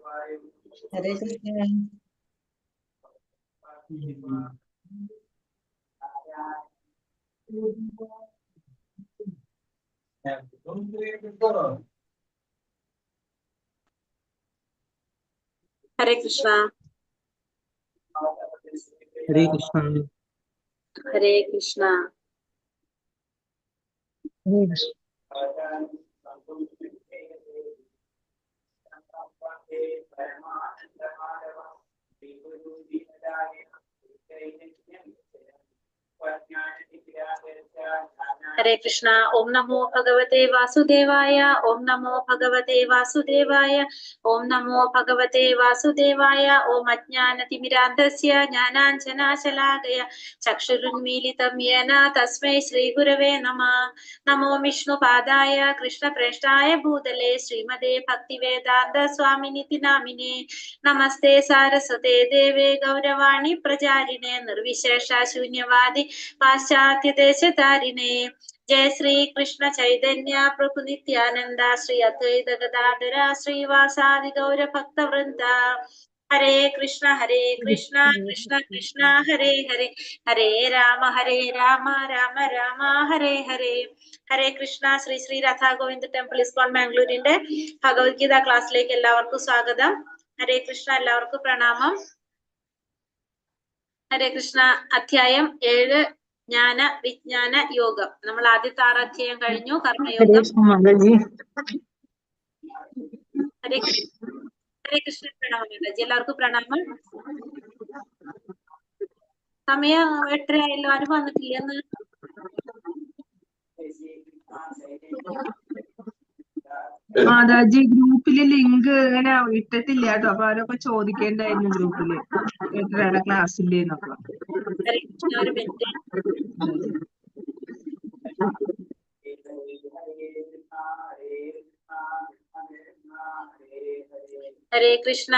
Hare Krishna. Hare Krishna. Hare Krishna. Hare Krishna. Hare Krishna. Hare Krishna. Om Namo Bhagavate Vasudevaya. Om Namo Bhagavate Vasudevaya. Om Namo Bhagavate Vasudevaya. Om Ajnanatimidandasya Jnananjana Shalakaya Chakshurunmilitam Yena Tasmai Shri Gurave Namah. Namo Vishnu Padaya Krishna Preshtaya Bhutale Srimade Bhaktivedanta Swaminiti Namine. Namaste Saraswate Deve Gauravani Prajarine Nirvishesha Shunyavadi Paschatya Deshatarine. जय श्री कृष्ण चैतन्य प्रभु नित्यानंद श्री अद्वैत गदाधर श्रीवासादि गौर भक्त वृंद हरे कृष्ण कृष्ण कृष्ण हरे हरे हरे राम राम राम हरे हरे ഹരേ Krishna. Shri Shri Radha Govind temple ISKCON ബാംഗ്ലൂരിന്റെ Bhagavad Gita ക്ലാസ്സിലേക്ക് എല്ലാവർക്കും സ്വാഗതം. ഹരേ കൃഷ്ണ. എല്ലാവർക്കും പ്രണാമം. ഹരേ കൃഷ്ണ. അധ്യായം 7 ജ്ഞാന വിജ്ഞാന യോഗം. നമ്മൾ ആദ്യത്തെ 6 അധ്യായം കഴിഞ്ഞു. കർമ്മയോഗം. ഹരേ കൃഷ്ണ. പ്രണാമം മാതാജി. എല്ലാവർക്കും പ്രണാമം. സമയം 8:30 ആയല്ലോ. ആരും വന്നിട്ടില്ലെന്ന്. മാതാജി ഗ്രൂപ്പില് ലിങ്ക് ഇങ്ങനെ ഇട്ടിട്ടില്ല കേട്ടോ. അപ്പൊ അവരൊക്കെ ചോദിക്കേണ്ടായിരുന്നു ഗ്രൂപ്പില് 8:30 ക്ലാസ് ഇല്ലേന്നൊക്കെ. ഹരേ കൃഷ്ണ. ഒരു മിനിറ്റ്. ഹരേ കൃഷ്ണ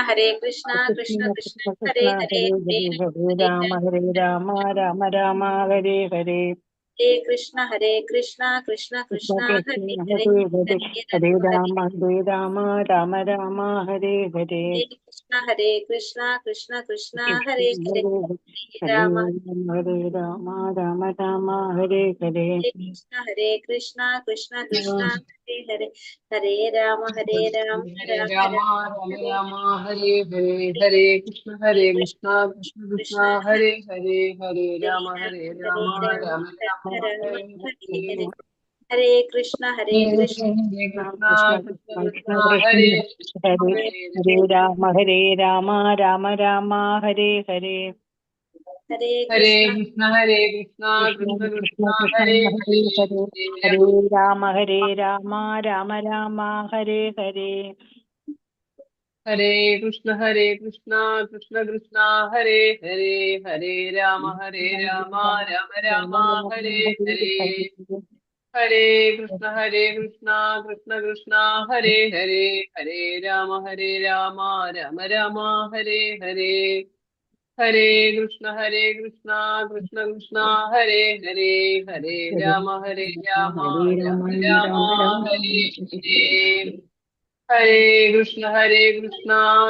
കൃഷ്ണ കൃഷ്ണ ഹരേ ഹരേ ഹരേ രാമ ഹരേ രാമ രാമ രാമ ഹരേ ഹരേ. ഹരേ കൃഷ്ണ കൃഷ്ണ കൃഷ്ണ ഹരേ ഹരേ ഹരേ രാമ രാമ രാമ ഹരേ ഹരേ. ഹരേ കൃഷ്ണ കൃഷ്ണ ഹരേ ഹരേ രാമ ഹരേ രാമ രാമ രാമ ഹരേ ഹരേ. കൃഷ്ണ കൃഷ്ണ കൃഷ്ണ ഹരേ ഹരേ ഹരേ രാമ രാമ രാമ രാമ ഹരേ ഹരേ. ഹരേ കൃഷ്ണ കൃഷ്ണ കൃഷ്ണ ഹരേ ഹരേ. ഹരേ രാമ രാമ രാമ രാമ ഹരേ ഹരേ. ഹരേ കൃഷ്ണ കൃഷ്ണ കൃഷ്ണ ഹരേ ഹരേ രാമ രാമ രാമ ഹരേ ഹരേ. ഹരേ ഹരേ കൃഷ്ണ കൃഷ്ണ കൃഷ്ണ കൃഷ്ണ ഹരേ ഹരേ. ഹരേ രാമ രാമ രാമ ഹരേ ഹരേ. ഹരേ കൃഷ്ണ കൃഷ്ണ കൃഷ്ണ ഹരേ ഹരേ. ഹരേ രാമ രാമ രാമ ഹരേ ഹരേ. ഹരേ കൃഷ്ണ കൃഷ്ണ കൃഷ്ണ ഹരേ ഹരേ. ഹരേ രാമ രാമ രാമ ഹരേ ഹരേ. ഹരേ കൃഷ്ണ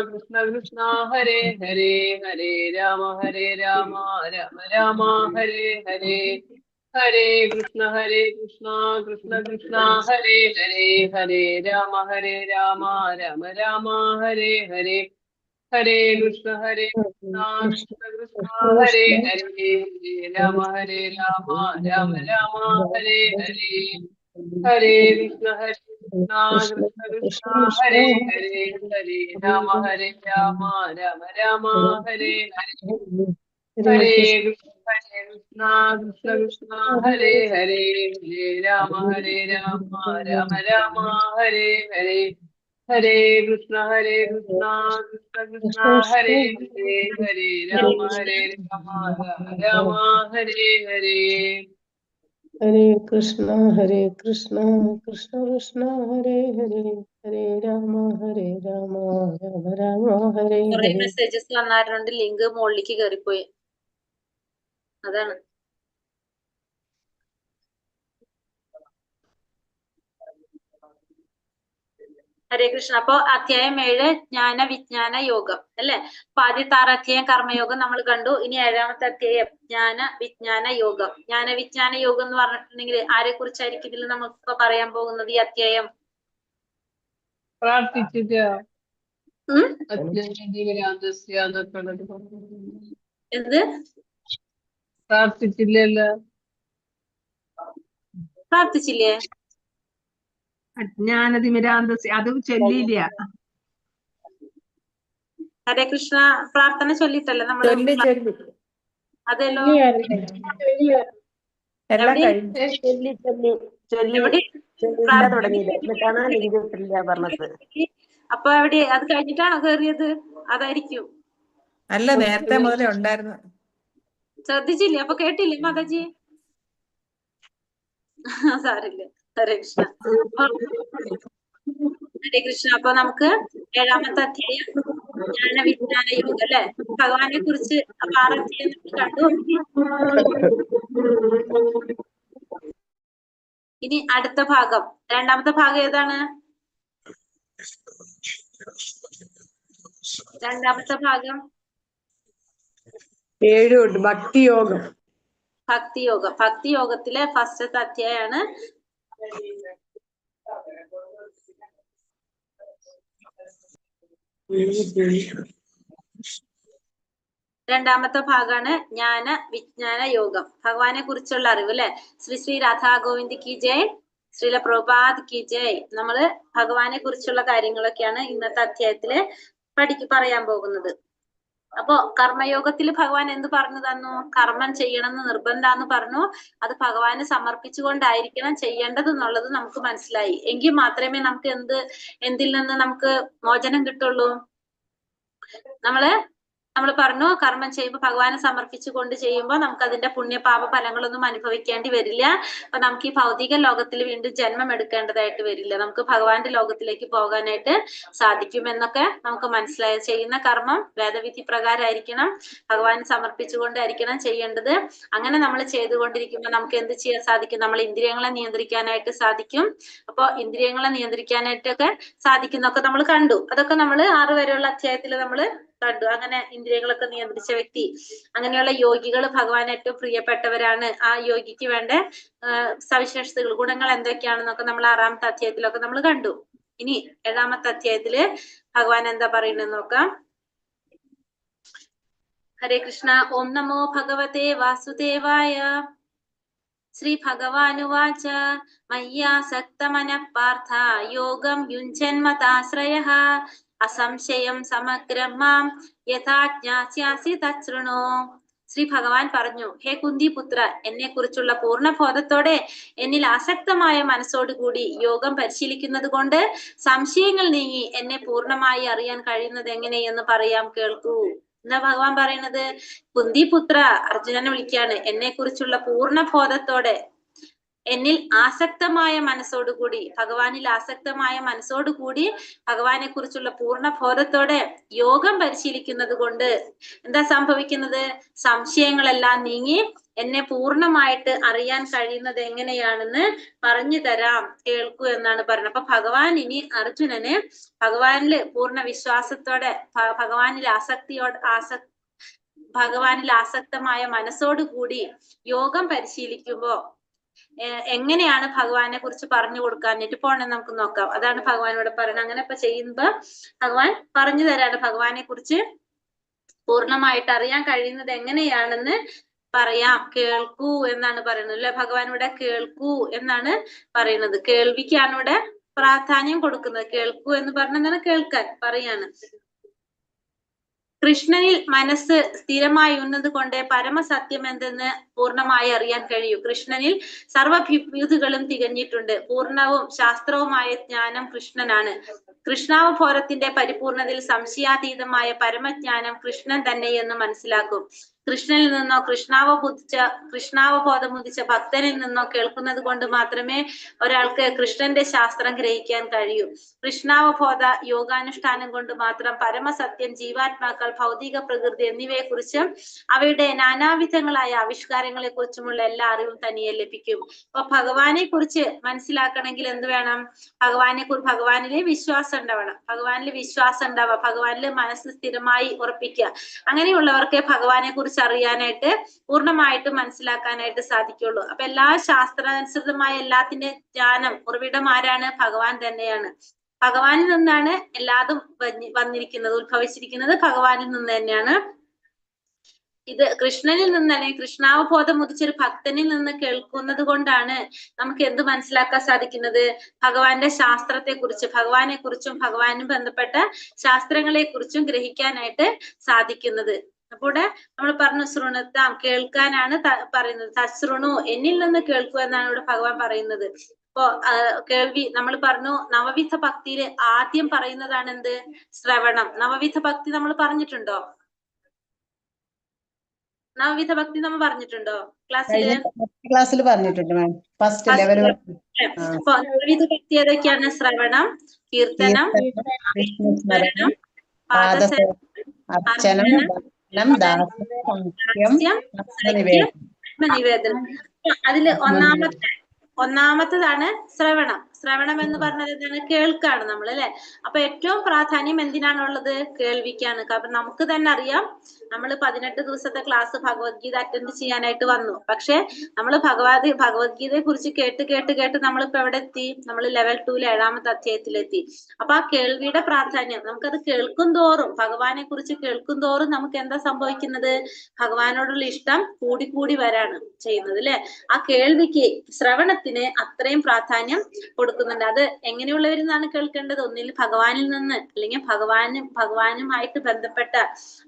കൃഷ്ണ കൃഷ്ണ ഹരേ ഹരേ. ഹരേ രാമ രാമ രാമ ഹരേ ഹരേ. ഹരേ കൃഷ്ണ കൃഷ്ണ കൃഷ്ണ ഹരേ ഹരേ. ഹരേ രാമ രാമ രാമ ഹരേ ഹരേ. ഹരേ കൃഷ്ണ കൃഷ്ണ കൃഷ്ണ ഹരേ ഹരേ. ഹരേ രാമ രാമ രാമ ഹരേ ഹരേ. ഹരേ കൃഷ്ണ കൃഷ്ണ കൃഷ്ണ ഹരേ ഹരേ. ഹരേ രാമ രാമ രാമ ഹരേ ഹരേ. ഹരേ കൃഷ്ണ കൃഷ്ണ കൃഷ്ണ ഹരേ ഹരേ. ഹരേ രാമ രാമ രാമ ഹരേ ഹരേ. ഹരേ കൃഷ്ണ കൃഷ്ണ കൃഷ്ണ ഹരേ ഹരേ. ഹരേ രാമ രാമ രാമ ഹരേ ഹരേ. ഹരേ കൃഷ്ണ കൃഷ്ണ കൃഷ്ണ ഹരേ ഹരേ. ഹരേ രാമ രാമ രാമ ഹരേ ഹരേ. Hare Krishna Krishna Krishna Hare Hare. Hare Rama Rama Rama Hare കുറെ Hare. മെസ്സേജസ് വന്നായിരുന്നുണ്ട്. ലിങ്ക് മുകളിലേക്ക് കയറിപ്പോയി. അതാണ്. ഹരേ കൃഷ്ണ. ഹരേ കൃഷ്ണ. അപ്പൊ അധ്യായം 7 ജ്ഞാന വിജ്ഞാന യോഗം അല്ലെ. അപ്പൊ ആദ്യത്തെ 6 അധ്യായം കർമ്മയോഗം നമ്മൾ കണ്ടു. ഇനി 7ാമത്തെ അധ്യായം ജ്ഞാന വിജ്ഞാന യോഗം. ജ്ഞാന വിജ്ഞാന യോഗം എന്ന് പറഞ്ഞിട്ടുണ്ടെങ്കിൽ ആരെ കുറിച്ചായിരിക്കും ഇതിൽ നമുക്ക് പറയാൻ പോകുന്നത് ഈ അധ്യായം? പ്രാർത്ഥിച്ചിട്ട് എന്ത് പ്രാർത്ഥിച്ചില്ലല്ലോ? പ്രാർത്ഥിച്ചില്ലേ? അജ്ഞാനതിമിരാന്തസ്യ അത് ചൊല്ലിയില്ല. ഹരേ കൃഷ്ണ പ്രാർത്ഥന ചൊല്ലിട്ടല്ലേ നമ്മള്? അതെല്ലോ എല്ലാം എവിടെ? കഴിഞ്ഞു. എവിടെ? എന്നിട്ടാണ് ലിംഗം ഇട്ടില്ല പറഞ്ഞത്. അപ്പൊ എവിടെ അത് കഴിഞ്ഞിട്ടാണോ കേറിയത്? അതായിരിക്കും. അല്ല, നേരത്തെ മുതലേ ഉണ്ടായിരുന്നു. ശ്രദ്ധിച്ചില്ലേ? അപ്പൊ കേട്ടില്ലേ മാതാജി? സാരില്ല. ഹരേ കൃഷ്ണ. ഹരേ കൃഷ്ണ. അപ്പൊ നമുക്ക് 7ാമത്തെ അധ്യായം ജ്ഞാന വിജ്ഞാന യോഗം അല്ലെ. ഭഗവാനെ കുറിച്ച് 6 അധ്യായം നമ്മൾ കണ്ടു. ഇനി അടുത്ത ഭാഗം 2ാമത്തെ ഭാഗം ഏതാണ്? 2ാമത്തെ ഭാഗം 7 ഭക്തിയോഗം. ഭക്തിയോഗം. ഭക്തിയോഗത്തിലെ ഫസ്റ്റത്തെ അധ്യായമാണ്. രണ്ടാമത്തെ ഭാഗമാണ് ജ്ഞാന വിജ്ഞാന യോഗം. ഭഗവാനെ കുറിച്ചുള്ള അറിവ് അല്ലെ. ശ്രീ രാധാ ഗോവിന്ദ് കി ജയ്, ശ്രീല പ്രഭുപാദ് കി ജയ്. നമ്മള് ഭഗവാനെ കുറിച്ചുള്ള കാര്യങ്ങളൊക്കെയാണ് ഇന്നത്തെ അധ്യായത്തില് പറയാൻ പോകുന്നത്. അപ്പോ കർമ്മയോഗത്തിൽ ഭഗവാൻ എന്ത് പറഞ്ഞു തന്നു? കർമ്മം ചെയ്യണമെന്ന് നിർബന്ധാന്ന് പറഞ്ഞു. അത് ഭഗവാന് സമർപ്പിച്ചുകൊണ്ടായിരിക്കണം ചെയ്യേണ്ടത് എന്നുള്ളത് നമുക്ക് മനസ്സിലായി. എങ്കിൽ മാത്രമേ നമുക്ക് എന്തിൽ നിന്ന് നമുക്ക് മോചനം കിട്ടുള്ളൂ. നമ്മൾ പറഞ്ഞു കർമ്മം ചെയ്യുമ്പോൾ ഭഗവാനെ സമർപ്പിച്ചുകൊണ്ട് ചെയ്യുമ്പോൾ നമുക്ക് അതിന്റെ പുണ്യപാപ ഫലങ്ങളൊന്നും അനുഭവിക്കേണ്ടി വരില്ല. അപ്പൊ നമുക്ക് ഈ ഭൗതിക ലോകത്തിൽ വീണ്ടും ജന്മം എടുക്കേണ്ടതായിട്ട് വരില്ല. നമുക്ക് ഭഗവാന്റെ ലോകത്തിലേക്ക് പോകാനായിട്ട് സാധിക്കുമെന്നൊക്കെ നമുക്ക് മനസ്സിലായി. ചെയ്യുന്ന കർമ്മം വേദവിധി പ്രകാരമായിരിക്കണം, ഭഗവാനെ സമർപ്പിച്ചുകൊണ്ടായിരിക്കണം ചെയ്യേണ്ടത്. അങ്ങനെ നമ്മൾ ചെയ്തുകൊണ്ടിരിക്കുമ്പോൾ നമുക്ക് എന്ത് ചെയ്യാൻ സാധിക്കും? നമ്മൾ ഇന്ദ്രിയങ്ങളെ നിയന്ത്രിക്കാനായിട്ട് സാധിക്കും. അപ്പൊ ഇന്ദ്രിയങ്ങളെ നിയന്ത്രിക്കാനായിട്ടൊക്കെ സാധിക്കുന്നൊക്കെ നമ്മൾ കണ്ടു. അതൊക്കെ നമ്മൾ 6 വരെയുള്ള അധ്യായത്തിൽ നമ്മൾ കണ്ടു. അങ്ങനെ ഇന്ദ്രിയങ്ങളൊക്കെ നിയന്ത്രിച്ച വ്യക്തി, അങ്ങനെയുള്ള യോഗികൾ ഭഗവാൻ ഏറ്റവും പ്രിയപ്പെട്ടവരാണ്. ആ യോഗിക്ക് വേണ്ട സവിശേഷതകൾ, ഗുണങ്ങൾ എന്തൊക്കെയാണെന്നൊക്കെ നമ്മൾ 6ാമത്തെ അധ്യായത്തിലൊക്കെ നമ്മൾ കണ്ടു. ഇനി 7ാമത്തെ അധ്യായത്തില് ഭഗവാൻ എന്താ പറയുന്നത് നോക്കാം. ഹരേ കൃഷ്ണ. ഓം നമോ ഭഗവതേ വാസുദേവായ. ശ്രീ ഭഗവാനുവാച മയ്യാസക്തമനഃ പാർത്ഥ യോഗം യുഞ്ജന്മതാശ്രയഃ അസംശയം സമഗ്രം മാം യഥാ ജ്ഞാസ്യാസി തച്ഛൃണു. ശ്രീ ഭഗവാൻ പറഞ്ഞു, ഹേ കുന്തിപുത്ര, എന്നെ കുറിച്ചുള്ള പൂർണ്ണബോധത്തോടെ എന്നിൽ ആസക്തമായ മനസ്സോടുകൂടി യോഗം പരിശീലിക്കുന്നത് കൊണ്ട് സംശയങ്ങൾ നീങ്ങി എന്നെ പൂർണ്ണമായി അറിയാൻ കഴിയുന്നത് എങ്ങനെയെന്ന് പറയാം, കേൾക്കൂ. എന്താ ഭഗവാൻ പറയണത്? കുന്തിപുത്ര, അർജുനനെ വിളിക്കാണ്. എന്നെ കുറിച്ചുള്ള പൂർണ്ണബോധത്തോടെ എന്നിൽ ആസക്തമായ മനസ്സോടുകൂടി, ഭഗവാനിൽ ആസക്തമായ മനസ്സോടുകൂടി ഭഗവാനെ കുറിച്ചുള്ള പൂർണ്ണബോധത്തോടെ യോഗം പരിശീലിക്കുന്നത് കൊണ്ട് എന്താ സംഭവിക്കുന്നത്? സംശയങ്ങളെല്ലാം നീങ്ങി എന്നെ പൂർണ്ണമായിട്ട് അറിയാൻ കഴിയുന്നത് എങ്ങനെയാണെന്ന് പറഞ്ഞു തരാം, കേൾക്കൂ എന്നാണ് പറയുന്നത്. അപ്പൊ ഭഗവാൻ ഇനി അർജുനന് ഭഗവാനില് പൂർണ്ണ വിശ്വാസത്തോടെ, ഭഗവാനിൽ ആസക്തമായ മനസ്സോടുകൂടി യോഗം പരിശീലിക്കുമ്പോ എങ്ങനെയാണ് ഭഗവാനെ കുറിച്ച് പറഞ്ഞു കൊടുക്കാനായിട്ട് പോണെന്ന് നമുക്ക് നോക്കാം. അതാണ് ഭഗവാൻ ഇവിടെ പറയുന്നത്. അങ്ങനെ ഇപ്പൊ ചെയ്യുമ്പോ ഭഗവാൻ പറഞ്ഞു തരാണ് ഭഗവാനെ കുറിച്ച് പൂർണ്ണമായിട്ട് അറിയാൻ കഴിയുന്നത് എങ്ങനെയാണെന്ന് പറയാം, കേൾക്കൂ എന്നാണ് പറയുന്നത് അല്ലെ. ഭഗവാൻ ഇവിടെ കേൾക്കൂ എന്നാണ് പറയുന്നത്. കേൾവിക്കാണ് ഇവിടെ പ്രാധാന്യം കൊടുക്കുന്നത്. കേൾക്കൂ എന്ന് പറഞ്ഞാൽ കേൾക്കാൻ പറയാണ്. കൃഷ്ണനിൽ മനസ്സ് സ്ഥിരമായി ഉന്നത് കൊണ്ട് പരമസത്യം എന്തെന്ന് പൂർണ്ണമായി അറിയാൻ കഴിയൂ. കൃഷ്ണനിൽ സർവ്വവിഭൂതികളും തികഞ്ഞിട്ടുണ്ട്. പൂർണ്ണവും ശാസ്ത്രവുമായ ജ്ഞാനം കൃഷ്ണനാണ്. കൃഷ്ണാവബോധത്തിന്റെ പരിപൂർണതയിൽ സംശയാതീതമായ പരമജ്ഞാനം കൃഷ്ണൻ തന്നെ എന്ന് മനസ്സിലാക്കും. കൃഷ്ണനിൽ നിന്നോ കൃഷ്ണാവബോധം ഉദിച്ച ഭക്തനിൽ നിന്നോ കേൾക്കുന്നത് കൊണ്ട് മാത്രമേ ഒരാൾക്ക് കൃഷ്ണന്റെ ശാസ്ത്രം ഗ്രഹിക്കാൻ കഴിയൂ. കൃഷ്ണാവബോധ യോഗാനുഷ്ഠാനം കൊണ്ട് മാത്രം പരമസത്യം, ജീവാത്മാക്കൾ, ഭൗതിക പ്രകൃതി എന്നിവയെ കുറിച്ചും അവയുടെ നാനാവിധങ്ങളായ ആവിഷ്കാരങ്ങളെ കുറിച്ചുമുള്ള എല്ലാ അറിവും തനിയെ ലഭിക്കും. അപ്പൊ ഭഗവാനെ കുറിച്ച് മനസ്സിലാക്കണമെങ്കിൽ എന്ത് വേണം? ഭഗവാനിലെ വിശ്വാസം ഉണ്ടാവണം. ഭഗവാനിൽ വിശ്വാസം ഉണ്ടാവുക, ഭഗവാനിൽ മനസ്സ് സ്ഥിരമായി ഉറപ്പിക്കുക. അങ്ങനെയുള്ളവർക്ക് ഭഗവാനെ കുറിച്ച് അറിയാനായിട്ട് പൂർണ്ണമായിട്ടും മനസ്സിലാക്കാനായിട്ട് സാധിക്കുള്ളൂ. അപ്പൊ എല്ലാ ശാസ്ത്രാനുസൃതമായ എല്ലാത്തിന്റെ ജ്ഞാനം ഉറവിടം ആരാണ്? ഭഗവാൻ തന്നെയാണ്. ഭഗവാനിൽ നിന്നാണ് എല്ലാതും വന്നിരിക്കുന്നത്, ഉത്ഭവിച്ചിരിക്കുന്നത് ഭഗവാനിൽ നിന്ന് തന്നെയാണ്. ഇത് കൃഷ്ണനിൽ നിന്ന് അല്ലെങ്കിൽ കൃഷ്ണാവബോധം ഉദിച്ചൊരു ഭക്തനിൽ നിന്ന് കേൾക്കുന്നത് കൊണ്ടാണ് നമുക്ക് എന്ത് മനസ്സിലാക്കാൻ സാധിക്കുന്നത്? ഭഗവാന്റെ ശാസ്ത്രത്തെ കുറിച്ച്, ഭഗവാനെ കുറിച്ചും ഭഗവാനും ബന്ധപ്പെട്ട ശാസ്ത്രങ്ങളെ കുറിച്ചും ഗ്രഹിക്കാനായിട്ട് സാധിക്കുന്നത്. അപ്പോൾ നമ്മൾ പറഞ്ഞു ശൃണുത്താം, കേൾക്കാനാണ് പറയുന്നത്. തശ്രുണു, എന്നിൽ നിന്ന് കേൾക്കുക എന്നാണ് ഇവിടെ ഭഗവാൻ പറയുന്നത്. അപ്പോ കേൾവി നമ്മൾ പറഞ്ഞു. നവവിധ ഭക്തിയിൽ ആദ്യം പറയുന്നതാണ് എന്ത്? ശ്രവണം. നവവിധ ഭക്തി നമ്മൾ പറഞ്ഞിട്ടുണ്ടോ? നവവിധ ഭക്തി നമ്മൾ പറഞ്ഞിട്ടുണ്ടോ ക്ലാസ്സിൽ? പറഞ്ഞിട്ടുണ്ട് മാം, ഫസ്റ്റ് ലെവൽ. അപ്പൊ നവവിധ ഭക്തി ഏതൊക്കെയാണ്? ശ്രവണം, കീർത്തനം, സ്മരണം, നിവേദനം. അതില് ഒന്നാമത്തതാണ് ശ്രവണം. ശ്രവണം എന്ന് പറഞ്ഞാൽ എന്താണ്? കേൾക്കാണ് നമ്മൾ, അല്ലെ? അപ്പൊ ഏറ്റവും പ്രാധാന്യം എന്തിനാണുള്ളത്? കേൾവിക്കാണ്. കാരണം നമുക്ക് തന്നെ അറിയാം, നമ്മൾ 18 ദിവസത്തെ ക്ലാസ് ഭഗവത്ഗീത അറ്റൻഡ് ചെയ്യാനായിട്ട് വന്നു. പക്ഷെ നമ്മൾ ഭഗവത്ഗീതയെ കുറിച്ച് കേട്ട് നമ്മളിപ്പോ എവിടെ എത്തി? നമ്മൾ ലെവൽ 2 7ാമത്തെ അധ്യായത്തിലെത്തി. അപ്പൊ ആ കേൾവിയുടെ പ്രാധാന്യം, നമുക്കത് കേൾക്കും തോറും, ഭഗവാനെ കുറിച്ച് കേൾക്കും തോറും നമുക്ക് എന്താ സംഭവിക്കുന്നത്? ഭഗവാനോടുള്ള ഇഷ്ടം കൂടി വരാണ് ചെയ്യുന്നത്, അല്ലെ? ആ കേൾവിക്ക്, ശ്രവണത്തിന് അത്രയും പ്രാധാന്യം കൊടുക്കുന്നുണ്ട്. അത് എങ്ങനെയുള്ളവരിൽ നിന്നാണ് കേൾക്കേണ്ടത്? ഒന്നിൽ ഭഗവാനിൽ നിന്ന്, അല്ലെങ്കിൽ ഭഗവാനുമായിട്ട് ബന്ധപ്പെട്ട,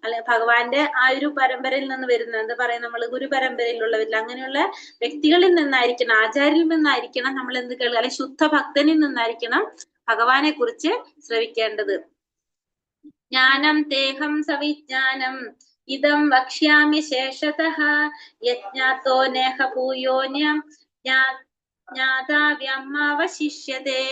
അല്ലെങ്കിൽ ഭഗവാന്റെ ആ ഒരു പരമ്പരയിൽ നിന്ന് വരുന്ന, എന്താ പറയാ, നമ്മൾ ഗുരു പരമ്പരയിലുള്ളവരിൽ, അങ്ങനെയുള്ള വ്യക്തികളിൽ നിന്നായിരിക്കണം, ആചാര്യരിൽ നിന്നായിരിക്കണം നമ്മൾ എന്ത് കേൾക്കുക, അല്ലെങ്കിൽ ശുദ്ധ ഭക്തനിൽ നിന്നായിരിക്കണം ഭഗവാനെ കുറിച്ച് ശ്രവിക്കേണ്ടത്. ജ്ഞാനം തേഹം സവിജ്ഞാനം ഇദം വക്ഷ്യാമി ശേഷതഃ യജ്ഞാതോ നേഹ ഭൂയോന്യം ജ്ഞാതാവ്യമാവശിഷ്യതേ.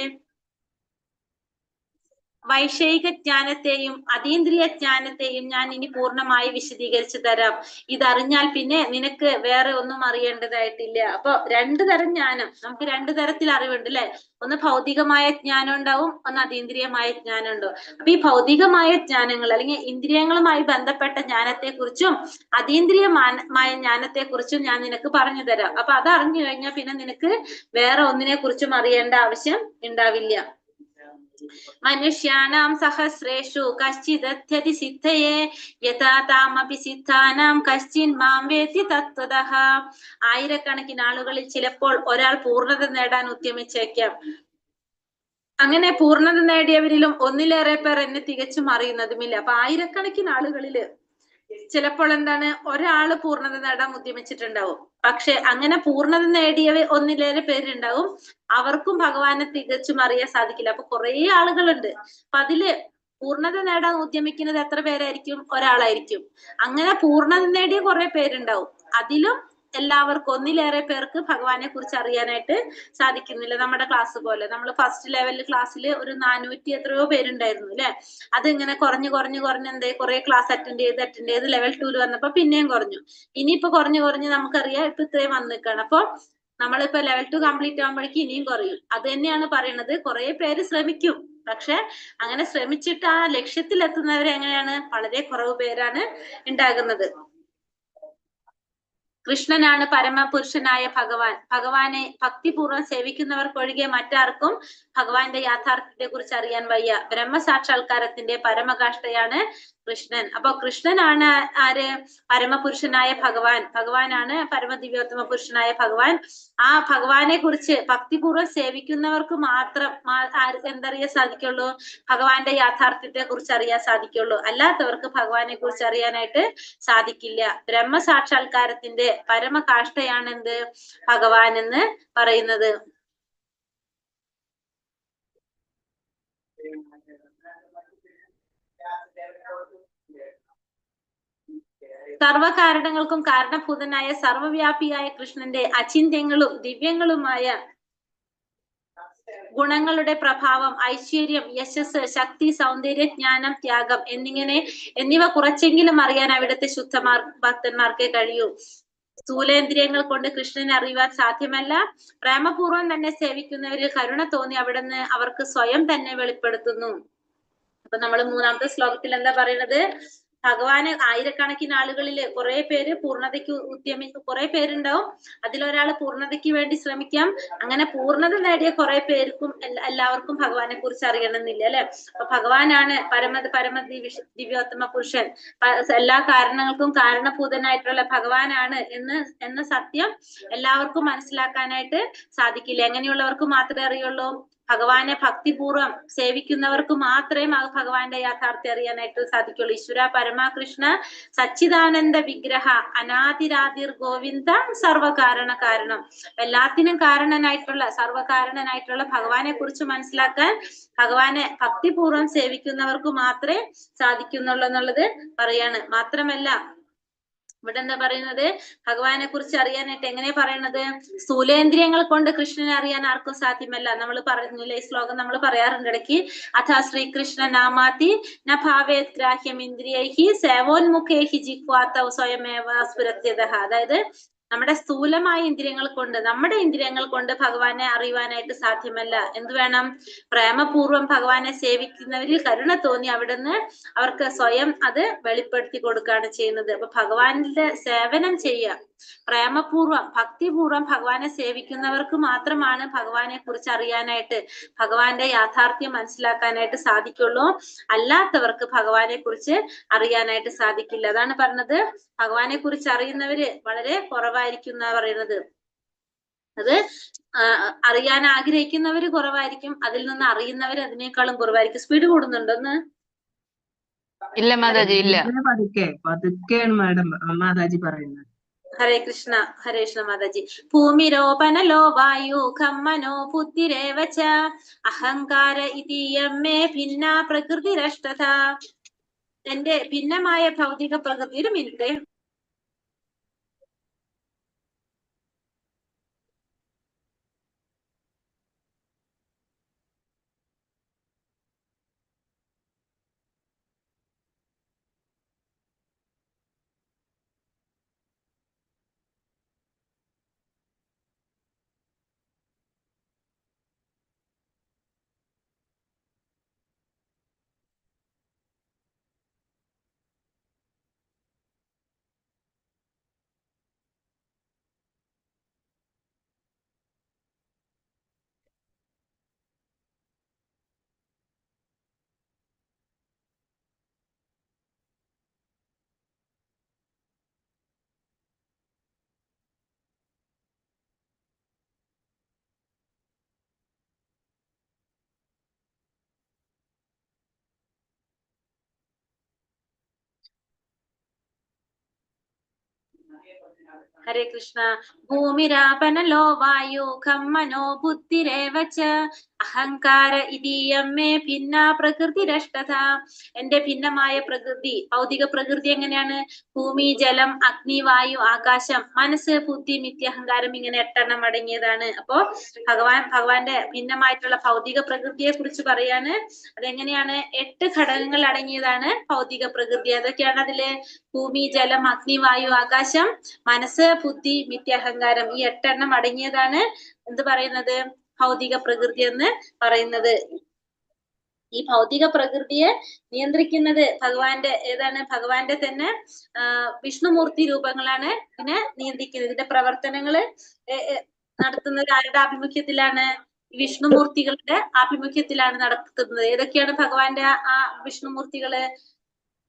വൈഷയിക ജ്ഞാനത്തെയും അതീന്ദ്രിയ ജ്ഞാനത്തെയും ഞാൻ ഇനി പൂർണ്ണമായി വിശദീകരിച്ചു തരാം. ഇതറിഞ്ഞാൽ പിന്നെ നിനക്ക് വേറെ ഒന്നും അറിയേണ്ടതായിട്ടില്ല. അപ്പൊ 2 തരം ജ്ഞാനം, നമുക്ക് 2 തരത്തിൽ അറിവുണ്ട്, അല്ലെ? ഒന്ന് ഭൗതികമായ ജ്ഞാനം ഉണ്ടാവും, ഒന്ന് അതീന്ദ്രിയമായ ജ്ഞാനം ഉണ്ടാവും. അപ്പൊ ഈ ഭൗതികമായ ജ്ഞാനങ്ങൾ, അല്ലെങ്കിൽ ഇന്ദ്രിയങ്ങളുമായി ബന്ധപ്പെട്ട ജ്ഞാനത്തെ കുറിച്ചും അതീന്ദ്രിയമായ ജ്ഞാനത്തെ കുറിച്ചും ഞാൻ നിനക്ക് പറഞ്ഞു തരാം. അപ്പൊ അത് അറിഞ്ഞു കഴിഞ്ഞാൽ പിന്നെ നിനക്ക് വേറെ ഒന്നിനെ കുറിച്ചും അറിയേണ്ട ആവശ്യം ഉണ്ടാവില്ല. മനുഷ്യാണാം സഹസ്രേഷു കശ്ചിദത്യതി സിദ്ധയേ യഥാ താമപി സിദ്ധാനാം കശ്ചിൻ മാം വേത്തി തത്വതഃ. ആയിരക്കണക്കിന് ആളുകളിൽ ചിലപ്പോൾ ഒരാൾ പൂർണ്ണത നേടാൻ ഉദ്യമിച്ചേക്കാം. അങ്ങനെ പൂർണ്ണത നേടിയവരിലും ഒന്നിലേറെ പേർ എന്നെ തികച്ചും അറിയുന്നതുമില്ല. അപ്പൊ ആയിരക്കണക്കിന് ആളുകളില് ചിലപ്പോൾ എന്താണ്, ഒരാള് പൂർണ്ണത നേടാൻ ഉദ്യമിച്ചിട്ടുണ്ടാവും. പക്ഷെ അങ്ങനെ പൂർണ്ണത നേടിയവ ഒന്നിലേറെ പേരുണ്ടാവും, അവർക്കും ഭഗവാനെ തികച്ചും അറിയാൻ സാധിക്കില്ല. അപ്പൊ കുറെ ആളുകളുണ്ട്. അപ്പൊ അതില് പൂർണ്ണത നേടാൻ ഉദ്യമിക്കുന്നത് എത്ര പേരായിരിക്കും? ഒരാളായിരിക്കും. അങ്ങനെ പൂർണ്ണത നേടിയ കുറെ പേരുണ്ടാവും, അതിലും എല്ലാവർക്കും, ഒന്നിലേറെ പേർക്ക് ഭഗവാനെ കുറിച്ച് അറിയാനായിട്ട് സാധിക്കുന്നില്ല. നമ്മുടെ ക്ലാസ് പോലെ നമ്മൾ ഫസ്റ്റ് ലെവലിൽ ക്ലാസ്സിൽ ഒരു 400 എത്രയോ പേരുണ്ടായിരുന്നു, അല്ലെ? അതിങ്ങനെ കുറഞ്ഞു എന്തായി, കുറെ ക്ലാസ് അറ്റൻഡ് ചെയ്ത് ലെവൽ 2 വന്നപ്പോ പിന്നെയും കുറഞ്ഞു. ഇനിയിപ്പോ കുറഞ്ഞു നമുക്കറിയാം, ഇപ്പൊ ഇത്രയും വന്ന് നിൽക്കുകയാണ്. അപ്പൊ നമ്മളിപ്പോ ലെവൽ 2 കംപ്ലീറ്റ് ആകുമ്പോഴേക്കും ഇനിയും കുറയും. അത് തന്നെയാണ് പറയുന്നത്. കുറെ പേര് ശ്രമിക്കും, പക്ഷെ അങ്ങനെ ശ്രമിച്ചിട്ട് ആ ലക്ഷ്യത്തിൽ എത്തുന്നവരെ എങ്ങനെയാണ്? വളരെ കുറവ് പേരാണ് ഉണ്ടാകുന്നത്. കൃഷ്ണനാണ് പരമപുരുഷനായ ഭഗവാൻ. ഭഗവാനെ ഭക്തിപൂർവ്വം സേവിക്കുന്നവർക്കൊഴികെ മറ്റാർക്കും ഭഗവാന്റെ യാഥാർത്ഥ്യത്തെ കുറിച്ച് അറിയാൻ വയ്യ. ബ്രഹ്മസാക്ഷാത്കാരത്തിന്റെ പരമകാഷ്ഠയാണ് കൃഷ്ണൻ. അപ്പൊ കൃഷ്ണനാണ് ആര്? പരമപുരുഷനായ ഭഗവാൻ. ഭഗവാനാണ് പരമദിവ്യോത്തമ പുരുഷനായ ഭഗവാൻ. ആ ഭഗവാനെ കുറിച്ച് ഭക്തിപൂർവ്വം സേവിക്കുന്നവർക്ക് മാത്രം എന്തറിയാൻ സാധിക്കുള്ളൂ? ഭഗവാന്റെ യാഥാർത്ഥ്യത്തെ കുറിച്ച് അറിയാൻ സാധിക്കുള്ളൂ. അല്ലാത്തവർക്ക് ഭഗവാനെ കുറിച്ച് അറിയാനായിട്ട് സാധിക്കില്ല. ബ്രഹ്മസാക്ഷാത്കാരത്തിന്റെ പരമകാഷ്ഠയാണ് എന്ത്? ഭഗവാൻ എന്ന് പറയുന്നത്. സർവകാരണങ്ങൾക്കും കാരണഭൂതനായ സർവവ്യാപിയായ കൃഷ്ണന്റെ അചിന്ത്യങ്ങളും ദിവ്യങ്ങളുമായ ഗുണങ്ങളുടെ പ്രഭാവം, ഐശ്വര്യം, യശസ്, ശക്തി, സൗന്ദര്യ, ജ്ഞാനം, ത്യാഗം എന്നിവ കുറച്ചെങ്കിലും അറിയാൻ അവിടുത്തെ ഭക്തന്മാർക്കേ കഴിയൂ. സ്ഥൂലേന്ദ്രിയങ്ങൾ കൊണ്ട് കൃഷ്ണനെ അറിയുവാൻ സാധ്യമല്ല. പ്രേമപൂർവ്വം തന്നെ സേവിക്കുന്നവരിൽ കരുണ തോന്നി അവിടുന്ന് അവർക്ക് സ്വയം തന്നെ വെളിപ്പെടുത്തുന്നു. അപ്പൊ നമ്മൾ മൂന്നാമത്തെ ശ്ലോകത്തിൽ എന്താ പറയുന്നത്? ഭഗവാന് ആയിരക്കണക്കിന് ആളുകളില് കുറെ പേര് പൂർണ്ണതയ്ക്ക് കുറെ പേരുണ്ടാവും. അതിലൊരാൾ പൂർണ്ണതയ്ക്ക് വേണ്ടി ശ്രമിക്കാം. അങ്ങനെ പൂർണ്ണത നേടിയ കുറെ പേർക്കും എല്ലാവർക്കും ഭഗവാനെ കുറിച്ച് അറിയണമെന്നില്ല, അല്ലെ? അപ്പൊ ഭഗവാനാണ് ദിവ്യോത്തമ പുരുഷൻ. എല്ലാ കാരണങ്ങൾക്കും കാരണഭൂതനായിട്ടുള്ള ഭഗവാനാണ് എന്ന സത്യം എല്ലാവർക്കും മനസ്സിലാക്കാനായിട്ട് സാധിക്കില്ല. എങ്ങനെയുള്ളവർക്ക് മാത്രമേ അറിയുള്ളൂ? ഭഗവാനെ ഭക്തിപൂർവ്വം സേവിക്കുന്നവർക്ക് മാത്രമേ ഭഗവാന്റെ യാഥാർത്ഥ്യം അറിയാനായിട്ട് സാധിക്കുള്ളൂ. ഈശ്വര പരമാകൃഷ്ണ സച്ചിദാനന്ദ വിഗ്രഹ അനാദിരാദിർ ഗോവിന്ദ സർവകാരണം. എല്ലാത്തിനും സർവകാരണനായിട്ടുള്ള ഭഗവാനെ കുറിച്ച് മനസ്സിലാക്കാൻ ഭഗവാനെ ഭക്തിപൂർവ്വം സേവിക്കുന്നവർക്ക് മാത്രമേ സാധിക്കുന്നുള്ളൂ എന്നുള്ളത് പറയാണ്. മാത്രമല്ല ഇവിടെ എന്താ പറയുന്നത്? ഭഗവാനെ കുറിച്ച് അറിയാനായിട്ട് എങ്ങനെ പറയണത്? സ്ഥൂലേന്ദ്രിയങ്ങൾ കൊണ്ട് കൃഷ്ണനെ അറിയാൻ ആർക്കും സാധ്യമല്ല. നമ്മൾ പറഞ്ഞില്ലേ, ഈ ശ്ലോകം നമ്മൾ പറയാറുണ്ട് ഇടയ്ക്ക്. അഥ ശ്രീകൃഷ്ണ നാമാതി ന ഭാവേത് ഗ്രാഹ്യം ഇന്ദ്രിയൈഹി സേവോന്മുഖേഹി ജിഹ്വാതൗ സ്വയമേവ സ്ഫുരത്യതഃ. അതായത് നമ്മുടെ സ്ഥൂലമായ നമ്മുടെ ഇന്ദ്രിയങ്ങൾ കൊണ്ട് ഭഗവാനെ അറിയുവാനായിട്ട് സാധ്യമല്ല. എന്ത് വേണം? പ്രേമപൂർവ്വം ഭഗവാനെ സേവിക്കുന്നവരിൽ കരുണ തോന്നി അവിടുന്ന് അവർക്ക് സ്വയം അത് വെളിപ്പെടുത്തി കൊടുക്കുകയാണ് ചെയ്യുന്നത്. അപ്പൊ ഭഗവാന്റെ സേവനം ചെയ്യുക, പ്രേമപൂർവ്വം ഭക്തിപൂർവ്വം ഭഗവാനെ സേവിക്കുന്നവർക്ക് മാത്രമാണ് ഭഗവാനെ കുറിച്ച് അറിയാനായിട്ട്, ഭഗവാന്റെ യാഥാർത്ഥ്യം മനസ്സിലാക്കാനായിട്ട് സാധിക്കുള്ളൂ. അല്ലാത്തവർക്ക് ഭഗവാനെ കുറിച്ച് അറിയാനായിട്ട് സാധിക്കില്ല. അതാണ് പറഞ്ഞത്, ഭഗവാനെ കുറിച്ച് അറിയുന്നവര് വളരെ കുറവായിരിക്കും എന്നാ പറയുന്നത്. അത് അറിയാൻ ആഗ്രഹിക്കുന്നവര് കുറവായിരിക്കും, അതിൽ നിന്ന് അറിയുന്നവര് അതിനേക്കാളും കുറവായിരിക്കും. സ്പീഡ് കൂടുന്നുണ്ടോന്ന്? ഇല്ല മാതാജി, ഇല്ല. പതുക്കെയാണ് മാഡം മാതാജി പറയുന്നത്. ഹരേ കൃഷ്ണ മാതാജി. ഭൂമിരോപനലോ വായു ഖമ്മനോ ബുദ്ധിരേവച അഹങ്കാര ഇതീയമ്മേ ഭിന്ന പ്രകൃതിരഷ്ടത. എന്റെ ഭിന്നമായ ഭൗതിക പ്രകൃതി. ഒരു മിനിറ്റ്. ഹരേ കൃഷ്ണ. ഭൂമിരാപനലോ വായു ഖമ്മനോ ബുദ്ധിരേവച അഹങ്കാര ഇതീയമ്മേ ഭിന്ന പ്രകൃതിരഷ്ടത. എന്റെ ഭിന്നമായ പ്രകൃതി, ഭൗതിക പ്രകൃതി എങ്ങനെയാണ്? ഭൂമി, ജലം, അഗ്നി, വായു, ആകാശം, മനസ്സ്, ബുദ്ധി, മിഥ്യഹങ്കാരം, ഇങ്ങനെ 8 എണ്ണം അടങ്ങിയതാണ്. അപ്പോ ഭഗവാന്റെ ഭിന്നമായിട്ടുള്ള ഭൗതിക പ്രകൃതിയെ കുറിച്ച് പറയാണ്. അതെങ്ങനെയാണ്? 8 ഘടകങ്ങൾ അടങ്ങിയതാണ് ഭൗതിക പ്രകൃതി. അതൊക്കെയാണ് അതില് ഭൂമി, ജലം, അഗ്നി, വായു, ആകാശം, മനസ്സ്, ബുദ്ധി, മിഥ്യാഹങ്കാരം. ഈ 8 എണ്ണം അടങ്ങിയതാണ് എന്ത് പറയുന്നത്? ഭൗതിക പ്രകൃതി എന്ന് പറയുന്നത്. ഈ ഭൗതിക പ്രകൃതിയെ നിയന്ത്രിക്കുന്നത് ഭഗവാന്റെ തന്നെ വിഷ്ണുമൂർത്തി രൂപങ്ങളാണ് ഇതിനെ നിയന്ത്രിക്കുന്നത്. ഇതിന്റെ പ്രവർത്തനങ്ങള് നടത്തുന്നത് ആരുടെ ആഭിമുഖ്യത്തിലാണ്? വിഷ്ണുമൂർത്തികളുടെ ആഭിമുഖ്യത്തിലാണ് നടത്തുന്നത്. ഏതൊക്കെയാണ് ഭഗവാന്റെ ആ വിഷ്ണുമൂർത്തികള്?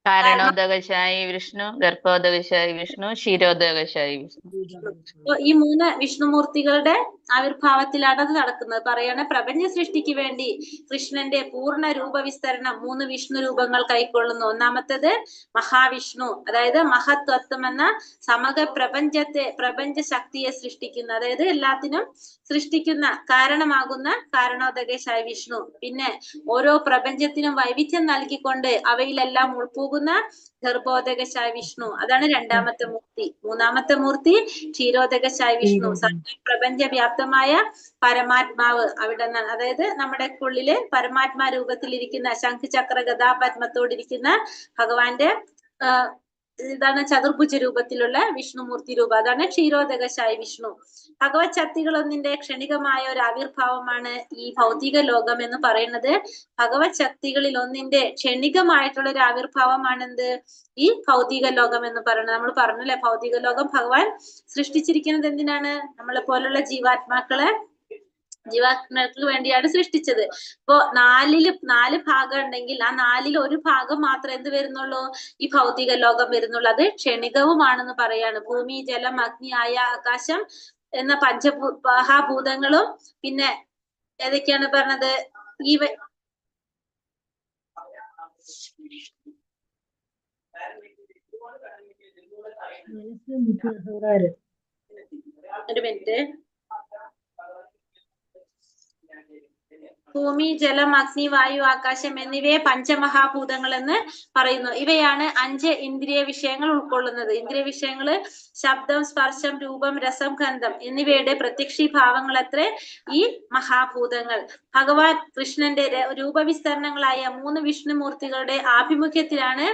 കാരണോദകശായി വിഷ്ണു, ഗർഭോദകശായി വിഷ്ണു, ക്ഷീരോദകശായി വിഷ്ണു. ഈ 3 വിഷ്ണുമൂർത്തികളുടെ ആവിർഭാവത്തിലാണ് അത് നടക്കുന്നത്. പറയാണ്, പ്രപഞ്ച സൃഷ്ടിക്ക് വേണ്ടി കൃഷ്ണന്റെ പൂർണ്ണ രൂപവിസ്തരണം 3 വിഷ്ണു രൂപങ്ങൾ കൈക്കൊള്ളുന്നു. ഒന്നാമത്തേത് മഹാവിഷ്ണു, അതായത് മഹത്വത്വം എന്ന സമഗ്ര പ്രപഞ്ച ശക്തിയെ സൃഷ്ടിക്കുന്ന, അതായത് എല്ലാത്തിനും സൃഷ്ടിക്കുന്ന കാരണമാകുന്ന കാരണോദകശായി വിഷ്ണു. പിന്നെ ഓരോ പ്രപഞ്ചത്തിനും വൈവിധ്യം നൽകിക്കൊണ്ട് അവയിലെല്ലാം പോകുന്ന ഗർഭോദകശായ വിഷ്ണു, അതാണ് രണ്ടാമത്തെ മൂർത്തി. മൂന്നാമത്തെ മൂർത്തി ക്ഷീരോദകശായ വിഷ്ണു, പ്രപഞ്ച വ്യാപ്തമായ പരമാത്മാവ് അവിടെ നിന്നാണ്. അതായത് നമ്മുടെ ഉള്ളില് പരമാത്മാ രൂപത്തിലിരിക്കുന്ന ശംഖ് ചക്ര ഗദാ പത്മത്തോടിരിക്കുന്ന ഭഗവാന്റെ ഇതാണ് ചതുർഭുജ രൂപത്തിലുള്ള വിഷ്ണുമൂർത്തി രൂപം, അതാണ് ക്ഷീരോദകശായ വിഷ്ണു. ഭഗവത് ശക്തികളൊന്നിന്റെ ക്ഷണികമായ ഒരു ആവിർഭാവമാണ് ഈ ഭൗതിക ലോകം എന്ന് പറയുന്നത്. ഭഗവത് ശക്തികളിൽ ഒന്നിന്റെ ക്ഷണികമായിട്ടുള്ള ഒരു ആവിർഭാവമാണ് എന്ത്, ഈ ഭൗതിക ലോകം എന്ന് പറയുന്നത്. നമ്മൾ പറഞ്ഞല്ലേ, ഭൗതിക ലോകം ഭഗവാൻ സൃഷ്ടിച്ചിരിക്കുന്നത് എന്തിനാണ്? നമ്മളെ പോലുള്ള ജീവാത്മാക്കൾക്ക് വേണ്ടിയാണ് സൃഷ്ടിച്ചത്. ഇപ്പോ നാല് ഭാഗം ഉണ്ടെങ്കിൽ ആ നാലിൽ ഒരു ഭാഗം മാത്രം എന്ത് വരുന്നുള്ളൂ, ഈ ഭൗതിക ലോകം വരുന്നുള്ളൂ. അത് ക്ഷണികവുമാണെന്ന് പറയാണ്. ഭൂമി, ജലം, അഗ്നി, ആകാശം എന്ന മഹാഭൂതങ്ങളും പിന്നെ ഏതൊക്കെയാണ് പറഞ്ഞത്, ഒരു മിനിറ്റ്, ഭൂമി, ജലം, അഗ്നി, വായു, ആകാശം എന്നിവയെ പഞ്ചമഹാഭൂതങ്ങൾ എന്ന് പറയുന്നു. ഇവയാണ് 5 ഇന്ദ്രിയ വിഷയങ്ങൾ ഉൾക്കൊള്ളുന്നത്. ഇന്ദ്രിയ വിഷയങ്ങള് ശബ്ദം, സ്പർശം, രൂപം, രസം, ഗന്ധം എന്നിവയുടെ പ്രത്യക്ഷീഭാവങ്ങൾ അത്രേ ഈ മഹാഭൂതങ്ങൾ. ഭഗവാൻ കൃഷ്ണന്റെ രൂപവിസ്തരണങ്ങളായ 3 വിഷ്ണുമൂർത്തികളുടെ ആഭിമുഖ്യത്തിലാണ്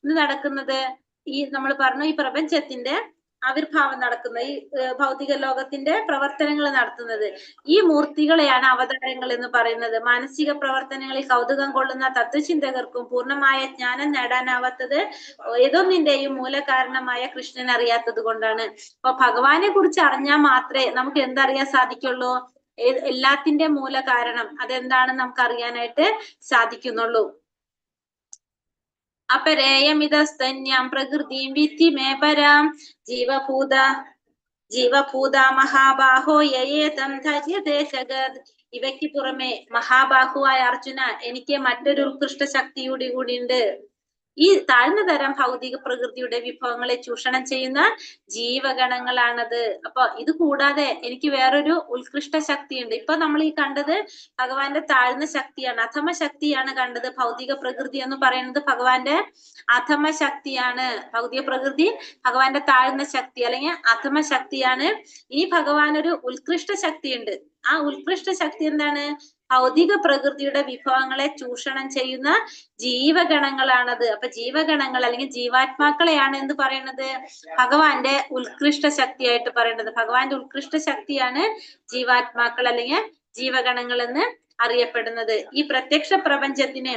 ഇത് നടക്കുന്നത്. ഈ നമ്മൾ പറഞ്ഞു, ഈ പ്രപഞ്ചത്തിന്റെ ആവിർഭാവം നടക്കുന്ന, ഈ ഭൗതിക ലോകത്തിന്റെ പ്രവർത്തനങ്ങൾ നടത്തുന്നത്. ഈ മൂർത്തികളെയാണ് അവതാരങ്ങൾ എന്ന് പറയുന്നത്. മാനസിക പ്രവർത്തനങ്ങളിൽ കൗതുകം കൊള്ളുന്ന തത്വചിന്തകർക്കും പൂർണ്ണമായ ജ്ഞാനം നേടാനാവാത്തത് ഏതൊന്നിന്റെയും മൂലകാരണമായ കൃഷ്ണൻ അറിയാത്തത് കൊണ്ടാണ്. അപ്പൊ ഭഗവാനെ കുറിച്ച് അറിഞ്ഞാൽ മാത്രമേ നമുക്ക് എന്തറിയാൻ സാധിക്കുള്ളൂ, എല്ലാത്തിന്റെ മൂല കാരണം അതെന്താണെന്ന് നമുക്ക് അറിയാനായിട്ട് സാധിക്കുന്നുള്ളൂ. അപരേയമിതസ്തന്യാം പ്രകൃതിം വിദ്ധി മേ പരാം ജീവഭൂത മഹാബാഹോ യേതം ധര്യതേ ജഗത്. ഇവയ്ക്ക് പുറമെ മഹാബാഹുവായ അർജുന, എനിക്ക് മറ്റൊരു ഉത്കൃഷ്ട ശക്തിയുടെ കൂടിയുണ്ട്. ഈ താഴ്ന്ന തരം ഭൗതിക പ്രകൃതിയുടെ വിഭവങ്ങളെ ചൂഷണം ചെയ്യുന്ന ജീവഗണങ്ങളാണത്. അപ്പൊ ഇത് കൂടാതെ എനിക്ക് വേറൊരു ഉത്കൃഷ്ട ശക്തിയുണ്ട്. ഇപ്പൊ നമ്മൾ ഈ കണ്ടത് ഭഗവാന്റെ താഴ്ന്ന ശക്തിയാണ്, അധമ ശക്തിയാണ് കണ്ടത്. ഭൗതിക പ്രകൃതി എന്ന് പറയുന്നത് ഭഗവാന്റെ അധമ ശക്തിയാണ്. ഭൗതിക പ്രകൃതി ഭഗവാന്റെ താഴ്ന്ന ശക്തി അല്ലെങ്കിൽ അധമ ശക്തിയാണ്. ഈ ഭഗവാൻ ഒരു ഉത്കൃഷ്ട ശക്തിയുണ്ട്. ആ ഉത്കൃഷ്ട ശക്തി എന്താണ്? ഭൗതിക പ്രകൃതിയുടെ വിഭവങ്ങളെ ചൂഷണം ചെയ്യുന്ന ജീവഗണങ്ങളാണത്. അപ്പൊ ജീവഗണങ്ങൾ അല്ലെങ്കിൽ ജീവാത്മാക്കളെയാണ് എന്ത് പറയുന്നത്? ഭഗവാന്റെ ഉത്കൃഷ്ട ശക്തിയായിട്ട് പറയുന്നത്. ഭഗവാന്റെ ഉത്കൃഷ്ട ശക്തിയാണ് ജീവാത്മാക്കൾ അല്ലെങ്കിൽ ജീവഗണങ്ങൾ എന്ന് അറിയപ്പെടുന്നത്. ഈ പ്രത്യക്ഷ പ്രപഞ്ചത്തിന്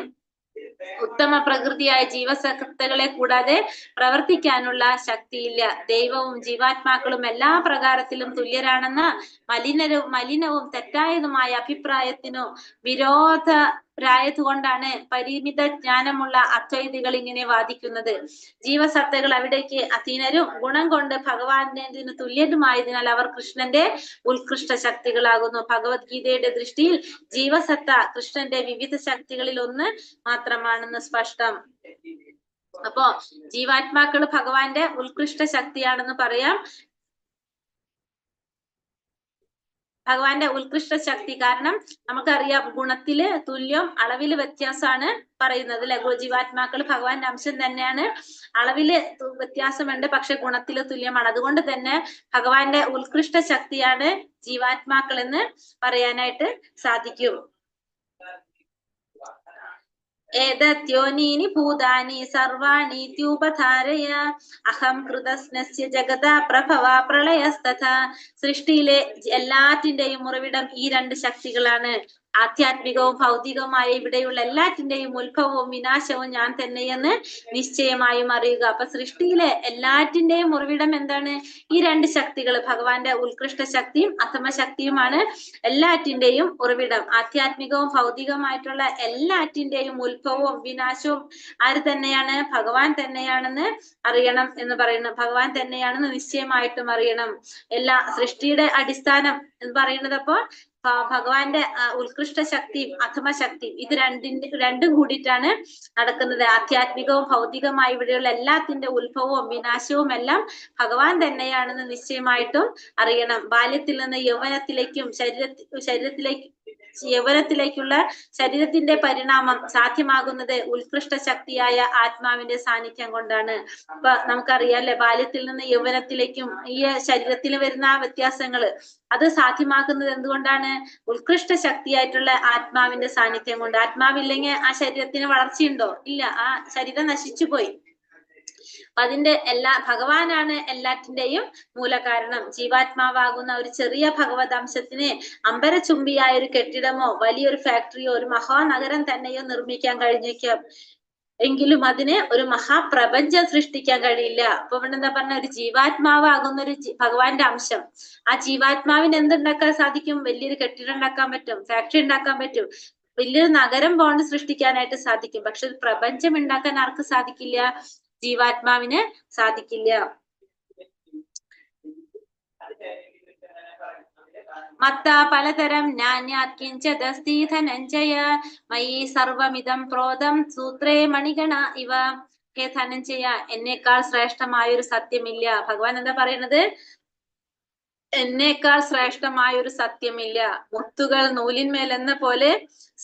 ഉത്തമ പ്രകൃതിയായ ജീവസത്തകളെ കൂടാതെ പ്രവർത്തിക്കാനുള്ള ശക്തിയില്ല. ദൈവവും ജീവാത്മാക്കളും എല്ലാ പ്രകാരത്തിലും തുല്യരാണെന്ന മലിനവും തെറ്റായതുമായ അഭിപ്രായത്തിനു വിരോധരായതുകൊണ്ടാണ് പരിമിത ജ്ഞാനമുള്ള അദ്വൈതികൾ ഇങ്ങനെ വാദിക്കുന്നത്. ജീവസത്തകൾ അവിടേക്ക് അധീനരും ഗുണം കൊണ്ട് ഭഗവാനു തുല്യരുമായതിനാൽ അവർ കൃഷ്ണന്റെ ഉത്കൃഷ്ട ശക്തികളാകുന്നു. ഭഗവത്ഗീതയുടെ ദൃഷ്ടിയിൽ ജീവസത്ത കൃഷ്ണന്റെ വിവിധ ശക്തികളിൽ ഒന്ന് മാത്രമാണെന്ന് സ്പഷ്ടം. അപ്പോ ജീവാത്മാക്കൾ ഭഗവാന്റെ ഉത്കൃഷ്ട ശക്തിയാണെന്ന് പറയാം. ഭഗവാന്റെ ഉത്കൃഷ്ട ശക്തി കാരണം നമുക്കറിയാം, ഗുണത്തില് തുല്യം അളവില് വ്യത്യാസമാണ് പറയുന്നത് അല്ലെ. ജീവാത്മാക്കൾ ഭഗവാന്റെ അംശം തന്നെയാണ്, അളവില് വ്യത്യാസമുണ്ട്, പക്ഷെ ഗുണത്തില് തുല്യമാണ്. അതുകൊണ്ട് തന്നെ ഭഗവാന്റെ ഉത്കൃഷ്ട ശക്തിയാണ് ജീവാത്മാക്കൾ എന്ന് പറയാനായിട്ട് സാധിക്കും. ഏതത്യോനീനി ഭൂതാനി സർവാണി ത്യൂപധാരയ അഹം കൃതസ്നസ്യ ജഗത പ്രഭവ പ്രളയസ്തഥ. സൃഷ്ടിയിലെ എല്ലാറ്റിന്റെയും ഉറവിടം ഈ 2 ശക്തികളാണ്. ആധ്യാത്മികവും ഭൗതികവുമായ ഇവിടെയുള്ള എല്ലാറ്റിന്റെയും ഉത്ഭവവും വിനാശവും ഞാൻ തന്നെയെന്ന് നിശ്ചയമായും അറിയുക. അപ്പൊ സൃഷ്ടിയിലെ എല്ലാറ്റിന്റെയും ഉറവിടം എന്താണ്? ഈ 2 ശക്തികൾ, ഭഗവാന്റെ ഉത്കൃഷ്ട ശക്തിയും അധമ ശക്തിയുമാണ് എല്ലാറ്റിന്റെയും ഉറവിടം. ആധ്യാത്മികവും ഭൗതികമായിട്ടുള്ള എല്ലാറ്റിന്റെയും ഉത്ഭവവും വിനാശവും ആര് തന്നെയാണ്? ഭഗവാൻ തന്നെയാണെന്ന് അറിയണം എന്ന് പറയുന്നു. ഭഗവാൻ തന്നെയാണെന്ന് നിശ്ചയമായിട്ടും അറിയണം. എല്ലാ സൃഷ്ടിയുടെ അടിസ്ഥാനം എന്ന് പറയുന്നത് അപ്പോ ഭഗവാന്റെ ഉത്കൃഷ്ട ശക്തിയും അധമ ശക്തിയും ഇത് രണ്ടും കൂടിയിട്ടാണ് നടക്കുന്നത്. ആധ്യാത്മികവും ഭൗതികമായി ഇവിടെയുള്ള എല്ലാത്തിന്റെ ഉത്ഭവവും വിനാശവും എല്ലാം ഭഗവാൻ തന്നെയാണെന്ന് നിശ്ചയമായിട്ടും അറിയണം. ബാല്യത്തിൽ നിന്ന് യൗവനത്തിലേക്കും യൗവനത്തിലേക്കുള്ള ശരീരത്തിന്റെ പരിണാമം സാധ്യമാകുന്നത് ഉത്കൃഷ്ട ശക്തിയായ ആത്മാവിന്റെ സാന്നിധ്യം കൊണ്ടാണ്. അപ്പൊ നമുക്കറിയാം അല്ലെ, ബാല്യത്തിൽ നിന്ന് യൗവനത്തിലേക്കും ഈ ശരീരത്തിൽ വരുന്ന ആ വ്യത്യാസങ്ങള് അത് സാധ്യമാക്കുന്നത് എന്തുകൊണ്ടാണ്? ഉത്കൃഷ്ട ശക്തിയായിട്ടുള്ള ആത്മാവിന്റെ സാന്നിധ്യം കൊണ്ട്. ആത്മാവില്ലെങ്കിൽ ആ ശരീരത്തിന് വളർച്ചയുണ്ടോ? ഇല്ല, ആ ശരീരം നശിച്ചു പോയി. അതിന്റെ ഭഗവാനാണ് എല്ലാറ്റിന്റെയും മൂലകാരണം. ജീവാത്മാവാകുന്ന ഒരു ചെറിയ ഭഗവത് അംശത്തിന് അമ്പരചുംബിയായ ഒരു കെട്ടിടമോ വലിയൊരു ഫാക്ടറിയോ ഒരു മഹാനഗരം തന്നെയോ നിർമ്മിക്കാൻ കഴിഞ്ഞേക്കാം, എങ്കിലും അതിന് ഒരു മഹാപ്രപഞ്ചം സൃഷ്ടിക്കാൻ കഴിയില്ല. അപ്പൊ ഇവിടെ എന്താ പറഞ്ഞ, ഒരു ജീവാത്മാവാകുന്ന ഒരു ഭഗവാന്റെ അംശം, ആ ജീവാത്മാവിന് എന്തുണ്ടാക്കാൻ സാധിക്കും? വലിയൊരു കെട്ടിടം ഉണ്ടാക്കാൻ പറ്റും, ഫാക്ടറി ഉണ്ടാക്കാൻ പറ്റും, വലിയൊരു നഗരം ബോണ്ട് സൃഷ്ടിക്കാനായിട്ട് സാധിക്കും. പക്ഷെ ഒരു പ്രപഞ്ചം ഉണ്ടാക്കാൻ ആർക്ക് സാധിക്കില്ല? ജീവാത്മാവിന് സാധിക്കില്ല. മത്ത പലതരം നാന്യാത്കിഞ്ചദസ്തി ധനഞ്ജയ മയി സർവമിതം പ്രോതം സൂത്രേ മണിഗണ ഇവ. ഹേ ധനഞ്ജയ, എന്നേക്കാൾ ശ്രേഷ്ഠമായ ഒരു സത്യമില്ല. ഭഗവാൻ എന്താ പറയുന്നത്? എന്നേക്കാൾ ശ്രേഷ്ഠമായ ഒരു സത്യമില്ല. മുത്തുകൾ നൂലിന്മേൽ എന്ന പോലെ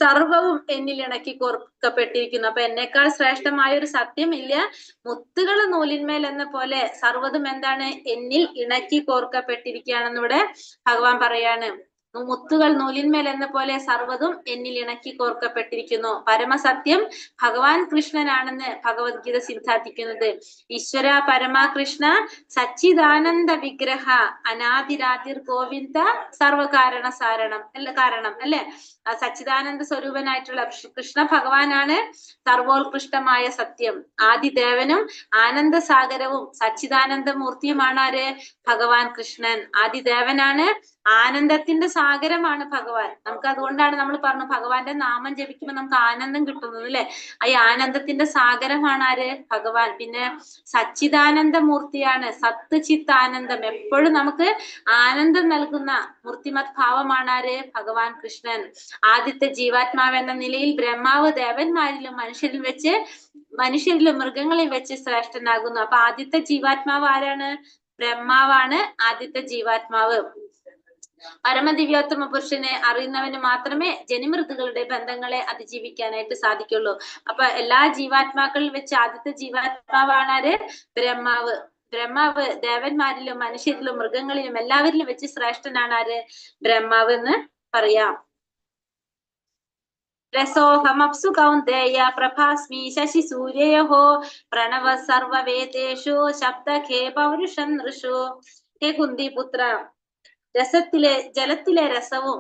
സർവവും എന്നിൽ ഇണക്കി കോർക്കപ്പെട്ടിരിക്കുന്നു. അപ്പൊ എന്നേക്കാൾ ശ്രേഷ്ഠമായ ഒരു സത്യമില്ല. മുത്തുകൾ നൂലിന്മേൽ എന്ന പോലെ സർവ്വതും എന്താണ്? എന്നിൽ ഇണക്കി കോർക്കപ്പെട്ടിരിക്കുകയാണെന്ന് ഇവിടെ ഭഗവാൻ പറയാണ്. മുത്തുകൾ നൂലിന്മേൽ എന്ന പോലെ സർവ്വതും എന്നിൽ ഇണക്കി കോർക്കപ്പെട്ടിരിക്കുന്നു. പരമസത്യം ഭഗവാൻ കൃഷ്ണനാണെന്ന് ഭഗവത്ഗീത സിദ്ധാന്തിക്കുന്നത്. ഈശ്വര പരമാകൃഷ്ണ സച്ചിദാനന്ദ വിഗ്രഹ അനാദിരാതിർ ഗോവിന്ദ സർവകാരണ കാരണം അല്ലെ. സച്ചിദാനന്ദ സ്വരൂപനായിട്ടുള്ള കൃഷ്ണ ഭഗവാനാണ് സർവോത്കൃഷ്ടമായ സത്യം. ആദിദേവനും ആനന്ദസാഗരവും സച്ചിദാനന്ദ മൂർത്തിയുമാണ് ആര്? ഭഗവാൻ കൃഷ്ണൻ. ആദിദേവനാണ്, ആനന്ദത്തിന്റെ സാഗരമാണ് ഭഗവാൻ. നമുക്ക് അതുകൊണ്ടാണ് നമ്മൾ പറഞ്ഞു ഭഗവാന്റെ നാമം ജപിക്കുമ്പോൾ നമുക്ക് ആനന്ദം കിട്ടുന്നത് അല്ലെ. ഈ ആനന്ദത്തിന്റെ സാഗരമാണ് ആര്? ഭഗവാൻ. പിന്നെ സച്ചിദാനന്ദ മൂർത്തിയാണ്, സത്ത് ചിത്ത് ആനന്ദം, എപ്പോഴും നമുക്ക് ആനന്ദം നൽകുന്ന മൂർത്തിമത് ഭാവമാണ് ആര്? ഭഗവാൻ കൃഷ്ണൻ. ആദ്യത്തെ ജീവാത്മാവ് എന്ന നിലയിൽ ബ്രഹ്മാവ് ദേവന്മാരിലും മനുഷ്യരിലും മൃഗങ്ങളിൽ വെച്ച് ശ്രേഷ്ഠനാകുന്നു. അപ്പൊ ആദ്യത്തെ ജീവാത്മാവ് ആരാണ്? ബ്രഹ്മാവാണ് ആദ്യത്തെ ജീവാത്മാവ്. പരമദിവ്യോത്തമ പുരുഷനെ അറിയുന്നവന് മാത്രമേ ജനിമൃതുക്കളുടെ ബന്ധങ്ങളെ അതിജീവിക്കാനായിട്ട് സാധിക്കുള്ളൂ. അപ്പൊ എല്ലാ ജീവാത്മാക്കളിൽ വെച്ച് ആദ്യത്തെ ജീവാത്മാവാണ് ആര്? ബ്രഹ്മാവ്. ബ്രഹ്മാവ് ദേവന്മാരിലും മനുഷ്യരിലും മൃഗങ്ങളിലും എല്ലാവരിലും വെച്ച് ശ്രേഷ്ഠനാണ് ആര്? ബ്രഹ്മാവ് എന്ന് പറയാം. രസോഹമപ്സു കൗന്ദേയ പ്രഭാസ്മി ശശി സൂര്യോഹോ പ്രണവ സർവവേദേഷു ശബ്ദഖേ പൗരുഷം നൃഷു. ഹേ കുന്തിപുത്ര, ജലത്തിലെ രസവും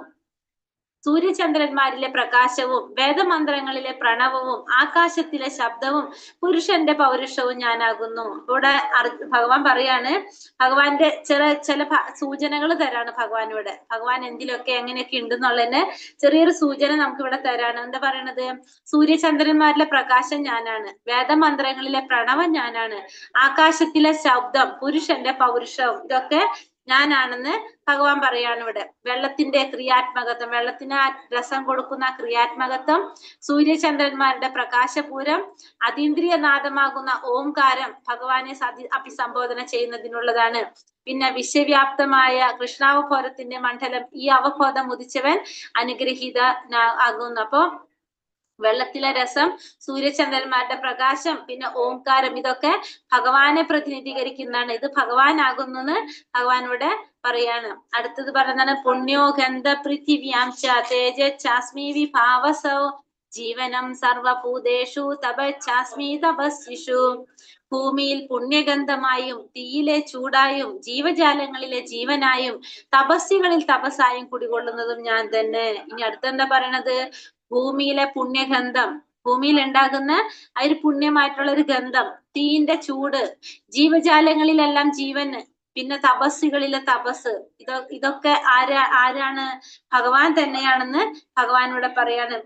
സൂര്യചന്ദ്രന്മാരിലെ പ്രകാശവും വേദമന്ത്രങ്ങളിലെ പ്രണവവും ആകാശത്തിലെ ശബ്ദവും പുരുഷന്റെ പൗരുഷവും ഞാനാകുന്നു. ഇവിടെ ഭഗവാൻ പറയാണ്, ഭഗവാന്റെ ചില സൂചനകൾ തരാണ് ഭഗവാനോട്. ഭഗവാൻ എന്തിലൊക്കെ എങ്ങനെയൊക്കെ ഉണ്ടെന്നുള്ളതിന് ചെറിയൊരു സൂചന നമുക്ക് ഇവിടെ തരാണ്. എന്താ പറയണത്? സൂര്യചന്ദ്രന്മാരിലെ പ്രകാശം ഞാനാണ്, വേദമന്ത്രങ്ങളിലെ പ്രണവം ഞാനാണ്, ആകാശത്തിലെ ശബ്ദം പുരുഷന്റെ പൗരുഷവും ഇതൊക്കെ ഞാനാണെന്ന് ഭഗവാൻ പറയാണ് ഇവിടെ. വെള്ളത്തിന്റെ ക്രിയാത്മകത്വം, വെള്ളത്തിന് രസം കൊടുക്കുന്ന ക്രിയാത്മകത്വം, സൂര്യചന്ദ്രന്മാരുടെ പ്രകാശപൂരം, അതീന്ദ്രിയ നാദമാകുന്ന ഓംകാരം ഭഗവാനെ അഭിസംബോധന ചെയ്യുന്നതിനുള്ളതാണ്. പിന്നെ വിശ്വവ്യാപ്തമായ കൃഷ്ണാവബോധത്തിന്റെ മണ്ഡലം, ഈ അവബോധം ഉദിച്ചവൻ അനുഗ്രഹീത ആകുന്നു. അപ്പൊ വെള്ളത്തിലെ രസം, സൂര്യചന്ദ്രന്മാരുടെ പ്രകാശം, പിന്നെ ഓംകാരം, ഇതൊക്കെ ഭഗവാനെ പ്രതിനിധീകരിക്കുന്നതാണ്. ഇത് ഭഗവാനാകുന്നു ഭഗവാനോട് പറയാണ്. അടുത്തത് പറയുന്നതാണ് പുണ്യോ ഗന്ധ പൃഥിവ്യാം ച തേജസ്മി വിഭാവസൗ ജീവനം സർവഭൂതേഷു തപസ്മി തപസ്വിഷു. ഭൂമിയിൽ പുണ്യഗന്ധമായും തീയിലെ ചൂടായും ജീവജാലങ്ങളിലെ ജീവനായും തപസ്വികളിൽ തപസ്സായും കുടികൊള്ളുന്നതും ഞാൻ തന്നെ. ഇനി അടുത്തെന്താ പറയണത്? ഭൂമിയിലെ പുണ്യഗന്ധം, ഭൂമിയിൽ ഉണ്ടാകുന്ന ആ ഒരു പുണ്യമായിട്ടുള്ള ഒരു ഗന്ധം, തീയിന്റെ ചൂട്, ജീവജാലങ്ങളിലെല്ലാം ജീവന്, പിന്നെ തപസ്സുകളിലെ തപസ്, ഇതൊക്കെ ആരാണ്? ഭഗവാൻ തന്നെയാണെന്ന് ഭഗവാനോട് പറയാണ്.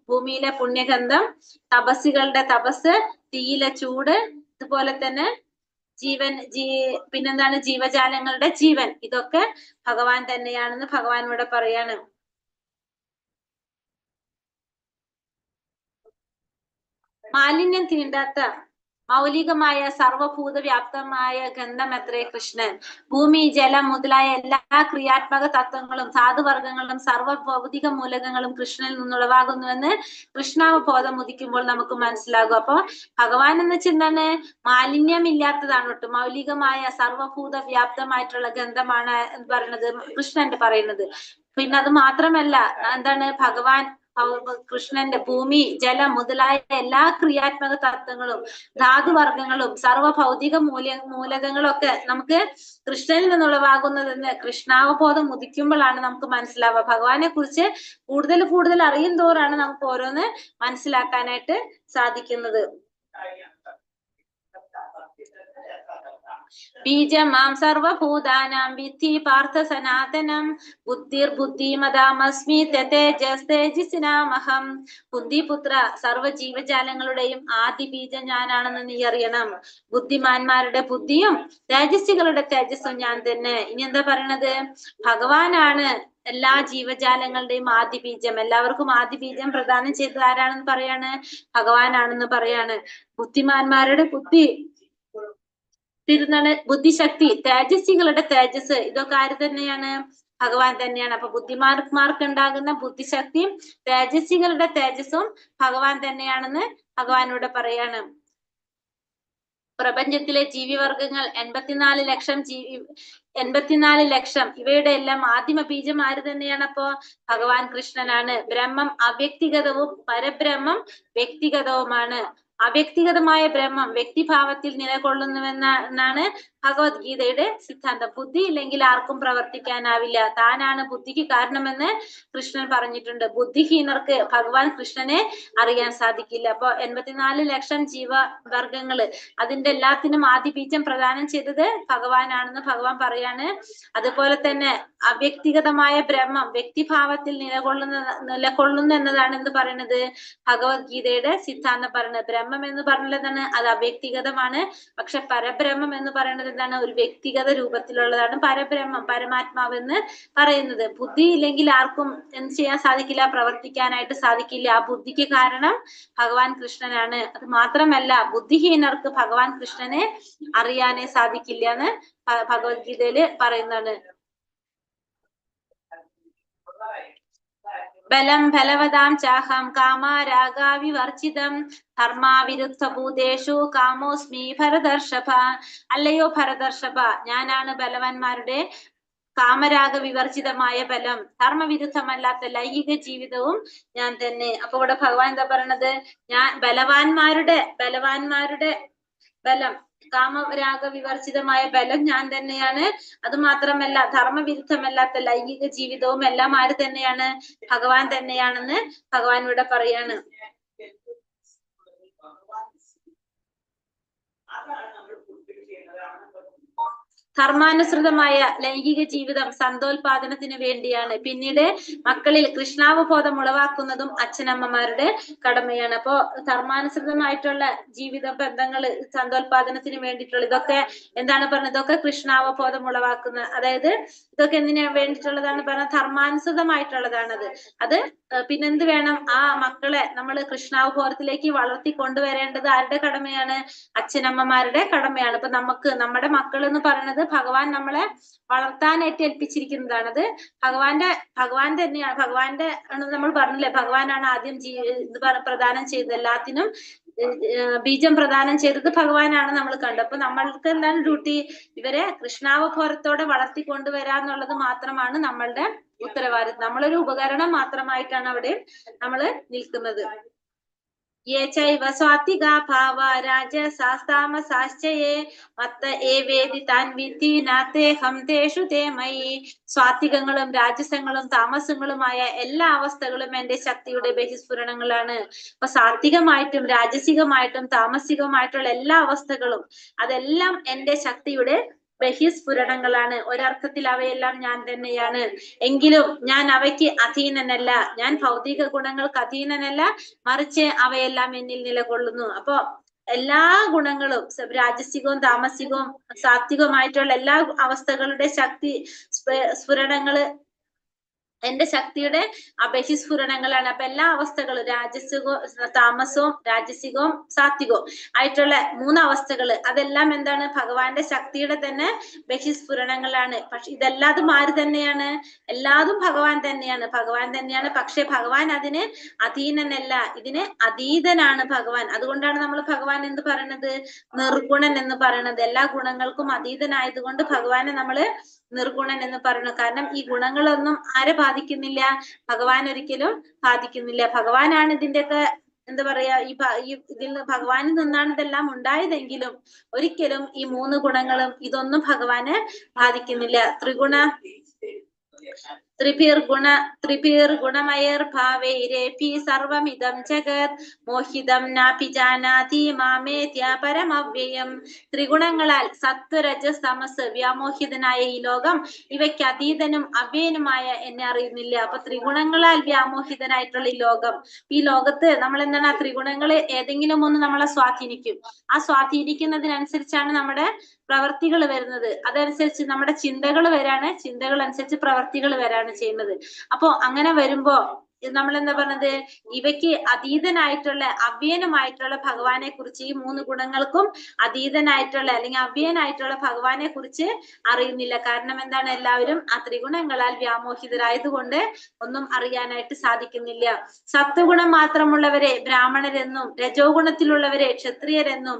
ഭൂമിയിലെ പുണ്യഗന്ധം, തപസ്സുകളുടെ തപസ്, തീയിലെ ചൂട്, ഇതുപോലെ തന്നെ പിന്നെന്താണ്? ജീവജാലങ്ങളുടെ ജീവൻ, ഇതൊക്കെ ഭഗവാൻ തന്നെയാണെന്ന് ഭഗവാനോട് പറയാണ്. മാലിന്യം തീണ്ടാത്ത മൗലികമായ സർവഭൂത വ്യാപ്തമായ ഗന്ധമത്രേ കൃഷ്ണൻ. ഭൂമി, ജലം മുതലായ എല്ലാ ക്രിയാത്മക തത്വങ്ങളും ധാതുവർഗങ്ങളും സർവ ഭൗതിക മൂലകങ്ങളും കൃഷ്ണനിൽ നിന്നുളവാകുന്നുവെന്ന് കൃഷ്ണാവബോധം ഉദിക്കുമ്പോൾ നമുക്ക് മനസ്സിലാകും. അപ്പൊ ഭഗവാൻ എന്ന് വെച്ചാൽ എന്താണ്? മാലിന്യമില്ലാത്തതാണ് കേട്ടോ. മൗലികമായ സർവഭൂത വ്യാപ്തമായിട്ടുള്ള ഗന്ധമാണ് എന്ന് പറയുന്നത് കൃഷ്ണന്റെ പറയുന്നത്. പിന്നെ അത് മാത്രമല്ല, എന്താണ് ഭഗവാൻ കൃഷ്ണന്റെ ഭൂമി, ജലം മുതലായ എല്ലാ ക്രിയാത്മക തത്വങ്ങളും ധാതുവർഗങ്ങളും സർവ ഭൗതിക മൂലകങ്ങളും ഒക്കെ നമുക്ക് കൃഷ്ണനിൽ നിന്നുളവാകുന്നതെന്ന് കൃഷ്ണാവബോധം ഉദിക്കുമ്പോഴാണ് നമുക്ക് മനസ്സിലാവുക. ഭഗവാനെ കുറിച്ച് കൂടുതൽ കൂടുതൽ അറിയും തോറാണ് നമുക്ക് ഓരോന്ന് മനസ്സിലാക്കാനായിട്ട് സാധിക്കുന്നത്. ബീജമാം സർവഭൂതാനാം വിദ്ധി പാർത്ഥ സനാതനം ബുദ്ധിർബുദ്ധിമതാമസ്മി തേജസ്തേജസ്സിനാമഹം. കുന്തിപുത്ര, സർവ ജീവജാലങ്ങളുടെയും ആദി ബീജം ഞാനാണെന്ന് നീ അറിയണം. ബുദ്ധിമാന്മാരുടെ ബുദ്ധിയും തേജസ്വികളുടെ തേജസ്സും ഞാൻ തന്നെ. ഇനി എന്താ പറയണത്? ഭഗവാനാണ് എല്ലാ ജീവജാലങ്ങളുടെയും ആദി ബീജം. എല്ലാവർക്കും ആദി ബീജം പ്രദാനം ചെയ്തത് ആരാണെന്ന് പറയാണ്? ഭഗവാനാണെന്ന് പറയാണ്. ബുദ്ധിമാന്മാരുടെ ബുദ്ധി, ബുദ്ധിശക്തി, തേജസ്വികളുടെ തേജസ്, ഇതൊക്കെ ആര് തന്നെയാണ്? ഭഗവാൻ തന്നെയാണ്. അപ്പൊ ബുദ്ധിമാന്മാർക്ക് ഉണ്ടാകുന്ന ബുദ്ധിശക്തിയും തേജസ്വികളുടെ തേജസ്സും ഭഗവാൻ തന്നെയാണെന്ന് ഭഗവാനോട് പറയാണ്. പ്രപഞ്ചത്തിലെ ജീവിവർഗങ്ങൾ 84 ലക്ഷം ഇവയുടെ എല്ലാം ആദിമ ബീജം ആര് തന്നെയാണ്? അപ്പോ ഭഗവാൻ കൃഷ്ണനാണ്. ബ്രഹ്മം അവ്യക്തിഗതവും പരബ്രഹ്മം വ്യക്തിഗതവുമാണ്. അവ്യക്തിഗതമായ ബ്രഹ്മം വ്യക്തിഭാവത്തിൽ നിലകൊള്ളുന്നുവെന്നാണ് ഭഗവത്ഗീതയുടെ സിദ്ധാന്തം. ബുദ്ധി ഇല്ലെങ്കിൽ ആർക്കും പ്രവർത്തിക്കാനാവില്ല. താനാണ് ബുദ്ധിക്ക് കാരണമെന്ന് കൃഷ്ണൻ പറഞ്ഞിട്ടുണ്ട്. ബുദ്ധിഹീനർക്ക് ഭഗവാൻ കൃഷ്ണനെ അറിയാൻ സാധിക്കില്ല. അപ്പൊ 84 ലക്ഷം ജീവവർഗങ്ങള്, അതിന്റെ എല്ലാത്തിനും ആദി ബീജം പ്രദാനം ചെയ്തത് ഭഗവാനാണെന്ന് ഭഗവാൻ പറയാണ്. അതുപോലെ തന്നെ അവ്യക്തിഗതമായ ബ്രഹ്മം വ്യക്തിഭാവത്തിൽ നിലകൊള്ളുന്നു എന്നതാണ് എന്ത് പറയുന്നത്? ഭഗവത്ഗീതയുടെ സിദ്ധാന്തം പറയുന്നത്. ബ്രഹ്മം എന്ന് പറഞ്ഞാൽ എന്താണ്? അത് അവ്യക്തിഗതമാണ്. പക്ഷെ പരബ്രഹ്മം എന്ന് പറയുന്നത് എന്താണ്? ഒരു വ്യക്തിഗത രൂപത്തിലുള്ളതാണ് പരബ്രഹ്മം, പരമാത്മാവ് എന്ന് പറയുന്നത്. ബുദ്ധി ഇല്ലെങ്കിൽ ആർക്കും എന്ത് ചെയ്യാൻ സാധിക്കില്ല? പ്രവർത്തിക്കാനായിട്ട് സാധിക്കില്ല. ആ ബുദ്ധിക്ക് കാരണം ഭഗവാൻ കൃഷ്ണനാണ്. അത് മാത്രമല്ല, ബുദ്ധിഹീനർക്ക് ഭഗവാൻ കൃഷ്ണനെ അറിയാനേ സാധിക്കില്ല എന്ന് ഭഗവത്ഗീതയില് പറയുന്നതാണ്. ബലം ഫലവതാം ചാഹം കാമാരാഗാവിവർജിതം ധർമാവിരുദ്ധ ഭൂതേഷു കാമോസ്മി ഭരതർഷഭ. അല്ലയോ ഭരതർഷഭ, ഞാനാണ് ബലവാന്മാരുടെ കാമരാഗ വിവർജിതമായ ബലം, ധർമ്മവിരുദ്ധമല്ലാത്ത ലൈംഗിക ജീവിതവും ഞാൻ തന്നെ. അപ്പൊ ഇവിടെ ഭഗവാൻ എന്താ പറയണത്? ഞാൻ ബലവാന്മാരുടെ ബലം, കാമരാഗ വിവർജിതമായ ബലം ഞാൻ തന്നെയാണ്. അത് മാത്രമല്ല, ധർമ്മവിരുദ്ധമല്ലാത്ത ലൈംഗിക ജീവിതവും എല്ലാം ആര് തന്നെയാണ്? ഭഗവാൻ തന്നെയാണെന്ന് ഭഗവാൻ ഇവിടെ പറയാണ്. ധർമാനുസൃതമായ ലൈംഗിക ജീവിതം സന്തോൽപാദനത്തിന് വേണ്ടിയാണ്. പിന്നീട് മക്കളിൽ കൃഷ്ണാവബോധം ഉളവാക്കുന്നതും അച്ഛനമ്മമാരുടെ കടമയാണ്. അപ്പോ ധർമാനുസൃതമായിട്ടുള്ള ജീവിത ബന്ധങ്ങൾ സന്തോൽപാദനത്തിന് വേണ്ടിയിട്ടുള്ള ഇതൊക്കെ എന്താണ് പറഞ്ഞത്? ഇതൊക്കെ കൃഷ്ണാവബോധം ഉളവാക്കുന്ന, അതായത് ഇതൊക്കെ എന്തിനു വേണ്ടിയിട്ടുള്ളതാണ് പറഞ്ഞത്? ധർമാനുസൃതമായിട്ടുള്ളതാണത്. അത് പിന്നെന്ത് വേണം? ആ മക്കളെ നമ്മൾ കൃഷ്ണാവബോധത്തിലേക്ക് വളർത്തി കൊണ്ടുവരേണ്ടത് ആരുടെ കടമയാണ്? അച്ഛനമ്മമാരുടെ കടമയാണ്. അപ്പൊ നമ്മുടെ മക്കൾ എന്ന് പറയുന്നത് ഭഗവാൻ നമ്മളെ വളർത്താനായിട്ട് ഏൽപ്പിച്ചിരിക്കുന്നതാണ്. അത് ഭഗവാൻ തന്നെയാണ്. ഭഗവാന്റെ നമ്മൾ പറഞ്ഞില്ലേ, ഭഗവാനാണ് ആദ്യം പ്രദാനം ചെയ്തത്. എല്ലാത്തിനും ബീജം പ്രദാനം ചെയ്തത് ഭഗവാനാണ് നമ്മൾ കണ്ടത്. അപ്പൊ നമ്മൾക്ക് എന്താണ് ഡ്യൂട്ടി? ഇവരെ കൃഷ്ണാവബോധത്തോടെ വളർത്തി കൊണ്ടുവരാന്നുള്ളത് മാത്രമാണ് നമ്മളുടെ ഉത്തരവാദിത്വം. നമ്മളൊരു ഉപകരണം മാത്രമായിട്ടാണ് അവിടെ നമ്മൾ നിൽക്കുന്നത്. ये चैव स्वात्विका भावा राजसास्तामसाश्चये मत्त एवेदि तान् विद्धि नातेऽहं तेषु ते मयि. സ്വാത്വികങ്ങളും രാജസങ്ങളും താമസങ്ങളുമായ എല്ലാ അവസ്ഥകളും എന്റെ ശക്തിയുടെ ബഹിസ്ഫുരണങ്ങളാണ്. അപ്പൊ സാത്വികമായിട്ടും രാജസികമായിട്ടും താമസികമായിട്ടുള്ള എല്ലാ അവസ്ഥകളും അതെല്ലാം എന്റെ ശക്തിയുടെ ബഹിസ്ഫുരണങ്ങളാണ്. ഒരർത്ഥത്തിൽ അവയെല്ലാം ഞാൻ തന്നെയാണ്. എങ്കിലും ഞാൻ അവയ്ക്ക് അധീനനല്ല. ഞാൻ ഭൗതിക ഗുണങ്ങൾക്ക് അധീനനല്ല, മറിച്ച് അവയെല്ലാം എന്നിൽ നിലകൊള്ളുന്നു. അപ്പൊ എല്ലാ ഗുണങ്ങളും രാജസികവും താമസികവും സാത്വികവുമായിട്ടുള്ള എല്ലാ അവസ്ഥകളുടെ ശക്തി സ്ഫുരണങ്ങള് എന്റെ ശക്തിയുടെ ബഹിസ്ഫുരണങ്ങളാണ്. അപ്പൊ എല്ലാ അവസ്ഥകളും രാജസികവും താമസവും രാജസികവും സാത്വികവും ആയിട്ടുള്ള 3 അവസ്ഥകൾ അതെല്ലാം എന്താണ് ഭഗവാന്റെ ശക്തിയുടെ തന്നെ ബഹിസ്ഫുരണങ്ങളാണ്. പക്ഷെ ഇതെല്ലാതും ആര് തന്നെയാണ്? എല്ലാതും ഭഗവാൻ തന്നെയാണ്. പക്ഷെ ഭഗവാൻ അതിന് അധീനനല്ല, ഇതിന് അതീതനാണ് ഭഗവാൻ. അതുകൊണ്ടാണ് നമ്മൾ ഭഗവാൻ എന്ത് പറയണത്? നിർഗുണൻ എന്ന് പറയണത്. എല്ലാ ഗുണങ്ങൾക്കും അതീതനായതുകൊണ്ട് ഭഗവാനെ നമ്മള് നിർഗുണൻ എന്ന് പറയുന്നു. കാരണം ഈ ഗുണങ്ങളൊന്നും ആരെ ബാധിക്കുന്നില്ല? ഭഗവാൻ ഒരിക്കലും ബാധിക്കുന്നില്ല. ഭഗവാനാണ് ഇതിന്റെയൊക്കെ എന്താ പറയാ ഇതിൽ ഭഗവാനിൽ നിന്നാണ് ഇതെല്ലാം ഉണ്ടായതെങ്കിലും ഒരിക്കലും ഈ 3 ഗുണങ്ങളും ഇതൊന്നും ഭഗവാന് ബാധിക്കുന്നില്ല. ത്രിഭിർഗുണമയർഭാവൈരേഭി സർവമിദം ജഗത് മോഹിതം നാപി ജാനാതി മാമേത്യ പരമവ്യയം. ത്രിഗുണങ്ങളാൽ സത്വരജസ് തമസ് വ്യാമോഹിതനായ ഈ ലോകം ഇവയ്ക്ക് അതീതനും അവ്യയനുമായ എന്നെ അറിയുന്നില്ല. അപ്പൊ ത്രിഗുണങ്ങളാൽ വ്യാമോഹിതനായിട്ടുള്ള ഈ ലോകത്ത് നമ്മൾ എന്താണ് ആ ത്രിഗുണങ്ങള് ഏതെങ്കിലും ഒന്ന് നമ്മളെ സ്വാധീനിക്കും. ആ സ്വാധീനിക്കുന്നതിനനുസരിച്ചാണ് നമ്മുടെ പ്രവർത്തികൾ വരുന്നത്. അതനുസരിച്ച് നമ്മുടെ ചിന്തകൾ വരാണ്, ചിന്തകൾ അനുസരിച്ച് പ്രവർത്തികൾ വരാണ് ചെയ്യുന്നത്. അപ്പോ അങ്ങനെ വരുമ്പോ നമ്മൾ എന്താ പറഞ്ഞത്? ഇവയ്ക്ക് അതീതനായിട്ടുള്ള അവ്യയനുമായിട്ടുള്ള ഭഗവാനെ കുറിച്ച്, ഈ 3 ഗുണങ്ങൾക്കും അതീതനായിട്ടുള്ള അല്ലെങ്കിൽ അവ്യയനായിട്ടുള്ള ഭഗവാനെ കുറിച്ച് അറിയുന്നില്ല. കാരണം എന്താണ്? എല്ലാവരും ആ ത്രിഗുണങ്ങളാൽ വ്യാമോഹിതരായതുകൊണ്ട് ഒന്നും അറിയാനായിട്ട് സാധിക്കുന്നില്ല. സത്വഗുണം മാത്രമുള്ളവരെ ബ്രാഹ്മണരെന്നും രജോ ഗുണത്തിലുള്ളവരെ ക്ഷത്രിയരെന്നും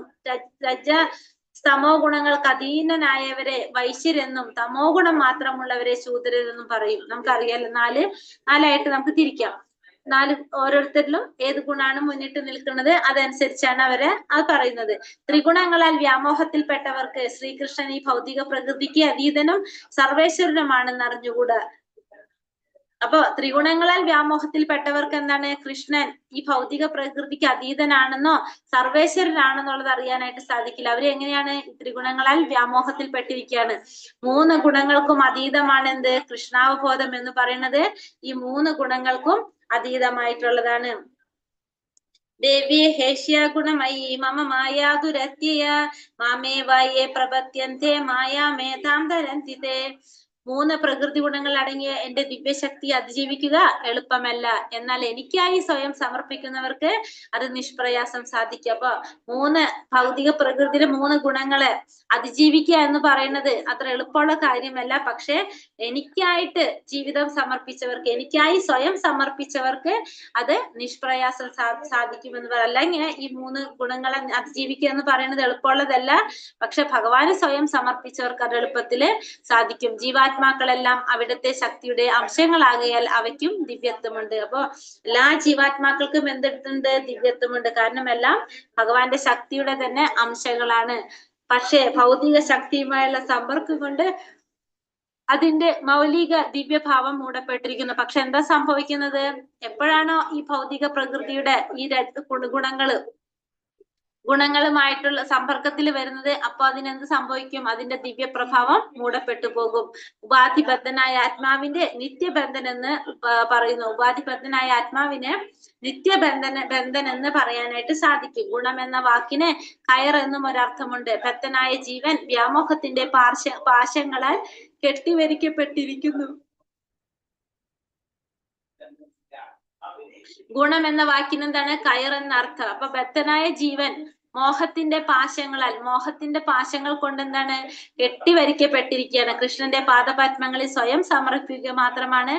തമോ ഗുണങ്ങൾക്ക് അധീനനായവരെ വൈശ്യരെന്നും തമോ ഗുണം മാത്രമുള്ളവരെ ശൂദ്രരെന്നും പറയും. നമുക്കറിയാലോ, നാലായിട്ട് നമുക്ക് തിരിക്കാം. 4 ഓരോരുത്തരിലും ഏത് ഗുണാണ് മുന്നിട്ട് നിൽക്കുന്നത് അതനുസരിച്ചാണ് അവര് അത് പറയുന്നത്. ത്രിഗുണങ്ങളാൽ വ്യാമോഹത്തിൽപ്പെട്ടവർക്ക് ശ്രീകൃഷ്ണൻ ഈ ഭൗതിക പ്രകൃതിക്ക് അതീതനും സർവേശ്വരനുമാണെന്ന് അറിഞ്ഞുകൂടാ. അപ്പൊ ത്രിഗുണങ്ങളാൽ വ്യാമോഹത്തിൽപ്പെട്ടവർക്ക് എന്താണ്? കൃഷ്ണൻ ഈ ഭൗതിക പ്രകൃതിക്ക് അതീതനാണെന്നോ സർവേശ്വരനാണെന്നുള്ളത് അറിയാനായിട്ട് സാധിക്കില്ല. അവര് എങ്ങനെയാണ്? ത്രിഗുണങ്ങളാൽ വ്യാമോഹത്തിൽപ്പെട്ടിരിക്കുകയാണ്. 3 ഗുണങ്ങൾക്കും അതീതമാണ് എന്ത്? കൃഷ്ണാവബോധം എന്ന് പറയുന്നത് ഈ 3 ഗുണങ്ങൾക്കും അതീതമായിട്ടുള്ളതാണ്. ദേവ്യേ ഹേഷ്യ ഗുണമയി മമ മായാതുരത്യയ മാമേവായേ പ്രപത്യന്തേ മായാമേതാം തരന്തിതേ. 3 പ്രകൃതി ഗുണങ്ങൾ അടങ്ങിയ എന്റെ ദിവ്യശക്തി അതിജീവിക്കുക എളുപ്പമല്ല. എന്നാൽ എനിക്കായി സ്വയം സമർപ്പിക്കുന്നവർക്ക് അത് നിഷ്പ്രയാസം സാധിക്കും. അപ്പൊ 3 ഭൗതിക പ്രകൃതിയിലെ 3 ഗുണങ്ങളെ അതിജീവിക്കുക എന്ന് പറയുന്നത് അത്ര എളുപ്പമുള്ള കാര്യമല്ല. പക്ഷെ എനിക്കായിട്ട് ജീവിതം സമർപ്പിച്ചവർക്ക്, എനിക്കായി സ്വയം സമർപ്പിച്ചവർക്ക് അത് നിഷ്പ്രയാസം സാധിക്കുമെന്ന് പറയാം. അല്ലെങ്കിൽ ഈ 3 ഗുണങ്ങളെ അതിജീവിക്കുക എന്ന് പറയുന്നത് എളുപ്പമുള്ളതല്ല. പക്ഷെ ഭഗവാന് സ്വയം സമർപ്പിച്ചവർക്ക് അത് എളുപ്പത്തില് സാധിക്കും. ജീവാത്മാക്കളെല്ലാം അവിടുത്തെ ശക്തിയുടെ അംശങ്ങളാകിയാൽ അവയ്ക്കും ദിവ്യത്വമുണ്ട്. അപ്പോ എല്ലാ ജീവാത്മാക്കൾക്കും എന്തെടുത്തുണ്ട്? ദിവ്യത്വമുണ്ട്. കാരണം എല്ലാം ഭഗവാന്റെ ശക്തിയുടെ തന്നെ അംശങ്ങളാണ്. പക്ഷെ ഭൗതിക ശക്തിയുമായുള്ള സമ്പർക്കം കൊണ്ട് അതിന്റെ മൗലിക ദിവ്യഭാവം മൂടപ്പെട്ടിരിക്കുന്നു. പക്ഷെ എന്താ സംഭവിക്കുന്നത്? എപ്പോഴാണോ ഈ ഭൗതിക പ്രകൃതിയുടെ ഈ ഗുണങ്ങളുമായിട്ടുള്ള സമ്പർക്കത്തിൽ വരുന്നത്, അപ്പൊ അതിനെന്ത് സംഭവിക്കും? അതിന്റെ ദിവ്യപ്രഭാവം മൂടപ്പെട്ടു പോകും. ഉപാധിബദ്ധനായ ആത്മാവിന്റെ നിത്യബന്ധൻ എന്ന് പറയുന്നു. ഉപാധിബദ്ധനായ ആത്മാവിന് ബന്ധൻ എന്ന് പറയാനായിട്ട് സാധിക്കും. ഗുണം എന്ന വാക്കിന് കയർ എന്നും ഒരർത്ഥമുണ്ട്. ബദ്ധനായ ജീവൻ വ്യാമോഹത്തിന്റെ പാശങ്ങളാൽ കെട്ടിവരിക്കപ്പെട്ടിരിക്കുന്നു. ഗുണം എന്ന വാക്കിന് എന്താണ്? കയർ എന്ന അർത്ഥം. അപ്പൊ ബദ്ധനായ ജീവൻ മോഹത്തിന്റെ പാശങ്ങൾ കൊണ്ട് എന്താണ്? കെട്ടിവരിക്കപ്പെട്ടിരിക്കുകയാണ്. കൃഷ്ണന്റെ പാദപത്മങ്ങളിൽ സ്വയം സമർപ്പിക്കുക മാത്രമാണ്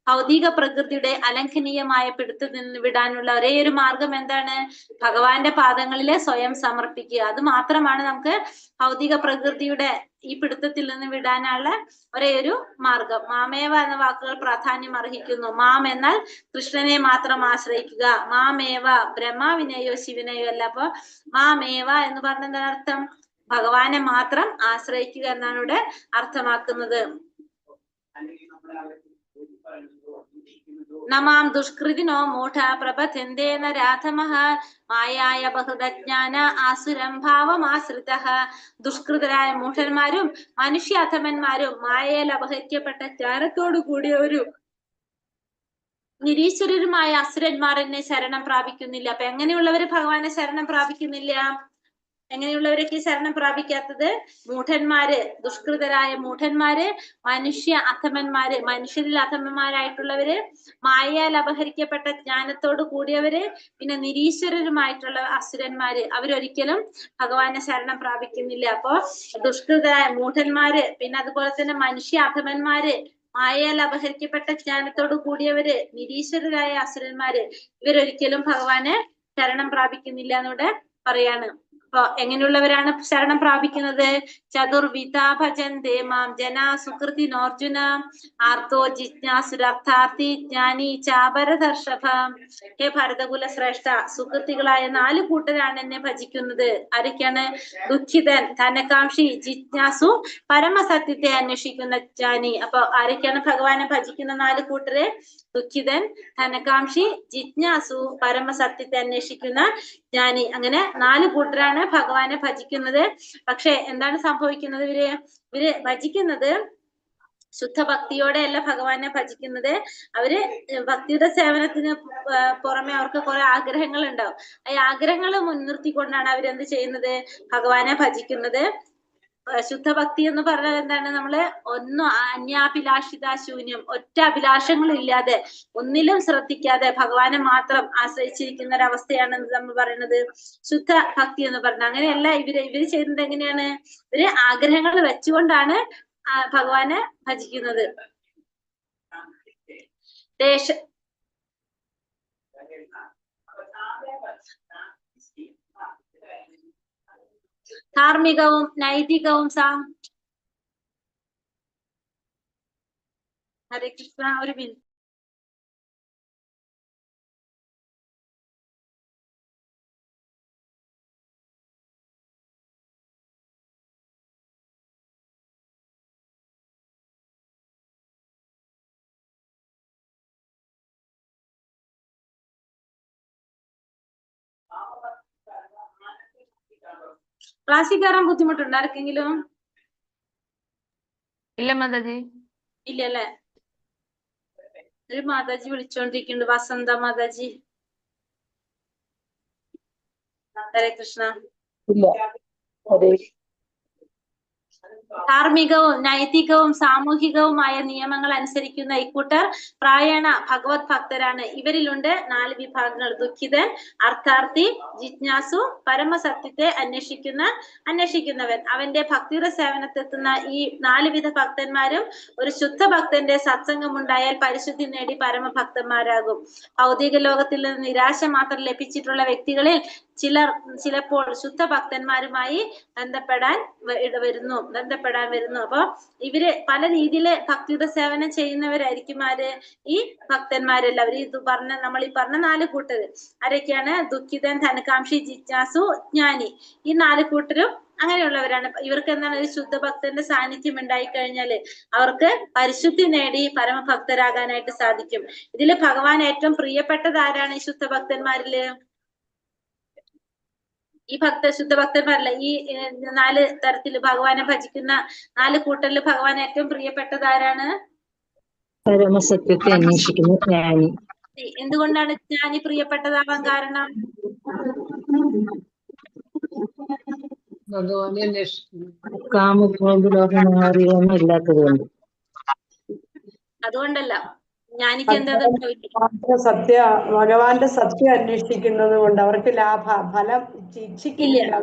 ഭൗതിക പ്രകൃതിയുടെ അലംഘനീയമായ പിടുത്തത്തിൽ നിന്ന് വിടാനുള്ള ഒരേ ഒരു മാർഗം എന്താണ്? ഭഗവാന്റെ പാദങ്ങളിലെ സ്വയം സമർപ്പിക്കുക. അത് മാത്രമാണ് നമുക്ക് ഭൗതിക പ്രകൃതിയുടെ ഈ പിടുത്തത്തിൽ നിന്ന് വിടാനുള്ള ഒരേ ഒരു മാർഗം. മാമേവ എന്ന വാക്കുകൾ പ്രാധാന്യം അർഹിക്കുന്നു. മാം എന്നാൽ കൃഷ്ണനെ മാത്രം ആശ്രയിക്കുക. മാമേവ ബ്രഹ്മാവിനെയോ ശിവനെയോ അല്ല. അപ്പൊ മാമേവ എന്ന് പറഞ്ഞ എന്താണ് അർത്ഥം? ഭഗവാനെ മാത്രം ആശ്രയിക്കുക എന്നാണ് ഇവിടെ അർത്ഥമാക്കുന്നത്. നമാം ദുഷ്കൃതിനോ മൂഢ പ്രപഥ്യന്തേന രാധമഃ മായായ ബഹുതജ്ഞാന ആസുരം ഭാവമാശ്രിതഃ. ദുഷ്കൃതരായ മൂഢന്മാരും മനുഷ്യാധമന്മാരും മായയിൽ അപഹരിക്കപ്പെട്ട ജ്ഞാനത്തോടു കൂടിയവരും നിരീശ്വരരുമായ അസുരന്മാർ എന്നെ ശരണം പ്രാപിക്കുന്നില്ല. അപ്പൊ എങ്ങനെയുള്ളവര് ഭഗവാനെ ശരണം പ്രാപിക്കുന്നില്ല? എങ്ങനെയുള്ളവരൊക്കെ ശരണം പ്രാപിക്കാത്തത്? മൂഢന്മാര്, ദുഷ്കൃതരായ മൂഢന്മാര്, അധമന്മാര്, മനുഷ്യരിൽ അധമന്മാരായിട്ടുള്ളവര്, മായയാൽ അപഹരിക്കപ്പെട്ട ജ്ഞാനത്തോട് കൂടിയവര്, പിന്നെ നിരീശ്വരരുമായിട്ടുള്ള അസുരന്മാര്, അവരൊരിക്കലും ഭഗവാനെ ശരണം പ്രാപിക്കുന്നില്ല. അപ്പോ ദുഷ്കൃതരായ മൂഢന്മാര്, പിന്നെ അതുപോലെ തന്നെ അധമന്മാര്, മായയാൽ അപഹരിക്കപ്പെട്ട ജ്ഞാനത്തോട് കൂടിയവര്, നിരീശ്വരരായ അസുരന്മാര്, ഇവരൊരിക്കലും ഭഗവാനെ ശരണം പ്രാപിക്കുന്നില്ല എന്നിവിടെ പറയാണ്. അപ്പൊ എങ്ങനെയുള്ളവരാണ് ശരണം പ്രാപിക്കുന്നത്? ചതുർവിധ ഭജന്തേ മാം ജനാ സുകൃതിനോർജുന ആർത്തോ ജിജ്ഞാസുരർത്ഥാർത്ഥി ജ്ഞാനി ചാപരദർഷഭ. ഹേ ഭരതകുല ശ്രേഷ്ഠ, സുകൃതികളായ 4 കൂട്ടരാണ് എന്നെ ഭജിക്കുന്നത്. ആരൊക്കെയാണ്? ദുഃഖിതൻ, ധനകാംക്ഷി, ജിജ്ഞാസു, പരമസത്യത്തെ അന്വേഷിക്കുന്ന ജ്ഞാനി. അപ്പൊ ആരൊക്കെയാണ് ഭഗവാനെ ഭജിക്കുന്ന 4 കൂട്ടര്? ദുഃഖിതൻ, ധനകാംക്ഷി, ജിജ്ഞാസു, പരമസത്യത്തെ അന്വേഷിക്കുന്ന ജ്ഞാനി. അങ്ങനെ 4 കൂട്ടരാണ് ഭഗവാനെ ഭജിക്കുന്നത്. പക്ഷെ എന്താണ് സംഭവിക്കുന്നത്? ഇവര് ഭജിക്കുന്നത് ശുദ്ധ ഭക്തിയോടെ അല്ല ഭഗവാനെ ഭജിക്കുന്നത്. അവര് ഭക്തിയുടെ സേവനത്തിന് പുറമെ അവർക്ക് കുറെ ആഗ്രഹങ്ങൾ ഉണ്ടാവും. ഈ ആഗ്രഹങ്ങൾ മുൻനിർത്തിക്കൊണ്ടാണ് അവരെന്ത് ചെയ്യുന്നത്? ഭഗവാനെ ഭജിക്കുന്നത്. ശുദ്ധ ഭക്തി എന്ന് പറഞ്ഞാൽ എന്താണ്? നമ്മള് ഒന്നും അന്യാഭിലാഷിത ശൂന്യം, ഒറ്റ അഭിലാഷങ്ങളും ഇല്ലാതെ, ഒന്നിലും ശ്രദ്ധിക്കാതെ ഭഗവാനെ മാത്രം ആശ്രയിച്ചിരിക്കുന്ന ഒരവസ്ഥയാണ് നമ്മൾ പറയുന്നത് ശുദ്ധ ഭക്തി എന്ന് പറഞ്ഞത്. അങ്ങനെയല്ല ഇവര് ചെയ്യുന്നത്. എങ്ങനെയാണ്? ഇവര് ആഗ്രഹങ്ങൾ വെച്ചുകൊണ്ടാണ് ഭഗവാനെ ഭജിക്കുന്നത്. ധാർമ്മികവും നൈതികവും ഹരേ കൃഷ്ണ, ഒരു മിനിറ്റ്. ക്ലാസ്സിൽ കയറാൻ ബുദ്ധിമുട്ടുണ്ടോ ആർക്കെങ്കിലും? ഇല്ല മാതാജി. ഇല്ലല്ലേ? ഒരു മാതാജി വിളിച്ചോണ്ടിരിക്കുന്നുണ്ട്, വസന്ത മാതാജി. ഹരേ കൃഷ്ണ. ധാർമ്മികവും നൈതികവും സാമൂഹികവുമായ നിയമങ്ങൾ അനുസരിക്കുന്ന ഇക്കൂട്ടർ പ്രായണ ഭഗവത് ഭക്തരാണ്. ഇവരിലുണ്ട് 4 വിഭാഗങ്ങൾ: ദുഃഖിതൻ, അർത്ഥാർത്ഥി, ജിജ്ഞാസു, പരമസത്യത്തെ അന്വേഷിക്കുന്നവൻ. അവന്റെ ഭക്തിയുടെ സേവനത്തെത്തുന്ന ഈ 4 വിധ ഭക്തന്മാരും ഒരു ശുദ്ധ ഭക്തന്റെ സത്സംഗമുണ്ടായാൽ പരിശുദ്ധി നേടി പരമഭക്തന്മാരാകും. ഭൗതിക ലോകത്തിൽ നിന്ന് നിരാശ മാത്രം ലഭിച്ചിട്ടുള്ള വ്യക്തികളിൽ ചിലപ്പോൾ ശുദ്ധ ഭക്തന്മാരുമായി ബന്ധപ്പെടാൻ വരുന്നു. അപ്പൊ ഇവര് പല രീതിയില് ഭക്തിയുടെ സേവനം ചെയ്യുന്നവരായിരിക്കും. ആര്? ഈ ഭക്തന്മാരെല്ലാം. നമ്മൾ ഈ പറഞ്ഞ 4 കൂട്ടര് ആരൊക്കെയാണ്? ദുഃഖിതൻ, ധനകാംക്ഷി, ജിജ്ഞാസു, ജ്ഞാനി. ഈ 4 കൂട്ടരും അങ്ങനെയുള്ളവരാണ്. ഇവർക്ക് എന്താണ്? ഒരു ശുദ്ധ ഭക്തന്റെ സാന്നിധ്യം ഉണ്ടായി കഴിഞ്ഞാല് അവർക്ക് പരിശുദ്ധി നേടി പരമഭക്തരാകാനായിട്ട് സാധിക്കും. ഇതില് ഭഗവാൻ ഏറ്റവും പ്രിയപ്പെട്ടത് ആരാണ്? ഈ ശുദ്ധ ഭക്തന്മാരില്, ഈ ശുദ്ധ ഭക്തന്മാരല്ല, ഈ 4 തരത്തില് ഭഗവാനെ ഭജിക്കുന്ന 4 കൂട്ടരില് ഭഗവാൻ ഏറ്റവും പ്രിയപ്പെട്ടത് ആരാണ്? പരമസത്യത്തെ അന്വേഷിക്കുന്ന ജ്ഞാനി. എന്തുകൊണ്ടാണ് ജ്ഞാനി പ്രിയപ്പെട്ടതാവാൻ കാരണം? ഭഗവാനെ അന്വേഷിക്കുന്നു. കാമക്രോധലോഭം അറിവൊന്നും ഇല്ലാത്തതുകൊണ്ട്. അതുകൊണ്ടല്ല. ജ്ഞാനിക്ക് എന്താ? ഭഗവാന്റെ സത്യം അന്വേഷിക്കുന്നത് കൊണ്ട് അവർക്ക് ഫലം ഇച്ഛിക്കില്ല.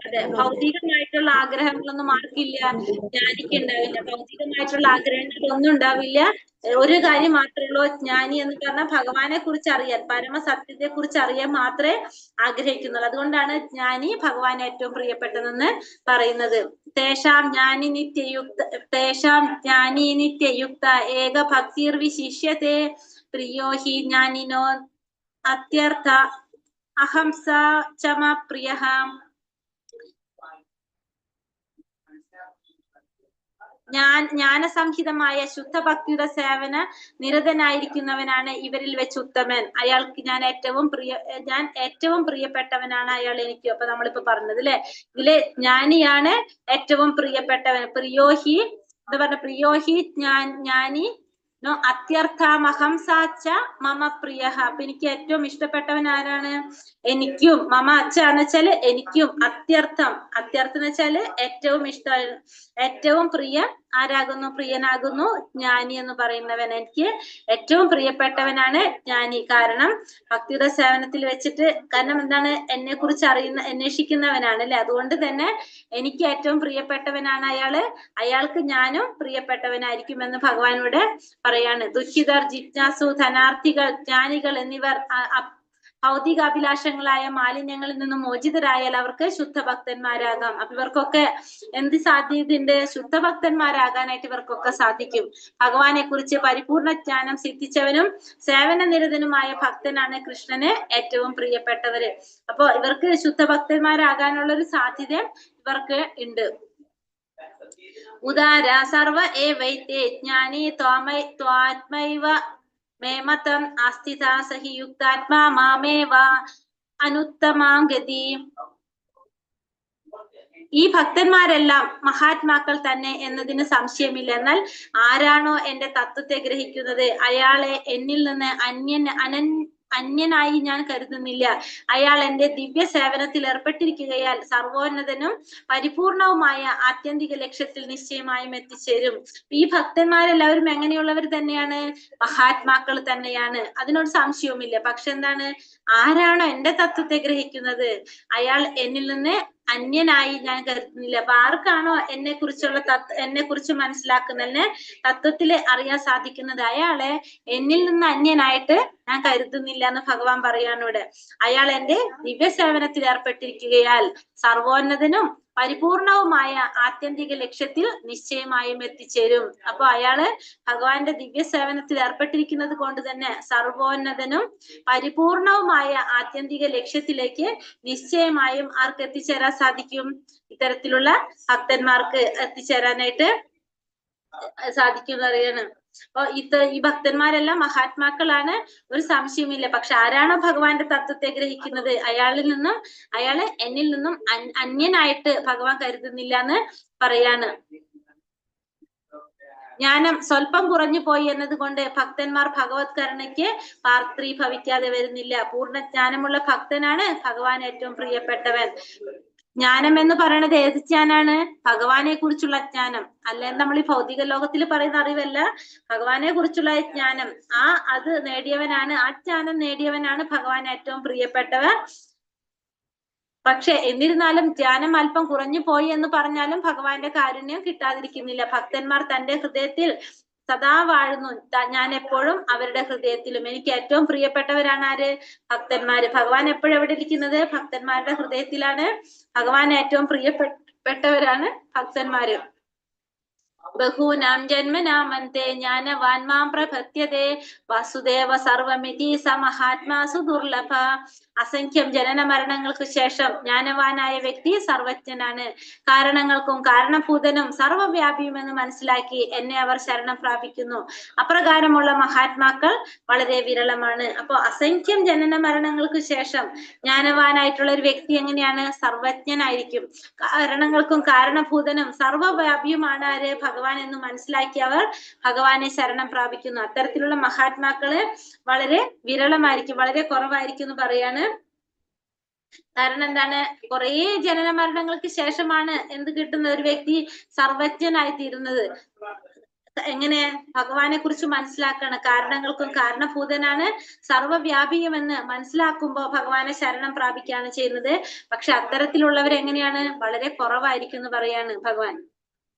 അതെ, ഭൗതികമായിട്ടുള്ള ആഗ്രഹങ്ങളൊന്നും ആർക്കില്ല? ജ്ഞാനിക്ക് ഉണ്ടാവില്ല. ഭൗതികമായിട്ടുള്ള ആഗ്രഹങ്ങളൊന്നും ഉണ്ടാവില്ല. ഒരു കാര്യം മാത്രമേ ഉള്ളൂ, ജ്ഞാനി എന്ന് പറഞ്ഞാൽ ഭഗവാനെ കുറിച്ച് അറിയാൻ, പരമസത്യത്തെ കുറിച്ച് അറിയാൻ മാത്രമേ ആഗ്രഹിക്കുന്നുള്ളൂ. അതുകൊണ്ടാണ് ജ്ഞാനി ഭഗവാൻ ഏറ്റവും പ്രിയപ്പെട്ടതെന്ന് പറയുന്നത്. തേഷാം ജ്ഞാനി നിത്യയുക്ത ഏക ഭക്തിർ വിശിഷ്യത്തെ പ്രിയോ ഹി ജ്ഞാനിനോ അത്യർത്ഥ അഹംസ ചമ പ്രിയ. ജ്ഞാനസംഹിതമായ ശുദ്ധഭക്തിയുടെ സേവന നിരതനായിരിക്കുന്നവനാണ് ഇവരിൽ വെച്ച് ഉത്തമൻ. അയാൾക്ക് ഞാൻ ഏറ്റവും പ്രിയപ്പെട്ടവനാണ് അയാൾ എനിക്ക്. അപ്പൊ നമ്മളിപ്പോ പറഞ്ഞത് അല്ലെ, ഇതിലെ ജ്ഞാനിയാണ് ഏറ്റവും പ്രിയപ്പെട്ടവൻ. പ്രിയോഹി എന്താ പറഞ്ഞ? പ്രിയോഹി ജ്ഞാനി നോ അത്യർത്ഥാമഹം സാച്ച മമ പ്രിയ. അപ്പൊ എനിക്ക് ഏറ്റവും ഇഷ്ടപ്പെട്ടവൻ ആരാണ്? എനിക്കും. മമ അച്ഛ എന്ന് വെച്ചാല് എനിക്കും. അത്യർത്ഥം എന്ന് വെച്ചാല് ഏറ്റവും ഏറ്റവും ആരാകുന്നു? പ്രിയനാകുന്നു ജ്ഞാനി എന്ന് പറയുന്നവൻ. എനിക്ക് ഏറ്റവും പ്രിയപ്പെട്ടവനാണ് ജ്ഞാനി. കാരണം ഭക്തിയുടെ സേവനത്തിൽ വെച്ചിട്ട്, കാരണം എന്താണ്? എന്നെ കുറിച്ച് അന്വേഷിക്കുന്നവനാണ് അല്ലെ. അതുകൊണ്ട് തന്നെ എനിക്ക് ഏറ്റവും പ്രിയപ്പെട്ടവനാണ് അയാള്. അയാൾക്ക് ഞാനും പ്രിയപ്പെട്ടവനായിരിക്കും എന്ന് ഭഗവാനോട് പറയാണ്. ദുഃഖിതർ, ജിജ്ഞാസു, ധനാർത്ഥികൾ, ജ്ഞാനികൾ എന്നിവർ ഭൗതികാഭിലാഷങ്ങളായ മാലിന്യങ്ങളിൽ നിന്നും മോചിതരായാൽ അവർക്ക് ശുദ്ധഭക്തന്മാരാകാം. അപ്പൊ ഇവർക്കൊക്കെ എന്ത് സാധ്യതയുണ്ട്? ശുദ്ധഭക്തന്മാരാകാനായിട്ട് ഇവർക്കൊക്കെ സാധിക്കും. ഭഗവാനെ കുറിച്ച് പരിപൂർണ ജ്ഞാനം സിദ്ധിച്ചവനും സേവന നിരതനുമായ ഭക്തനാണ് കൃഷ്ണന് ഏറ്റവും പ്രിയപ്പെട്ടവര്. അപ്പൊ ഇവർക്ക് ശുദ്ധഭക്തന്മാരാകാനുള്ള ഒരു സാധ്യത ഇവർക്ക് ഉണ്ട്. ഉദാര സർവ ഏവൈതേ ജ്ഞാനി ത്വാത്മൈവ മേമതം ആസ്ഥിത സഹി യുക്താത്മാ മാമേവ അനുത്തമാം ഗതി. ഈ ഭക്തന്മാരെല്ലാം മഹാത്മാക്കൾ തന്നെ എന്നതിന് സംശയമില്ല. എന്നാൽ ആരാണോ എന്റെ തത്വത്തെ ഗ്രഹിക്കുന്നത് അയാളെ എന്നിൽ നിന്ന് അന്യനായി ഞാൻ കരുതുന്നില്ല. അയാൾ എന്റെ ദിവ്യ സേവനത്തിൽ ഏർപ്പെട്ടിരിക്കുകയാൽ സർവോന്നതനും പരിപൂർണവുമായ ആത്യന്തിക ലക്ഷ്യത്തിൽ നിശ്ചയമായും എത്തിച്ചേരും. ഈ ഭക്തന്മാരെല്ലാവരും എങ്ങനെയുള്ളവർ തന്നെയാണ്? മഹാത്മാക്കൾ തന്നെയാണ്, അതിനോട് സംശയവുമില്ല. പക്ഷെ എന്താണ്? ആരാണോ എന്റെ തത്വത്തെ ഗ്രഹിക്കുന്നത് അയാൾ എന്നിൽ നിന്ന് അന്യനായി ഞാൻ കരുതുന്നില്ല. അപ്പൊ ആർക്കാണോ എന്നെ കുറിച്ച് മനസ്സിലാക്കുന്നതിന് തത്വത്തില് അറിയാൻ സാധിക്കുന്നത് അയാളെ എന്നിൽ നിന്ന് അന്യനായിട്ട് ഞാൻ കരുതുന്നില്ല എന്ന് ഭഗവാൻ പറയാണ് ഇവിടെ. അയാൾ എന്റെ ദിവ്യ സേവനത്തിൽ ഏർപ്പെട്ടിരിക്കുകയാൽ സർവോന്നതനും പരിപൂർണവുമായ ആത്യന്തിക ലക്ഷ്യത്തിൽ നിശ്ചയമായും എത്തിച്ചേരും. അപ്പൊ അയാള് ഭഗവാന്റെ ദിവ്യ സേവനത്തിൽ ഏർപ്പെട്ടിരിക്കുന്നത് കൊണ്ട് തന്നെ സർവോന്നതനും പരിപൂർണവുമായ ആത്യന്തിക ലക്ഷ്യത്തിലേക്ക് നിശ്ചയമായും ആർക്ക് എത്തിച്ചേരാൻ സാധിക്കും? ഇത്തരത്തിലുള്ള ഭക്തന്മാർക്ക് എത്തിച്ചേരാനായിട്ട് സാധിക്കും എന്നറിയാണ്. അപ്പൊ ഈ ഭക്തന്മാരെല്ലാം മഹാത്മാക്കളാണ്, ഒരു സംശയമില്ല. പക്ഷെ ആരാണോ ഭഗവാന്റെ തത്വത്തെ ഗ്രഹിക്കുന്നത് അയാള് എന്നിൽ നിന്നും അന്യനായിട്ട് ഭഗവാൻ കരുതുന്നില്ല എന്ന് പറയാണ്. ജ്ഞാനം സ്വല്പം കുറഞ്ഞു പോയി എന്നതുകൊണ്ട് ഭക്തന്മാർ ഭഗവത് കരുണയ്ക്ക് പാത്രീഭവിക്കാതെ വരുന്നില്ല. പൂർണ്ണജ്ഞാനമുള്ള ഭക്തനാണ് ഭഗവാൻ ഏറ്റവും പ്രിയപ്പെട്ടവൻ. ജ്ഞാനം എന്ന് പറയുന്നത് ഏത് ജ്ഞാനാണ്? ഭഗവാനെ കുറിച്ചുള്ള ജ്ഞാനം. അല്ലെ നമ്മൾ ഈ ഭൗതിക ലോകത്തിൽ പറയുന്ന അറിവല്ല, ഭഗവാനെ കുറിച്ചുള്ള ജ്ഞാനം. അത് നേടിയവനാണ്, ആ ജ്ഞാനം നേടിയവനാണ് ഭഗവാൻ ഏറ്റവും പ്രിയപ്പെട്ടവൻ. പക്ഷെ എന്നിരുന്നാലും ജ്ഞാനം അല്പം കുറഞ്ഞു പോയി എന്ന് പറഞ്ഞാലും ഭഗവാന്റെ കാരുണ്യം കിട്ടാതിരിക്കുന്നില്ല. ഭക്തന്മാർ തന്റെ ഹൃദയത്തിൽ സദാ വാഴുന്നു. ഞാൻ എപ്പോഴും അവരുടെ ഹൃദയത്തിലും. എനിക്ക് ഏറ്റവും പ്രിയപ്പെട്ടവരാണ് ആര്? ഭക്തന്മാര്. ഭഗവാൻ എപ്പോഴും എവിടെ ഇരിക്കുന്നത്? ഭക്തന്മാരുടെ ഹൃദയത്തിലാണ്. ഭഗവാൻ ഏറ്റവും പ്രിയപ്പെട്ടവരാണ് ഭക്തന്മാര്. ബഹൂനാം ജന്മനാമന്തെ ജ്ഞാനവാൻ മാം പ്രപദ്യതേ വാസുദേവ സർവമിതി സ മഹാത്മാസു ദുർലഭ. അസംഖ്യം ജനന മരണങ്ങൾക്ക് ശേഷം ജ്ഞാനവാനായ വ്യക്തി സർവജ്ഞനാണ്. കാരണങ്ങൾക്കും കാരണഭൂതനും സർവവ്യാപിയുമെന്ന് മനസ്സിലാക്കി എന്നെ അവർ ശരണം പ്രാപിക്കുന്നു. അപ്രകാരമുള്ള മഹാത്മാക്കൾ വളരെ വിരളമാണ്. അപ്പൊ അസംഖ്യം ജനന മരണങ്ങൾക്ക് ശേഷം ജ്ഞാനവാനായിട്ടുള്ള ഒരു വ്യക്തി എങ്ങനെയാണ്? സർവജ്ഞനായിരിക്കും. കാരണങ്ങൾക്കും കാരണഭൂതനും സർവവ്യാപിയുമാണ് ആര്? ഭഗവാൻ എന്ന് മനസ്സിലാക്കി അവർ ഭഗവാനെ ശരണം പ്രാപിക്കുന്നു. അത്തരത്തിലുള്ള മഹാത്മാക്കള് വളരെ വിരളമായിരിക്കും, വളരെ കുറവായിരിക്കും എന്ന് പറയാണ്. കാരണം എന്താണ്? കുറേ ജനന മരണങ്ങൾക്ക് ശേഷമാണ് എന്ത് കിട്ടുന്നത്? ഒരു വ്യക്തി സർവജ്ഞനായി തീരുന്നത്. എങ്ങനെ? ഭഗവാനെ കുറിച്ച് മനസ്സിലാക്കണം. കാരണങ്ങൾക്കും കാരണഭൂതനാണ്, സർവവ്യാപിയുമെന്ന് മനസ്സിലാക്കുമ്പോ ഭഗവാനെ ശരണം പ്രാപിക്കുകയാണ് ചെയ്യുന്നത്. പക്ഷെ അത്തരത്തിലുള്ളവർ എങ്ങനെയാണ്? വളരെ കുറവായിരിക്കും എന്ന് പറയാണ് ഭഗവാൻ.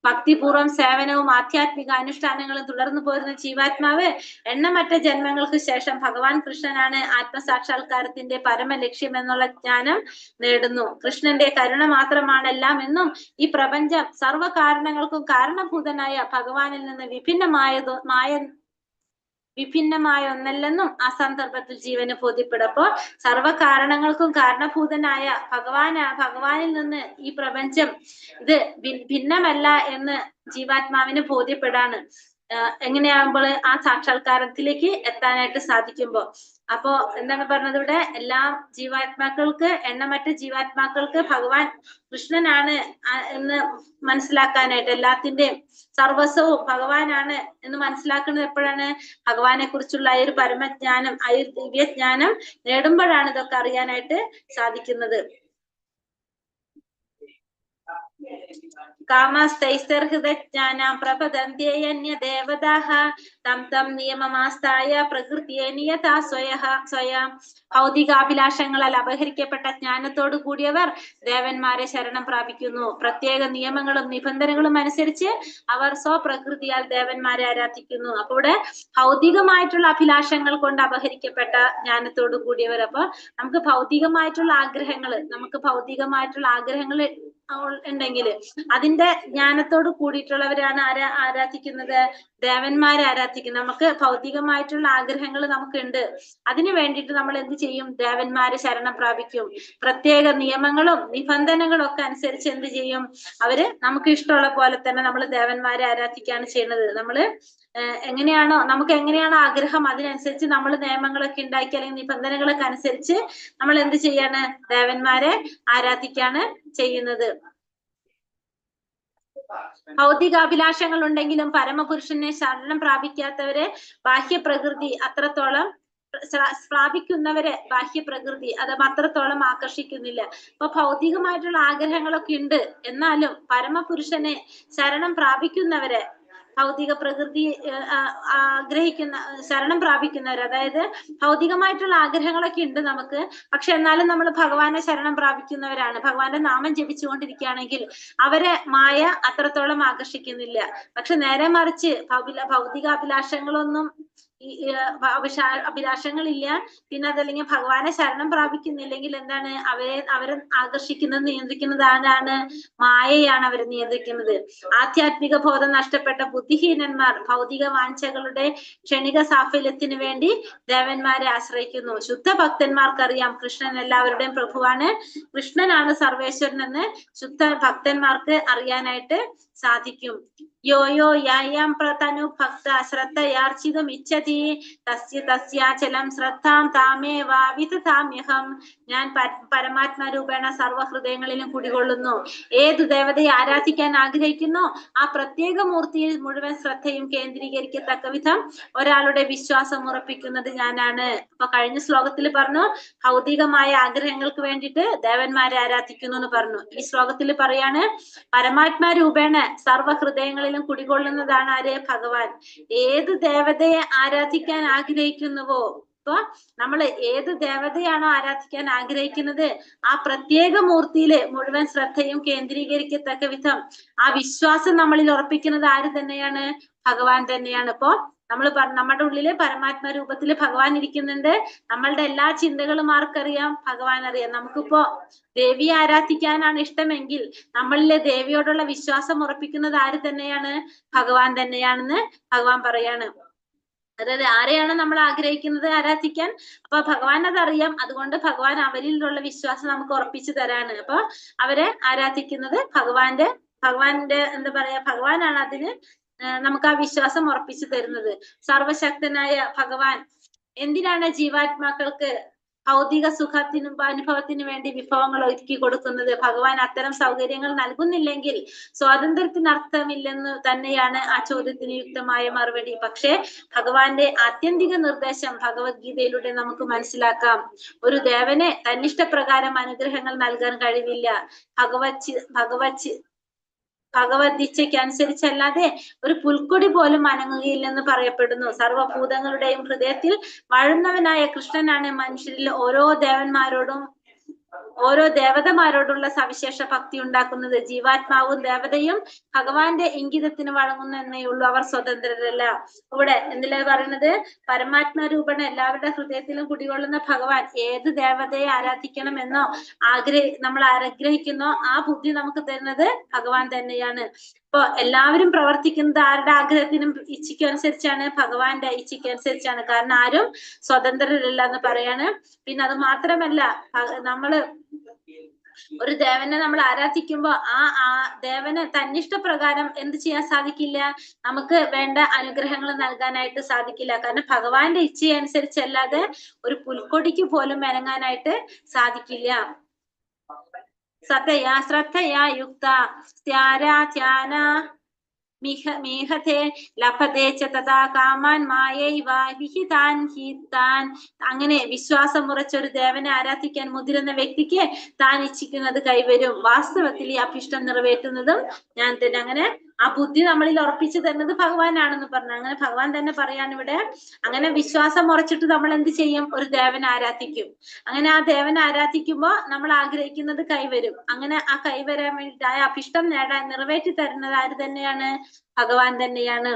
ഭക്തിപൂർവ്വം സേവനവും ആധ്യാത്മിക അനുഷ്ഠാനങ്ങളും തുടർന്നു പോരുന്ന ജീവാത്മാവ് എണ്ണമറ്റ ജന്മങ്ങൾക്ക് ശേഷം ഭഗവാൻ കൃഷ്ണനാണ് ആത്മസാക്ഷാത്കാരത്തിന്റെ പരമലക്ഷ്യം എന്നുള്ള ജ്ഞാനം നേടുന്നു. കൃഷ്ണന്റെ കരുണ മാത്രമാണ് എല്ലാം എന്നും ഈ പ്രപഞ്ചം സർവ്വ കാരണങ്ങൾക്കും കാരണഭൂതനായ ഭഗവാനിൽ നിന്ന് വിഭിന്നമായ ഒന്നല്ലെന്നും ആ സന്ദർഭത്തിൽ ജീവന് ബോധ്യപ്പെടും. അപ്പോ സർവ്വ കാരണങ്ങൾക്കും കാരണഭൂതനായ ഭഗവാനിൽ നിന്ന് ഈ പ്രപഞ്ചം ഇത് ഭിന്നമല്ല എന്ന് ജീവാത്മാവിന് ബോധ്യപ്പെടാണ്. എങ്ങനെയാകുമ്പോൾ ആ സാക്ഷാത്കാരത്തിലേക്ക് എത്താനായിട്ട് സാധിക്കുമ്പോ. അപ്പോ എന്താണ് പറഞ്ഞത് ഇവിടെ? എല്ലാ ജീവാത്മാക്കൾക്ക്, എണ്ണമറ്റ ജീവാത്മാക്കൾക്ക് ഭഗവാൻ കൃഷ്ണനാണ് എന്ന് മനസ്സിലാക്കാനായിട്ട്, എല്ലാത്തിന്റെയും സർവസ്വവും ഭഗവാനാണ് എന്ന് മനസ്സിലാക്കുന്നത് എപ്പോഴാണ്? ഭഗവാനെ കുറിച്ചുള്ള ആ ഒരു പരമജ്ഞാനം, ആ ഒരു ദിവ്യജ്ഞാനം നേടുമ്പോഴാണ് ഇതൊക്കെ അറിയാനായിട്ട് സാധിക്കുന്നത്. കാമസ്തൈസ്തർഹൃതജ്ഞാനാം പ്രപദന്ത്യന്യദേവതാഃ തം തം നിയമമാസ്തായ പ്രകൃതിയെ നിയതാ സ്വയം. ഭൗതികാഭിലാഷങ്ങളാൽ അപഹരിക്കപ്പെട്ട ജ്ഞാനത്തോടു കൂടിയവർ ദേവന്മാരെ ശരണം പ്രാപിക്കുന്നു. പ്രത്യേക നിയമങ്ങളും നിബന്ധനകളും അനുസരിച്ച് അവർ സ്വപ്രകൃതിയാൽ ദേവന്മാരെ ആരാധിക്കുന്നു. അപ്പൊ ഇവിടെ ഭൗതികമായിട്ടുള്ള അഭിലാഷങ്ങൾ കൊണ്ട് അപഹരിക്കപ്പെട്ട ജ്ഞാനത്തോടു കൂടിയവർ. അപ്പൊ നമുക്ക് ഭൗതികമായിട്ടുള്ള ആഗ്രഹങ്ങൾ ഉണ്ടെങ്കിൽ അതിന്റെ ജ്ഞാനത്തോട് കൂടിയിട്ടുള്ളവരാണ് ആരാധിക്കുന്നത്? ദേവന്മാരെ ആരാധിക്കുന്നത്. നമുക്ക് ഭൗതികമായിട്ടുള്ള ആഗ്രഹങ്ങൾ നമുക്കുണ്ട്, അതിനു വേണ്ടിയിട്ട് നമ്മൾ എന്ത് ചെയ്യും? ദേവന്മാരെ ശരണം പ്രാപിക്കും. പ്രത്യേക നിയമങ്ങളും നിബന്ധനകളും ഒക്കെ അനുസരിച്ച് എന്ത് ചെയ്യും? അവര് നമുക്ക് ഇഷ്ടമുള്ള പോലെ തന്നെ നമ്മൾ ദേവന്മാരെ ആരാധിക്കുകയാണ് ചെയ്യുന്നത്. നമ്മള് നമുക്ക് എങ്ങനെയാണോ ആഗ്രഹം അതിനനുസരിച്ച് നമ്മൾ നിയമങ്ങളൊക്കെ ഉണ്ടാക്കി അല്ലെങ്കിൽ നിബന്ധനകളൊക്കെ അനുസരിച്ച് നമ്മൾ എന്ത് ചെയ്യാണ്? ദേവന്മാരെ ആരാധിക്കാണ് ചെയ്യുന്നത്. ഭൗതികാഭിലാഷങ്ങൾ ഉണ്ടെങ്കിലും പരമപുരുഷനെ ശരണം പ്രാപിക്കാത്തവരെ ബാഹ്യപ്രകൃതി അത്രത്തോളം പ്രാപിക്കുന്നവരെ ബാഹ്യപ്രകൃതി അത് അത്രത്തോളം ആകർഷിക്കുന്നില്ല. അപ്പൊ ഭൗതികമായിട്ടുള്ള ആഗ്രഹങ്ങളൊക്കെ ഉണ്ട്, എന്നാലും പരമപുരുഷനെ ശരണം പ്രാപിക്കുന്നവരെ, ഭൗതിക പ്രകൃതി ശരണം പ്രാപിക്കുന്നവർ, അതായത് ഭൗതികമായിട്ടുള്ള ആഗ്രഹങ്ങളൊക്കെ ഉണ്ട് നമുക്ക്, പക്ഷെ എന്നാലും നമ്മൾ ഭഗവാനെ ശരണം പ്രാപിക്കുന്നവരാണ്. ഭഗവാന്റെ നാമം ജപിച്ചുകൊണ്ടിരിക്കുകയാണെങ്കിൽ അവരെ മായ അത്രത്തോളം ആകർഷിക്കുന്നില്ല. പക്ഷെ നേരെ മറിച്ച് ഭൗതികാഭിലാഷങ്ങളൊന്നും അഭിലാഷങ്ങളില്ല, പിന്നെ അതല്ലെങ്കിൽ ഭഗവാനെ ശരണം പ്രാപിക്കുന്നില്ലെങ്കിൽ എന്താണ്? അവരെ ആകർഷിക്കുന്നത്, നിയന്ത്രിക്കുന്നത് ആരാണ്? മായയാണ് അവരെ നിയന്ത്രിക്കുന്നത്. ആധ്യാത്മിക ബോധം നഷ്ടപ്പെട്ട ബുദ്ധിഹീനന്മാർ ഭൗതിക വാഞ്ചകളുടെ ക്ഷണിക സാഫല്യത്തിന് വേണ്ടി ദേവന്മാരെ ആശ്രയിക്കുന്നു. ശുദ്ധ ഭക്തന്മാർക്കറിയാം കൃഷ്ണൻ എല്ലാവരുടെയും പ്രഭുവാണ്, കൃഷ്ണനാണ് സർവേശ്വരൻ എന്ന് ശുദ്ധ ഭക്തന്മാർക്ക് അറിയാനായിട്ട് സാധിക്കും. യോ യോ യായാം പ്രതനു ഭക്ത ശ്രദ്ധയാർച്ചിതും ഇച്ഛതി തസ്യാചലം ശ്രദ്ധാം താമേവാവിദധാമ്യഹം. ഞാൻ പരമാത്മരൂപേണ സർവ്വഹൃദയങ്ങളിലും കുടികൊള്ളുന്നു. ഏതു ദേവതയെ ആരാധിക്കാൻ ആഗ്രഹിക്കുന്നോ ആ പ്രത്യേക മൂർത്തിയിൽ മുഴുവൻ ശ്രദ്ധയും കേന്ദ്രീകരിക്കത്തക്ക വിധം ഒരാളുടെ വിശ്വാസം ഉറപ്പിക്കുന്നത് ഞാനാണ്. അപ്പൊ കഴിഞ്ഞ ശ്ലോകത്തിൽ പറഞ്ഞു ഭൗതികമായ ആഗ്രഹങ്ങൾക്ക് വേണ്ടിയിട്ട് ദേവന്മാരെ ആരാധിക്കുന്നു എന്ന് പറഞ്ഞു. ഈ ശ്ലോകത്തിൽ പറയാണ് പരമാത്മരൂപേണ സർവ്വഹൃദയങ്ങളിലും കുടികൊള്ളുന്നതാണ് ആര്? ഭഗവാൻ. ഏത് ദേവതയെ ആരാധിക്കാൻ ആഗ്രഹിക്കുന്നുവോ, ഇപ്പൊ നമ്മൾ ഏത് ദേവതയാണോ ആരാധിക്കാൻ ആഗ്രഹിക്കുന്നത് ആ പ്രത്യേക മൂർത്തിയില് മുഴുവൻ ശ്രദ്ധയും കേന്ദ്രീകരിക്കത്തക്ക വിധം ആ വിശ്വാസം നമ്മളിൽ ഉറപ്പിക്കുന്നത് ആര് തന്നെയാണ്? ഭഗവാൻ തന്നെയാണ്. ഇപ്പൊ നമ്മുടെ ഉള്ളില് പരമാത്മ രൂപത്തില് ഭഗവാൻ ഇരിക്കുന്നുണ്ട്. നമ്മളുടെ എല്ലാ ചിന്തകളും ആർക്കറിയാം? ഭഗവാൻ അറിയാം. നമുക്കിപ്പോ ദേവിയെ ആരാധിക്കാനാണ് ഇഷ്ടമെങ്കിൽ നമ്മളിലെ ദേവിയോടുള്ള വിശ്വാസം ഉറപ്പിക്കുന്നത് ആര് തന്നെയാണ്? ഭഗവാൻ തന്നെയാണെന്ന് ഭഗവാൻ പറയാണ്. അതായത് ആരെയാണ് നമ്മൾ ആഗ്രഹിക്കുന്നത് ആരാധിക്കാൻ? അപ്പൊ ഭഗവാൻ അതറിയാം. അതുകൊണ്ട് ഭഗവാൻ അവരിലുള്ള വിശ്വാസം നമുക്ക് ഉറപ്പിച്ചു തരാണ്. അപ്പൊ അവരെ ആരാധിക്കുന്നത് ഭഗവാന്റെ എന്താ പറയാ, ഭഗവാനാണ് അതിന് നമുക്ക് ആ വിശ്വാസം ഉറപ്പിച്ചു തരുന്നത്. സർവശക്തനായ ഭഗവാൻ എന്തിനാണ് ജീവാത്മാക്കൾക്ക് ഭൗതിക സുഖത്തിനും അനുഭവത്തിനു വേണ്ടി വിഭവങ്ങൾ ഒരുക്കി കൊടുക്കുന്നത്? ഭഗവാൻ അത്തരം സൗകര്യങ്ങൾ നൽകുന്നില്ലെങ്കിൽ സ്വാതന്ത്ര്യത്തിന് അർത്ഥമില്ലെന്ന് തന്നെയാണ് ആ ചോദ്യത്തിന് യുക്തമായ മറുപടി. പക്ഷേ ഭഗവാന്റെ ആത്യന്തിക നിർദ്ദേശം ഭഗവത്ഗീതയിലൂടെ നമുക്ക് മനസ്സിലാക്കാം. ഒരു ദേവനെ തന്നിഷ്ടപ്രകാരം അനുഗ്രഹങ്ങൾ നൽകാൻ കഴിവില്ല. ഭഗവദ്ദിച്ഛയ്ക്കനുസരിച്ചല്ലാതെ ഒരു പുൽക്കൊടി പോലും അനങ്ങുകയില്ലെന്ന് പറയപ്പെടുന്നു. സർവഭൂതങ്ങളുടെയും ഹൃദയത്തിൽ വാഴുന്നവനായ കൃഷ്ണനാണ് മനുഷ്യരിൽ ഓരോ ദേവതമാരോടുള്ള സവിശേഷ ഭക്തി ഉണ്ടാക്കുന്നത്. ജീവാത്മാവും ദേവതയും ഭഗവാന്റെ ഇംഗിതത്തിന് വഴങ്ങുന്നു എന്നേ ഉള്ളൂ. അവർ സ്വതന്ത്രരല്ല. ഇവിടെ എന്തിലാ പറയുന്നത്? പരമാത്മരൂപണ എല്ലാവരുടെ ഹൃദയത്തിലും കുടികൊള്ളുന്ന ഭഗവാൻ ഏത് ദേവതയെ ആരാധിക്കണം എന്നോ നമ്മൾ ആഗ്രഹിക്കുന്നോ ആ ബുദ്ധി നമുക്ക് തരുന്നത് ഭഗവാൻ തന്നെയാണ്. ഇപ്പൊ എല്ലാവരും പ്രവർത്തിക്കുന്നത് ആരുടെ ആഗ്രഹത്തിനും ഇച്ഛയ്ക്കും അനുസരിച്ചാണ്? ഭഗവാന്റെ ഇച്ഛയ്ക്ക് അനുസരിച്ചാണ്. കാരണം ആരും സ്വതന്ത്രരല്ല എന്ന് പറയാണ്. പിന്നെ അത് മാത്രമല്ല, ഒരു ദേവനെ നമ്മൾ ആരാധിക്കുമ്പോ ആ ദേവന് തന്നിഷ്ടപ്രകാരം എന്ത് ചെയ്യാൻ സാധിക്കില്ല, നമുക്ക് വേണ്ട അനുഗ്രഹങ്ങൾ നൽകാനായിട്ട് സാധിക്കില്ല. കാരണം ഭഗവാന്റെ ഇച്ഛയനുസരിച്ചല്ലാതെ ഒരു പുൽക്കൊടിക്ക് പോലും മെനങ്ങാനായിട്ട് സാധിക്കില്ല. സതയാ ശ്രദ്ധയാ യുക്ത ധ്യാന മീഹത്തെ ലഭത്തെ ച തഥാ കാമാൻ മായൈവ വിഹിതാൻ ഹിതാൻ. അങ്ങനെ വിശ്വാസം ഉറച്ച ഒരു ദേവനെ ആരാധിക്കാൻ മുതിരുന്ന വ്യക്തിക്ക് താൻ ഇച്ഛിക്കുന്നത് കൈവരും. വാസ്തവത്തിൽ ഈ അഭിഷ്ടം നിറവേറ്റുന്നതും ഞാൻ തന്നെ. അങ്ങനെ ആ ബുദ്ധി നമ്മളിൽ ഉറപ്പിച്ചു തരുന്നത് ഭഗവാനാണെന്ന് പറഞ്ഞു. അങ്ങനെ ഭഗവാൻ തന്നെ പറയാണ് ഇവിടെ. അങ്ങനെ വിശ്വാസം ഉറച്ചിട്ട് നമ്മൾ എന്ത് ചെയ്യും, ഒരു ദേവനെ ആരാധിക്കും. അങ്ങനെ ആ ദേവനെ ആരാധിക്കുമ്പോ നമ്മൾ ആഗ്രഹിക്കുന്നത് കൈവരും. അങ്ങനെ ആ കൈവരാൻ വേണ്ടിയിട്ട് ആ അഭിഷ്ടം നിറവേറ്റി തരുന്നത് ആര് തന്നെയാണ്, ഭഗവാൻ തന്നെയാണ്.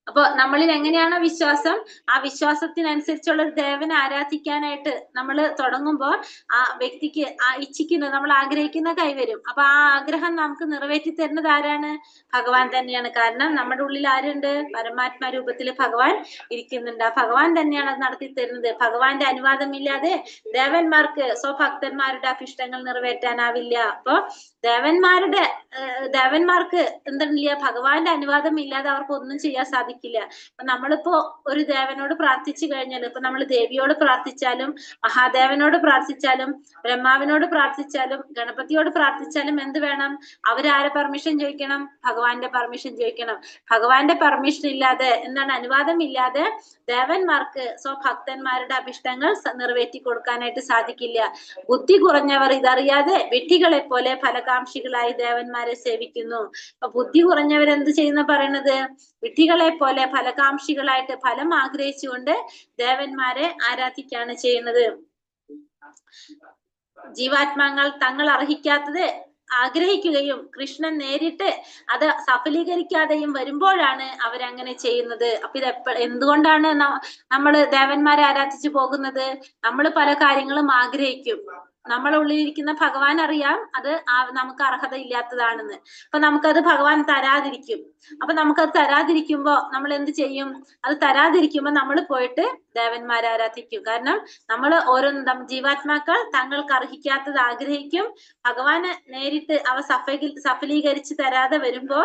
അപ്പൊ നമ്മളിൽ എങ്ങനെയാണോ വിശ്വാസം, ആ വിശ്വാസത്തിനനുസരിച്ചുള്ള ഒരു ദേവനെ ആരാധിക്കാനായിട്ട് നമ്മൾ തുടങ്ങുമ്പോൾ ആ വ്യക്തിക്ക് ആ ഇച്ഛിക്കുന്നത്, നമ്മൾ ആഗ്രഹിക്കുന്ന കൈവരും. അപ്പൊ ആ ആഗ്രഹം നമുക്ക് നിറവേറ്റി തരുന്നത് ആരാണ്, ഭഗവാൻ തന്നെയാണ്. കാരണം നമ്മുടെ ഉള്ളിൽ ആരുണ്ട്, പരമാത്മാ രൂപത്തിൽ ഭഗവാൻ ഇരിക്കുന്നുണ്ട്. ആ ഭഗവാൻ തന്നെയാണ് അത് നടത്തി തരുന്നത്. ഭഗവാന്റെ അനുവാദമില്ലാതെ ദേവന്മാർക്ക് സ്വഭക്തന്മാരുടെ അഭിഷ്ടങ്ങൾ നിറവേറ്റാനാവില്ല. അപ്പൊ ദേവന്മാർക്ക് എന്തില്ല, ഭഗവാന്റെ അനുവാദം ഇല്ലാതെ അവർക്ക് ഒന്നും ചെയ്യാൻ സാധിക്കില്ല. അപ്പൊ നമ്മളിപ്പോ ഒരു ദേവനോട് പ്രാർത്ഥിച്ചു കഴിഞ്ഞാൽ, ഇപ്പൊ നമ്മൾ ദേവിയോട് പ്രാർത്ഥിച്ചാലും മഹാദേവനോട് പ്രാർത്ഥിച്ചാലും ബ്രഹ്മാവിനോട് പ്രാർത്ഥിച്ചാലും ഗണപതിയോട് പ്രാർത്ഥിച്ചാലും എന്ത് വേണം, അവരാരെ പെർമിഷൻ ചോദിക്കണം, ഭഗവാന്റെ പെർമിഷൻ ചോദിക്കണം. ഭഗവാന്റെ പെർമിഷൻ ഇല്ലാതെ, എന്താണ്, അനുവാദം ഇല്ലാതെ ദേവന്മാർക്ക് സ്വഭക്തന്മാരുടെ അഭിഷ്ടങ്ങൾ നിറവേറ്റി കൊടുക്കാനായിട്ട് സാധിക്കില്ല. ബുദ്ധി കുറഞ്ഞവർ ഇതറിയാതെ വിഡ്ഢികളെ പോലെ ഫലകാംക്ഷികളായി ദേവന്മാരെ സേവിക്കുന്നു. അപ്പൊ ബുദ്ധി കുറഞ്ഞവരെന്ത് ചെയ്യുന്ന പറയണത്, വിഡ്ഢികളെ പോലെ ഫലകാംക്ഷികളായിട്ട് ഫലം ആഗ്രഹിച്ചുകൊണ്ട് ദേവന്മാരെ ആരാധിക്കുകയാണ് ചെയ്യുന്നത്. ജീവാത്മാങ്ങൾ തങ്ങൾ അർഹിക്കാത്തത് ആഗ്രഹിക്കുകയും കൃഷ്ണൻ നേരിട്ട് അത് സഫലീകരിക്കാതെയും വരുമ്പോഴാണ് അവരങ്ങനെ ചെയ്യുന്നത്. അപ്പൊ ഇത് എന്തുകൊണ്ടാണ് നമ്മൾ ദേവന്മാരെ ആരാധിച്ചു പോകുന്നത്? നമ്മൾ പല കാര്യങ്ങളും ആഗ്രഹിക്കും. നമ്മളെ ഉള്ളിലിരിക്കുന്ന ഭഗവാൻ അറിയാം അത് നമുക്ക് അർഹത ഇല്ലാത്തതാണെന്ന്. അപ്പൊ നമുക്കത് ഭഗവാൻ തരാതിരിക്കും. അപ്പൊ നമുക്കത് തരാതിരിക്കുമ്പോ നമ്മൾ എന്ത് ചെയ്യും, അത് തരാതിരിക്കുമ്പോ നമ്മൾ പോയിട്ട് ദേവന്മാരെ ആരാധിക്കും. കാരണം നമ്മൾ ഓരോ ജീവാത്മാക്കൾ തങ്ങൾക്ക് അർഹിക്കാത്തത് ആഗ്രഹിക്കും. ഭഗവാന് നേരിട്ട് അവ സഫലീകരിച്ച് തരാതെ വരുമ്പോ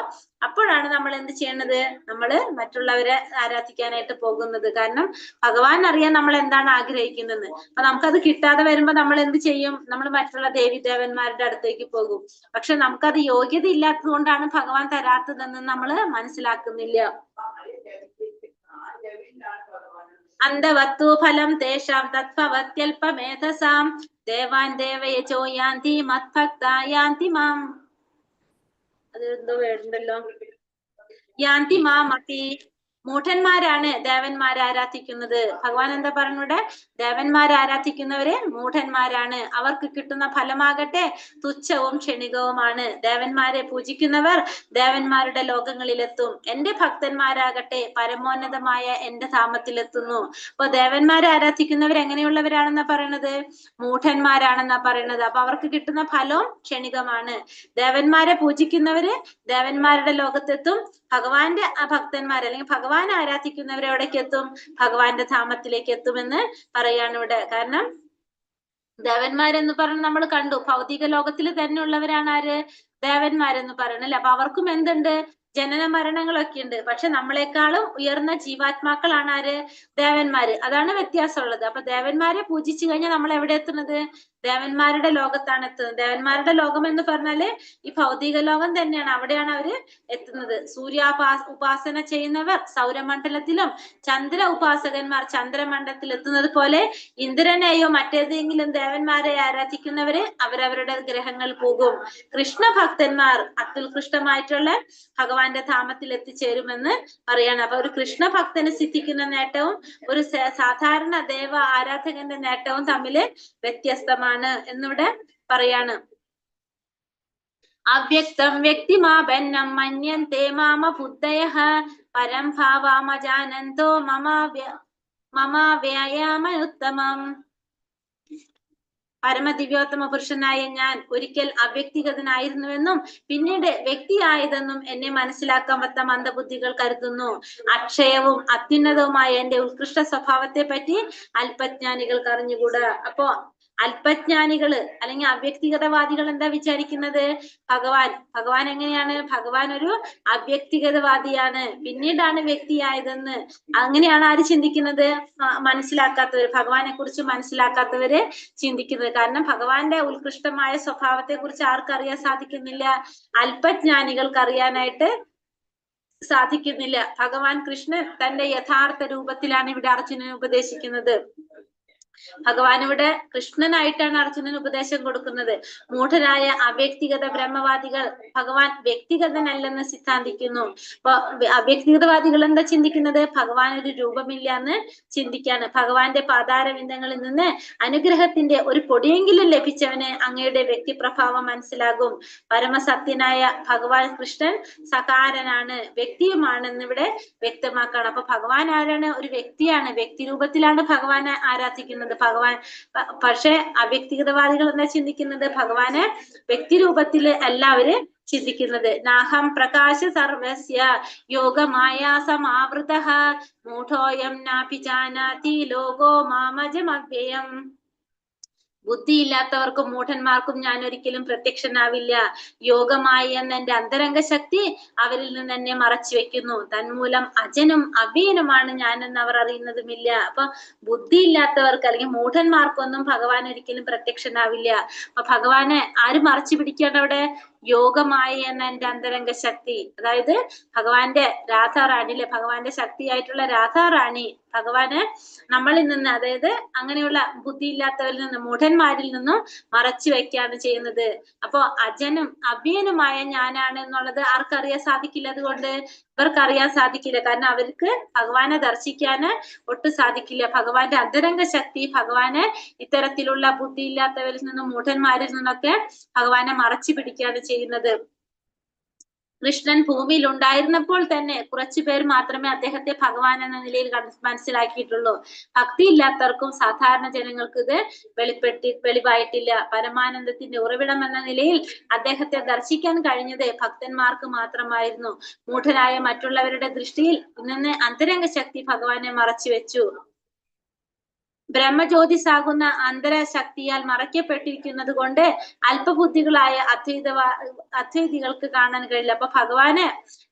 അപ്പോഴാണ് നമ്മൾ എന്ത് ചെയ്യണത്, നമ്മള് മറ്റുള്ളവരെ ആരാധിക്കാനായിട്ട് പോകുന്നത്. കാരണം ഭഗവാൻ അറിയാൻ നമ്മൾ എന്താണ് ആഗ്രഹിക്കുന്നത്. അപ്പൊ നമുക്കത് കിട്ടാതെ വരുമ്പോ നമ്മൾ എന്ത് ചെയ്യും, നമ്മൾ മറ്റുള്ള ദേവി ദേവന്മാരുടെ അടുത്തേക്ക് പോകും. പക്ഷെ നമുക്കത് യോഗ്യത ഇല്ലാത്തത് കൊണ്ടാണ് ഭഗവാൻ തരാത്തതെന്ന് നമ്മൾ മനസ്സിലാക്കുന്നില്ല. അന്തവത്തു ഫലം തേഷാം തത്ഭവത്യൽപമേധസാം ദേവാൻ ദേവയജോ യാന്തി മത്ഭക്ത യാന്തി മാം. അത് എന്തോ വേണ്ടല്ലോ, യാന്തി മാമതി. മൂഢന്മാരാണ് ദേവന്മാരെ ആരാധിക്കുന്നത്. ഭഗവാൻ എന്താ പറഞ്ഞൂടെ, ദേവന്മാരെ ആരാധിക്കുന്നവര് മൂഢന്മാരാണ്. അവർക്ക് കിട്ടുന്ന ഫലമാകട്ടെ തുച്ഛവും ക്ഷണികവുമാണ്. ദേവന്മാരെ പൂജിക്കുന്നവർ ദേവന്മാരുടെ ലോകങ്ങളിലെത്തും. എന്റെ ഭക്തന്മാരാകട്ടെ പരമോന്നതമായ എന്റെ ധാമത്തിലെത്തുന്നു. അപ്പൊ ദേവന്മാരെ ആരാധിക്കുന്നവർ എങ്ങനെയുള്ളവരാണെന്നാ പറയണത്, മൂഢന്മാരാണെന്നാ പറയണത്. അപ്പൊ അവർക്ക് കിട്ടുന്ന ഫലവും ക്ഷണികമാണ്. ദേവന്മാരെ പൂജിക്കുന്നവര് ദേവന്മാരുടെ ലോകത്തെത്തും. ഭഗവാന്റെ ഭക്തന്മാർ അല്ലെങ്കിൽ ഭഗവാൻ ആരാധിക്കുന്നവരെ എവിടേക്ക് എത്തും, ഭഗവാന്റെ ധാമത്തിലേക്ക് എത്തുമെന്ന് പറയാണ് ഇവിടെ. കാരണം ദേവന്മാരെന്ന് പറഞ്ഞ് നമ്മൾ കണ്ടു, ഭൗതിക ലോകത്തിൽ തന്നെ ഉള്ളവരാണ് ആര്, ദേവന്മാരെന്ന് പറയണല്ലേ. അപ്പൊ അവർക്കും എന്തുണ്ട്, ജനന മരണങ്ങളൊക്കെ ഉണ്ട്. പക്ഷെ നമ്മളെക്കാളും ഉയർന്ന ജീവാത്മാക്കളാണ് ആര്, ദേവന്മാര്. അതാണ് വ്യത്യാസമുള്ളത്. അപ്പൊ ദേവന്മാരെ പൂജിച്ചു കഴിഞ്ഞാൽ നമ്മൾ എവിടെ എത്തുന്നത്, ദേവന്മാരുടെ ലോകത്താണ് എത്തുന്നത്. ദേവന്മാരുടെ ലോകം എന്ന് പറഞ്ഞാല് ഈ ഭൗതിക ലോകം തന്നെയാണ്. അവിടെയാണ് അവര് എത്തുന്നത്. ഉപാസന ചെയ്യുന്നവർ സൗരമണ്ഡലത്തിലും ചന്ദ്ര ഉപാസകന്മാർ ചന്ദ്രമണ്ഡലത്തിൽ എത്തുന്നത് പോലെ ഇന്ദ്രനെയോ മറ്റേതെങ്കിലും ദേവന്മാരെ ആരാധിക്കുന്നവര് അവരവരുടെ ഗ്രഹങ്ങൾ പോകും. കൃഷ്ണ ഭക്തന്മാർ അത്യുത്കൃഷ്ടമായിട്ടുള്ള ഭഗവാന്റെ ധാമത്തിൽ എത്തിച്ചേരുമെന്ന് പറയാണ്. അപ്പൊ ഒരു കൃഷ്ണ ഭക്തന് സിദ്ധിക്കുന്ന നേട്ടവും ഒരു സാധാരണ ദേവ ആരാധകന്റെ നേട്ടവും തമ്മില് വ്യത്യസ്തമാണ് എന്നിവിടെ പറയാണ്. അവ്യക്തം വ്യക്തിമാപന്നം മന്യന്തെ മാമ ബുദ്ധയഃ പരം ഭാവാമജാനന്തോ മമ വ്യായാമനുത്തമം. പരമദിവ്യോത്തമ പുരുഷനായ ഞാൻ ഒരിക്കൽ അവ്യക്തിഗതനായിരുന്നുവെന്നും പിന്നീട് വ്യക്തിയായതെന്നും എന്നെ മനസ്സിലാക്കാൻ പറ്റാത്ത മന്ദബുദ്ധികൾ കരുതുന്നു. അക്ഷയവും അത്യുന്നതവുമായ എന്റെ ഉത്കൃഷ്ട സ്വഭാവത്തെ പറ്റി അല്പജ്ഞാനികൾക്ക് അറിഞ്ഞുകൂടാ. അപ്പോ അല്പജ്ഞാനികള് അല്ലെങ്കിൽ അവ്യക്തിഗതവാദികൾ എന്താ വിചാരിക്കുന്നത്? ഭഗവാൻ എങ്ങനെയാണ്? ഭഗവാൻ ഒരു അവ്യക്തിഗതവാദിയാണ്, പിന്നീടാണ് വ്യക്തിയായതെന്ന്. അങ്ങനെയാണ് ആര് ചിന്തിക്കുന്നത്? മനസ്സിലാക്കാത്തവര്, ഭഗവാനെ കുറിച്ച് മനസ്സിലാക്കാത്തവര് ചിന്തിക്കുന്നത്. കാരണം ഭഗവാന്റെ ഉത്കൃഷ്ടമായ സ്വഭാവത്തെ കുറിച്ച് ആർക്കറിയാൻ സാധിക്കുന്നില്ല? അല്പജ്ഞാനികൾക്ക് അറിയാനായിട്ട് സാധിക്കുന്നില്ല. ഭഗവാൻ കൃഷ്ണൻ തന്റെ യഥാർത്ഥ രൂപത്തിലാണ് ഇവിടെ അർജുനന് ഉപദേശിക്കുന്നത്. ഭഗവാൻ ഇവിടെ കൃഷ്ണനായിട്ടാണ് അർജുനന് ഉപദേശം കൊടുക്കുന്നത്. മൂഢരായ അവ്യക്തിഗത ബ്രഹ്മവാദികൾ ഭഗവാൻ വ്യക്തിഗതനല്ലെന്ന് സിദ്ധാന്തിക്കുന്നു. അപ്പൊ അവ്യക്തിഗതവാദികൾ എന്താ ചിന്തിക്കുന്നത്? ഭഗവാൻ ഒരു രൂപമില്ല എന്ന് ചിന്തിക്കാണ്. ഭഗവാന്റെ പാതാരവിന്ദങ്ങളിൽ നിന്ന് അനുഗ്രഹത്തിന്റെ ഒരു പൊടിയെങ്കിലും ലഭിച്ചവന് അങ്ങയുടെ വ്യക്തിപ്രഭാവം മനസ്സിലാകും. പരമസത്യനായ ഭഗവാൻ കൃഷ്ണൻ സകാരനാണ്, വ്യക്തിയുമാണെന്ന് ഇവിടെ വ്യക്തമാക്കാണ്. അപ്പൊ ഭഗവാൻ ആരാണ്? ഒരു വ്യക്തിയാണ്, വ്യക്തി രൂപത്തിലാണ് ഭഗവാനെ ആരാധിക്കുന്നത്. ഭഗവാൻ പക്ഷെ അവ്യക്തിഗതവാദികൾ എന്താ ചിന്തിക്കുന്നത്? ഭഗവാന് വ്യക്തി രൂപത്തില് എല്ലാവരും ചിന്തിക്കുന്നത്. നാഹം പ്രകാശ സർവസ്യ യോഗമായ സമാവൃതഃ മൂഢോയം നാപി ജാനാതി ലോകോ മാമജമവ്യയം. ബുദ്ധിയില്ലാത്തവർക്കും മൂഢന്മാർക്കും ഞാൻ ഒരിക്കലും പ്രത്യക്ഷനാവില്ല. യോഗമായി എന്ന എന്റെ അന്തരംഗ ശക്തി അവരിൽ നിന്ന് എന്നെ മറച്ചു വെക്കുന്നു. തന്മൂലം അജനും അവ്യയനുമാണ് ഞാനെന്ന് അവർ അറിയുന്നതുമില്ല. അപ്പൊ ബുദ്ധിയില്ലാത്തവർക്ക് അല്ലെങ്കിൽ മൂഢന്മാർക്കൊന്നും ഭഗവാൻ ഒരിക്കലും പ്രത്യക്ഷനാവില്ല. അപ്പൊ ഭഗവാനെ ആര് മറച്ചു പിടിക്കുകയാണ് അവിടെ? യോഗമായി എന്ന എന്റെ അന്തരംഗ ശക്തി. അതായത് ഭഗവാന്റെ രാധാറാണിയിലെ ഭഗവാന്റെ ശക്തിയായിട്ടുള്ള രാധാറാണി ഭഗവാന് നമ്മളിൽ നിന്ന്, അതായത് അങ്ങനെയുള്ള ബുദ്ധിയില്ലാത്തവരിൽ നിന്ന്, മൂഢന്മാരിൽ നിന്നും മറച്ചു വെക്കുകയാണ് ചെയ്യുന്നത്. അപ്പോ അജനും അവ്യയനുമായ ഞാനാണ് എന്നുള്ളത് ആർക്കറിയാൻ സാധിക്കില്ല. അതുകൊണ്ട് ഇവർക്കറിയാൻ സാധിക്കില്ല. കാരണം അവർക്ക് ഭഗവാനെ ദർശിക്കാന് ഒട്ടും സാധിക്കില്ല. ഭഗവാന്റെ അന്തരംഗ ശക്തി ഭഗവാന് ഇത്തരത്തിലുള്ള ബുദ്ധിയില്ലാത്തവരിൽ നിന്നും മൂഢന്മാരിൽ നിന്നൊക്കെ ഭഗവാനെ മറച്ചു പിടിക്കുകയാണ് ചെയ്യുന്നത്. കൃഷ്ണൻ ഭൂമിയിൽ ഉണ്ടായിരുന്നപ്പോൾ തന്നെ കുറച്ചു പേർ മാത്രമേ അദ്ദേഹത്തെ ഭഗവാൻ എന്ന നിലയിൽ മനസ്സിലാക്കിയിട്ടുള്ളൂ. ഭക്തിയില്ലാത്തവർക്കും സാധാരണ ജനങ്ങൾക്ക് ഇത് വെളിവായിട്ടില്ല. പരമാനന്ദത്തിന്റെ ഉറവിടം എന്ന നിലയിൽ അദ്ദേഹത്തെ ദർശിക്കാൻ കഴിഞ്ഞത് ഭക്തന്മാർക്ക് മാത്രമായിരുന്നു. മൂഢരായ മറ്റുള്ളവരുടെ ദൃഷ്ടിയിൽ നിന്ന് അന്തരംഗ ശക്തി ഭഗവാനെ മറച്ചു വെച്ചു. ബ്രഹ്മജ്യോതിസാകുന്ന അന്തരശക്തിയാൽ മറയ്ക്കപ്പെട്ടിരിക്കുന്നത് കൊണ്ട് അല്പബുദ്ധികളായ അദ്വൈതികൾക്ക് കാണാൻ കഴിയില്ല. അപ്പൊ ഭഗവാന്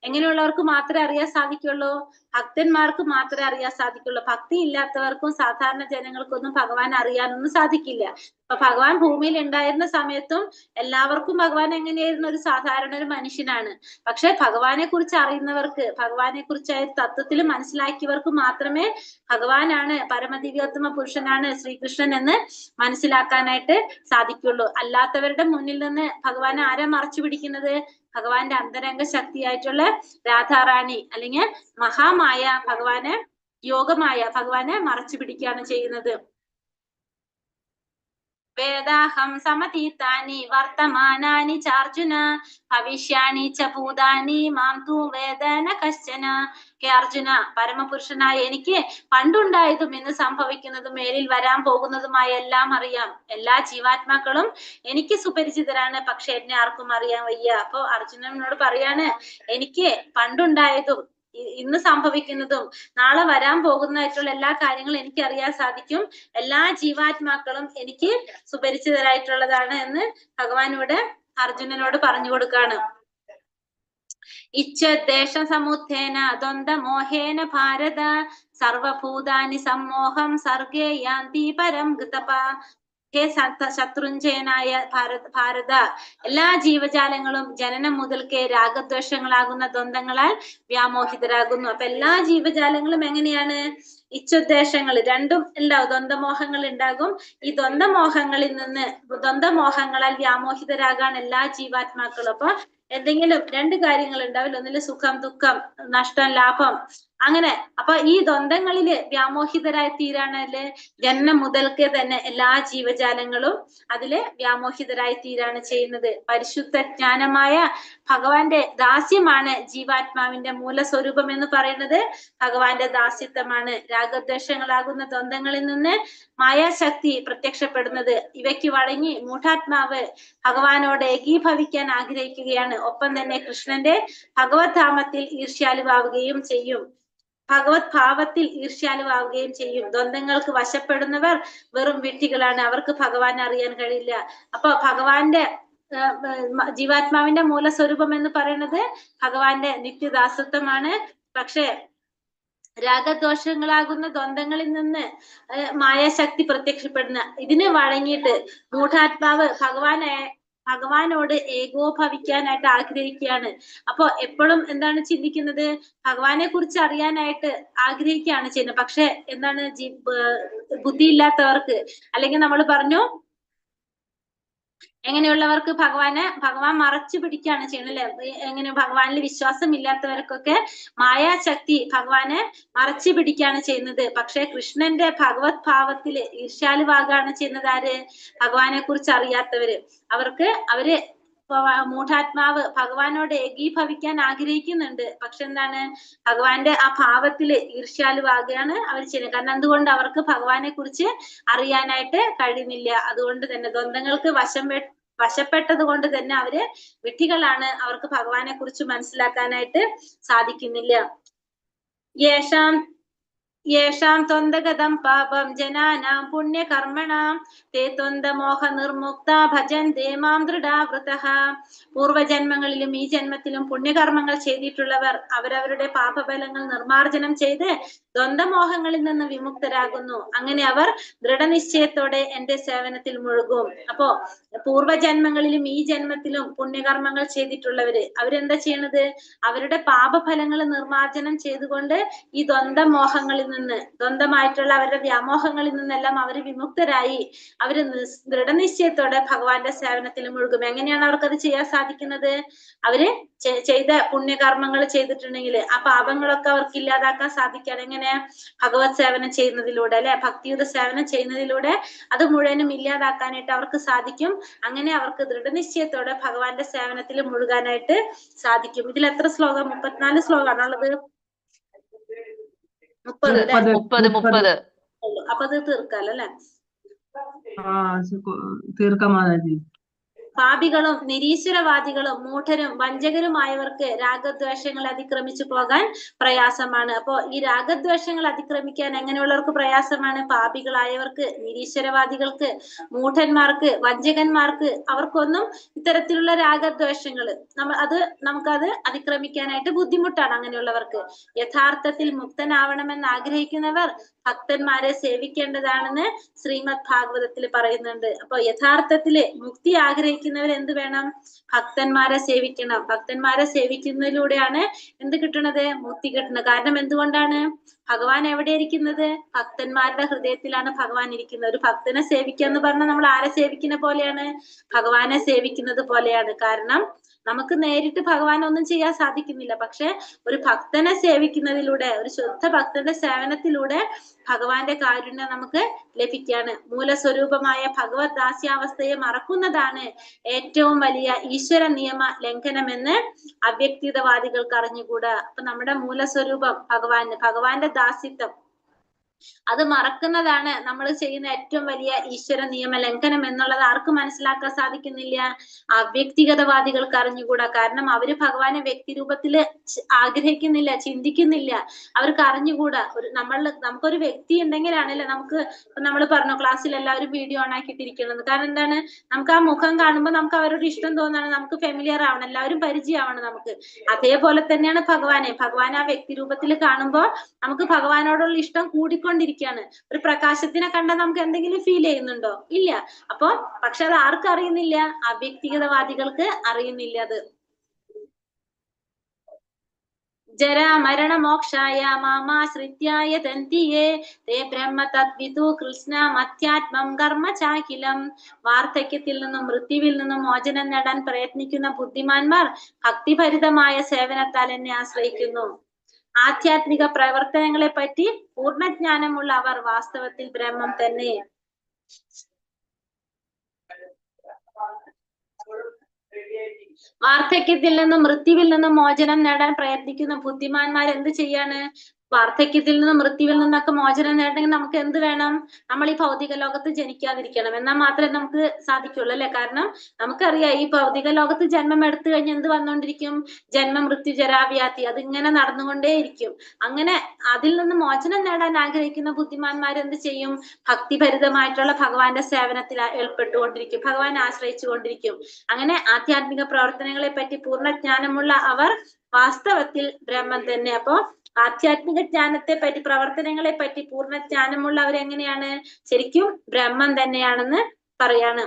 എങ്ങനെയുള്ളവർക്ക് മാത്രമേ അറിയാൻ സാധിക്കുള്ളൂ? ഭക്തന്മാർക്ക് മാത്രമേ അറിയാൻ സാധിക്കുള്ളൂ. ഭക്തി ഇല്ലാത്തവർക്കും സാധാരണ ജനങ്ങൾക്കൊന്നും ഭഗവാൻ അറിയാനൊന്നും സാധിക്കില്ല. അപ്പൊ ഭഗവാൻ ഭൂമിയിൽ ഉണ്ടായിരുന്ന സമയത്തും എല്ലാവർക്കും ഭഗവാൻ എങ്ങനെയായിരുന്നു? ഒരു സാധാരണ ഒരു മനുഷ്യനാണ്. പക്ഷെ ഭഗവാനെ കുറിച്ച് അറിയുന്നവർക്ക്, ഭഗവാനെ കുറിച്ചായ തത്വത്തിൽ മനസ്സിലാക്കിയവർക്ക് മാത്രമേ ഭഗവാനാണ്, പരമദിവ്യോത്തമ പുരുഷനാണ് ശ്രീകൃഷ്ണൻ എന്ന് മനസ്സിലാക്കാനായിട്ട് സാധിക്കുള്ളൂ. അല്ലാത്തവരുടെ മുന്നിൽ നിന്ന് ഭഗവാനെ ആരാ മറച്ചു പിടിക്കുന്നത്? ഭഗവാന്റെ അന്തരംഗ ശക്തിയായിട്ടുള്ള രാധാറാണി അല്ലെങ്കിൽ മഹാമായ ഭഗവാനെ, യോഗമായ ഭഗവാനെ മറച്ചു പിടിക്കുകയാണ് ചെയ്യുന്നത്. വേദാഹം സമതീതാനി വർത്തമാനാനി ചാർജുന ഭവിഷ്യാണി ച ഭൂതാനി മാം തു വേദന കശ്ചന. ഹേ അർജുന, പരമപുരുഷനായ എനിക്ക് പണ്ടുണ്ടായതും ഇന്ന് സംഭവിക്കുന്നതും മേലിൽ വരാൻ പോകുന്നതുമായ എല്ലാം അറിയാം. എല്ലാ ജീവാത്മാക്കളും എനിക്ക് സുപരിചിതരാണ്, പക്ഷെ എന്നെ ആർക്കും അറിയാൻ വയ്യ. അപ്പൊ അർജുനനോട് പറയാണ്, എനിക്ക് പണ്ടുണ്ടായതും ഇന്ന് സംഭവിക്കുന്നതും നാളെ വരാൻ പോകുന്നതായിട്ടുള്ള എല്ലാ കാര്യങ്ങളും എനിക്ക് അറിയാൻ സാധിക്കും. എല്ലാ ജീവാത്മാക്കളും എനിക്ക് സുപരിചിതരായിട്ടുള്ളതാണ് എന്ന് ഭഗവാൻ ഇവിടെ അർജുനനോട് പറഞ്ഞു കൊടുക്കാണ്. ഇച്ഛദ്ദേശ സമുത്ഥേന ദ്വന്ദ്വമോഹേന ഭാരത സർവഭൂതാനി സമ്മോഹം സർഗേ യാന്തി പരം ഗതപ. ഹേ ശത്രുഞ്ജയനായ ഭാരത, എല്ലാ ജീവജാലങ്ങളും ജനനം മുതൽക്കേ രാഗദ്വേഷങ്ങളാകുന്ന ദ്വന്ദ്ങ്ങളാൽ വ്യാമോഹിതരാകുന്നു. അപ്പൊ എല്ലാ ജീവജാലങ്ങളും എങ്ങനെയാണ്? ഇച്ഛോദ്ദേശങ്ങൾ രണ്ടും ഉണ്ടാവും, ദ്വന്ദ്മോഹങ്ങൾ ഉണ്ടാകും. ഈ ദ്വന്ദ്മോഹങ്ങളാൽ വ്യാമോഹിതരാകാൻ എല്ലാ ജീവാത്മാക്കളും. അപ്പൊ എന്തെങ്കിലും രണ്ട് കാര്യങ്ങൾ ഉണ്ടാവില്ല, ഒന്നില് സുഖം, ദുഃഖം, നഷ്ടം, ലാഭം, അങ്ങനെ. അപ്പൊ ഈ ദ്വന്ദ്ങ്ങളില് വ്യാമോഹിതരായി തീരാണല്ലേ ജന്മം മുതൽക്കേ തന്നെ എല്ലാ ജീവജാലങ്ങളും അതില് വ്യാമോഹിതരായി തീരാണ് ചെയ്യുന്നത്. പരിശുദ്ധ ജ്ഞാനമായ ഭഗവാന്റെ ദാസ്യമാണ് ജീവാത്മാവിന്റെ മൂലസ്വരൂപം എന്ന് പറയുന്നത്. ഭഗവാന്റെ ദാസ്യത്വമാണ്. രാഗദ്വേഷങ്ങളാകുന്ന ദ്വന്ദ്ങ്ങളിൽ നിന്ന് മായാശക്തി പ്രത്യക്ഷപ്പെടുന്നത്. ഇവയ്ക്ക് വഴങ്ങി മൂഢാത്മാവ് ഭഗവാനോട് ഏകീഭവിക്കാൻ ആഗ്രഹിക്കുകയാണ്. ഒപ്പം തന്നെ കൃഷ്ണന്റെ ഭഗവത് ധാമത്തിൽ ഈർഷ്യാലുവാവുകയും ചെയ്യും. ഭഗവത് ഭാവത്തിൽ ഈർഷ്യാലുവാവുകയും ചെയ്യും. ദ്വന്ദ്ങ്ങൾക്ക് വശപ്പെടുന്നവർ വെറും വിഡ്ഢികളാണ്, അവർക്ക് ഭഗവാനെ അറിയാൻ കഴിയില്ല. അപ്പൊ ഭഗവാന്റെ ജീവാത്മാവിന്റെ മൂലസ്വരൂപം എന്ന് പറയുന്നത് ഭഗവാന്റെ നിത്യദാസത്വമാണ്. പക്ഷെ രാഗദോഷങ്ങളാകുന്ന ദ്വന്ദ്ങ്ങളിൽ നിന്ന് മായാശക്തി പ്രത്യക്ഷപ്പെടുന്ന ഇതിന് വഴങ്ങിയിട്ട് മൂഢാത്മാവ് ഭഗവാനോട് ഏകോഭവിക്കാനായിട്ട് ആഗ്രഹിക്കുകയാണ്. അപ്പൊ എപ്പോഴും എന്താണ് ചിന്തിക്കുന്നത്? ഭഗവാനെ കുറിച്ച് അറിയാനായിട്ട് ആഗ്രഹിക്കുകയാണ് ചെയ്യുന്നത്. പക്ഷെ എന്താണ് ബുദ്ധിയില്ലാത്തവർക്ക്, അല്ലെങ്കിൽ നമ്മൾ പറഞ്ഞു എങ്ങനെയുള്ളവർക്ക് ഭഗവാൻ മറച്ചു പിടിക്കുകയാണ് ചെയ്യുന്നത് അല്ലെ? എങ്ങനെ ഭഗവാനിൽ വിശ്വാസം ഇല്ലാത്തവർക്കൊക്കെ മായാശക്തി ഭഗവാനെ മറച്ചു പിടിക്കുകയാണ് ചെയ്യുന്നത്. പക്ഷെ കൃഷ്ണന്റെ ഭഗവത് ഭാവത്തില് ഈർഷ്യാലുവാകാണ് ചെയ്യുന്നത് ആര്? ഭഗവാനെ കുറിച്ച് അറിയാത്തവര്. അവര് മൂഢാത്മാവ് ഭഗവാനോട് ഏകീഭവിക്കാൻ ആഗ്രഹിക്കുന്നുണ്ട്. പക്ഷെ എന്താണ്? ഭഗവാന്റെ ആ ഭാവത്തില് ഈർഷ്യാലുവാകുകയാണ് അവർ ചെയ്യുന്നത്. കാരണം എന്തുകൊണ്ട്? അവർക്ക് ഭഗവാനെ കുറിച്ച് അറിയാനായിട്ട് കഴിയുന്നില്ല. അതുകൊണ്ട് തന്നെ ദ്വന്ദ്ങ്ങൾക്ക് വശപ്പെട്ടത് കൊണ്ട് തന്നെ അവര് വിഡ്ഢികളാണ്, അവർക്ക് ഭഗവാനെ കുറിച്ച് മനസ്സിലാക്കാനായിട്ട് സാധിക്കുന്നില്ല. യേഷാം ത്വന്ദഗതം പാപം ജനാനാം പുണ്യകർമ്മണാം തേ ത്വന്ദമോഹ നിർമുക്ത ഭജന്തേ മാം ദൃഢാവൃതഃ. പൂർവജന്മങ്ങളിലും ഈ ജന്മത്തിലും പുണ്യകർമ്മങ്ങൾ ചെയ്തിട്ടുള്ളവർ അവരവരുടെ പാപഫലങ്ങൾ നിർമാർജനം ചെയ്ത് ദ്വന്ദ്മോഹങ്ങളിൽ നിന്ന് വിമുക്തരാകുന്നു. അങ്ങനെ അവർ ദൃഢനിശ്ചയത്തോടെ എന്റെ സേവനത്തിൽ മുഴുകും. അപ്പോ പൂർവജന്മങ്ങളിലും ഈ ജന്മത്തിലും പുണ്യകർമ്മങ്ങൾ ചെയ്തിട്ടുള്ളവര് അവരെന്താ ചെയ്യണത്? അവരുടെ പാപഫലങ്ങൾ നിർമാർജനം ചെയ്തുകൊണ്ട് ഈ ദ്വന്ദ്മോഹങ്ങളിൽ നിന്ന്, ദ്വന്ദ്മായിട്ടുള്ള അവരുടെ വ്യാമോഹങ്ങളിൽ നിന്നെല്ലാം അവർ വിമുക്തരായി അവര് ദൃഢനിശ്ചയത്തോടെ ഭഗവാന്റെ സേവനത്തിൽ മുഴുകും. എങ്ങനെയാണ് അവർക്കത് ചെയ്യാൻ സാധിക്കുന്നത്? അവര് ചെയ്ത പുണ്യകർമ്മങ്ങൾ ചെയ്തിട്ടുണ്ടെങ്കിൽ ആ പാപങ്ങളൊക്കെ അവർക്ക് ഇല്ലാതാക്കാൻ സാധിക്കുകയാണ്. എങ്ങനെ? ഭഗവത് സേവനം ചെയ്യുന്നതിലൂടെ അല്ലെ, ഭക്തിയുത സേവനം ചെയ്യുന്നതിലൂടെ അത് മുഴുവനും ഇല്ലാതാക്കാനായിട്ട് അവർക്ക് സാധിക്കും. അങ്ങനെ അവർക്ക് ദൃഢനിശ്ചയത്തോടെ ഭഗവാന്റെ സേവനത്തിൽ മുഴുകാനായിട്ട് സാധിക്കും. ഇതിൽ എത്ര ശ്ലോകം? 34 ശ്ലോകമാണുള്ളത്. 30. അപ്പൊ അത് തീർക്കാലോ അല്ലെ? തീർക്കാം മാതാജി. പാപികളും നിരീശ്വരവാദികളും മൂഢരും വഞ്ചകരുമായവർക്ക് രാഗദ്വേഷങ്ങൾ അതിക്രമിച്ചു പോകാൻ പ്രയാസമാണ്. അപ്പോ ഈ രാഗദ്വേഷങ്ങൾ അതിക്രമിക്കാൻ എങ്ങനെയുള്ളവർക്ക് പ്രയാസമാണ്? പാപികളായവർക്ക്, നിരീശ്വരവാദികൾക്ക്, മൂഢന്മാർക്ക്, വഞ്ചകന്മാർക്ക്, അവർക്കൊന്നും ഇത്തരത്തിലുള്ള രാഗദ്വേഷങ്ങള് നമുക്കത് അതിക്രമിക്കാനായിട്ട് ബുദ്ധിമുട്ടാണ് അങ്ങനെയുള്ളവർക്ക്. യഥാർത്ഥത്തിൽ മുക്തനാവണമെന്ന് ആഗ്രഹിക്കുന്നവർ ഭക്തന്മാരെ സേവിക്കേണ്ടതാണെന്ന് ശ്രീമദ് ഭാഗവതത്തിൽ പറയുന്നുണ്ട്. അപ്പൊ യഥാർത്ഥത്തില് മുക്തി ആഗ്രഹിക്കുന്നവർ എന്ത് വേണം? ഭക്തന്മാരെ സേവിക്കണം. ഭക്തന്മാരെ സേവിക്കുന്നതിലൂടെയാണ് എന്ത് കിട്ടുന്നത്? മുക്തി കിട്ടുന്നത്. കാരണം എന്തുകൊണ്ടാണ്? ഭഗവാൻ എവിടെ ഇരിക്കുന്നത്? ഭക്തന്മാരുടെ ഹൃദയത്തിലാണ് ഭഗവാൻ ഇരിക്കുന്നത്. ഒരു ഭക്തനെ സേവിക്കുക എന്ന് പറഞ്ഞാൽ നമ്മൾ ആരെ സേവിക്കുന്ന പോലെയാണ്? ഭഗവാനെ സേവിക്കുന്നത് പോലെയാണ്. കാരണം നമുക്ക് നേരിട്ട് ഭഗവാൻ ഒന്നും ചെയ്യാൻ സാധിക്കുന്നില്ല. പക്ഷെ ഒരു ഭക്തനെ സേവിക്കുന്നതിലൂടെ, ഒരു ശുദ്ധ ഭക്തന്റെ സേവനത്തിലൂടെ ഭഗവാന്റെ കാരുണ്യം നമുക്ക് ലഭിക്കാണ്. മൂലസ്വരൂപമായ ഭഗവത് ദാസ്യാവസ്ഥയെ മറക്കുന്നതാണ് ഏറ്റവും വലിയ ഈശ്വര നിയമ ലംഘനമെന്ന് അവ്യക്തിതവാദികൾക്ക് അറിഞ്ഞുകൂടാ. അപ്പൊ നമ്മുടെ മൂലസ്വരൂപം ഭഗവാന്റെ ദാസ്യത്വം അത് മറക്കുന്നതാണ് നമ്മൾ ചെയ്യുന്ന ഏറ്റവും വലിയ ഈശ്വര നിയമ ലംഘനം എന്നുള്ളത് ആർക്ക് മനസ്സിലാക്കാൻ സാധിക്കുന്നില്ല? അവ്യക്തിഗതവാദികൾക്ക് അറിഞ്ഞുകൂടാ. കാരണം അവര് ഭഗവാനെ വ്യക്തിരൂപത്തില് ആഗ്രഹിക്കുന്നില്ല, ചിന്തിക്കുന്നില്ല. അവർക്ക് അറിഞ്ഞുകൂടാ. നമുക്കൊരു വ്യക്തി ഉണ്ടെങ്കിലാണല്ലേ നമ്മൾ പറഞ്ഞു ക്ലാസ്സിൽ എല്ലാവരും വീഡിയോ ഓൺ ആക്കിയിട്ടിരിക്കുന്നത്. കാരണം എന്താണ്? നമുക്ക് ആ മുഖം കാണുമ്പോൾ നമുക്ക് അവരോട് ഇഷ്ടം തോന്നാണ്, നമുക്ക് ഫെമിലിയർ ആവണം, എല്ലാവരും പരിചയമാവണം നമുക്ക്. അതേപോലെ തന്നെയാണ് ഭഗവാൻ ആ വ്യക്തി രൂപത്തിൽ കാണുമ്പോൾ നമുക്ക് ഭഗവാനോടുള്ള ഇഷ്ടം കൂടിക്കൊണ്ടിരിക്കുകയാണ്. ഒരു പ്രകാശത്തിനെ കണ്ടാൽ നമുക്ക് എന്തെങ്കിലും ഫീൽ ചെയ്യുന്നുണ്ടോ? ഇല്ല. അപ്പൊ പക്ഷെ അത് ആർക്ക് അറിയുന്നില്ല? അവ്യക്തിഗതവാദികൾക്ക് അറിയുന്നില്ല. അത് ജരാ മരണ മോക്ഷായ മാമാശ്രിത്യായ തന്തിയേ തേ ബ്രഹ്മ തദ്വിതു കൃഷ്ണ മധ്യാത്മം കർമ്മ ചാഖിലം. വാർദ്ധക്യത്തിൽ നിന്നും മൃത്യുവിൽ നിന്നും മോചനം നേടാൻ പ്രയത്നിക്കുന്ന ബുദ്ധിമാന്മാർ ഭക്തിഭരിതമായ സേവനത്താൽ എന്നെ ആശ്രയിക്കുന്നു. ആധ്യാത്മിക പ്രവർത്തനങ്ങളെ പറ്റി പൂർണ്ണജ്ഞാനമുള്ള അവർ വാസ്തവത്തിൽ ബ്രഹ്മം തന്നെ. വാർദ്ധക്യത്തിൽ നിന്നും മൃത്യുവിൽ നിന്നും മോചനം നേടാൻ പ്രയത്നിക്കുന്ന ബുദ്ധിമാന്മാർ എന്ത് ചെയ്യാണ്? വാർദ്ധക്യത്തിൽ നിന്നും മൃത്യുവിൽ നിന്നൊക്കെ മോചനം നേടണമെങ്കിൽ നമുക്ക് എന്ത് വേണം? നമ്മൾ ഈ ഭൗതിക ലോകത്ത് ജനിക്കാതിരിക്കണം. എന്നാൽ മാത്രമേ നമുക്ക് സാധിക്കുള്ളൂ അല്ലെ? കാരണം നമുക്കറിയാം ഈ ഭൗതിക ലോകത്ത് ജന്മം എടുത്തു കഴിഞ്ഞ് എന്ത് വന്നുകൊണ്ടിരിക്കും? ജന്മ മൃത്യു ജരാവ്യാധി അതിങ്ങനെ നടന്നുകൊണ്ടേയിരിക്കും. അങ്ങനെ അതിൽ നിന്ന് മോചനം നേടാൻ ആഗ്രഹിക്കുന്ന ബുദ്ധിമാന്മാർ എന്ത് ചെയ്യും? ഭക്തിഭരിതമായിട്ടുള്ള ഭഗവാന്റെ സേവനത്തിൽ ഏർപ്പെട്ടുകൊണ്ടിരിക്കും, ഭഗവാനെ ആശ്രയിച്ചു കൊണ്ടിരിക്കും. അങ്ങനെ ആധ്യാത്മിക പ്രവർത്തനങ്ങളെ പറ്റി പൂർണ്ണജ്ഞാനമുള്ള അവർ വാസ്തവത്തിൽ ബ്രഹ്മം തന്നെ. അപ്പോ ആധ്യാത്മിക ജ്ഞാനത്തെ പറ്റി, പ്രവർത്തനങ്ങളെ പറ്റി പൂർണ്ണജ്ഞാനമുള്ളവർ എങ്ങനെയാണ്? ശരിക്കും ബ്രഹ്മം തന്നെയാണെന്ന് പറയാണ്.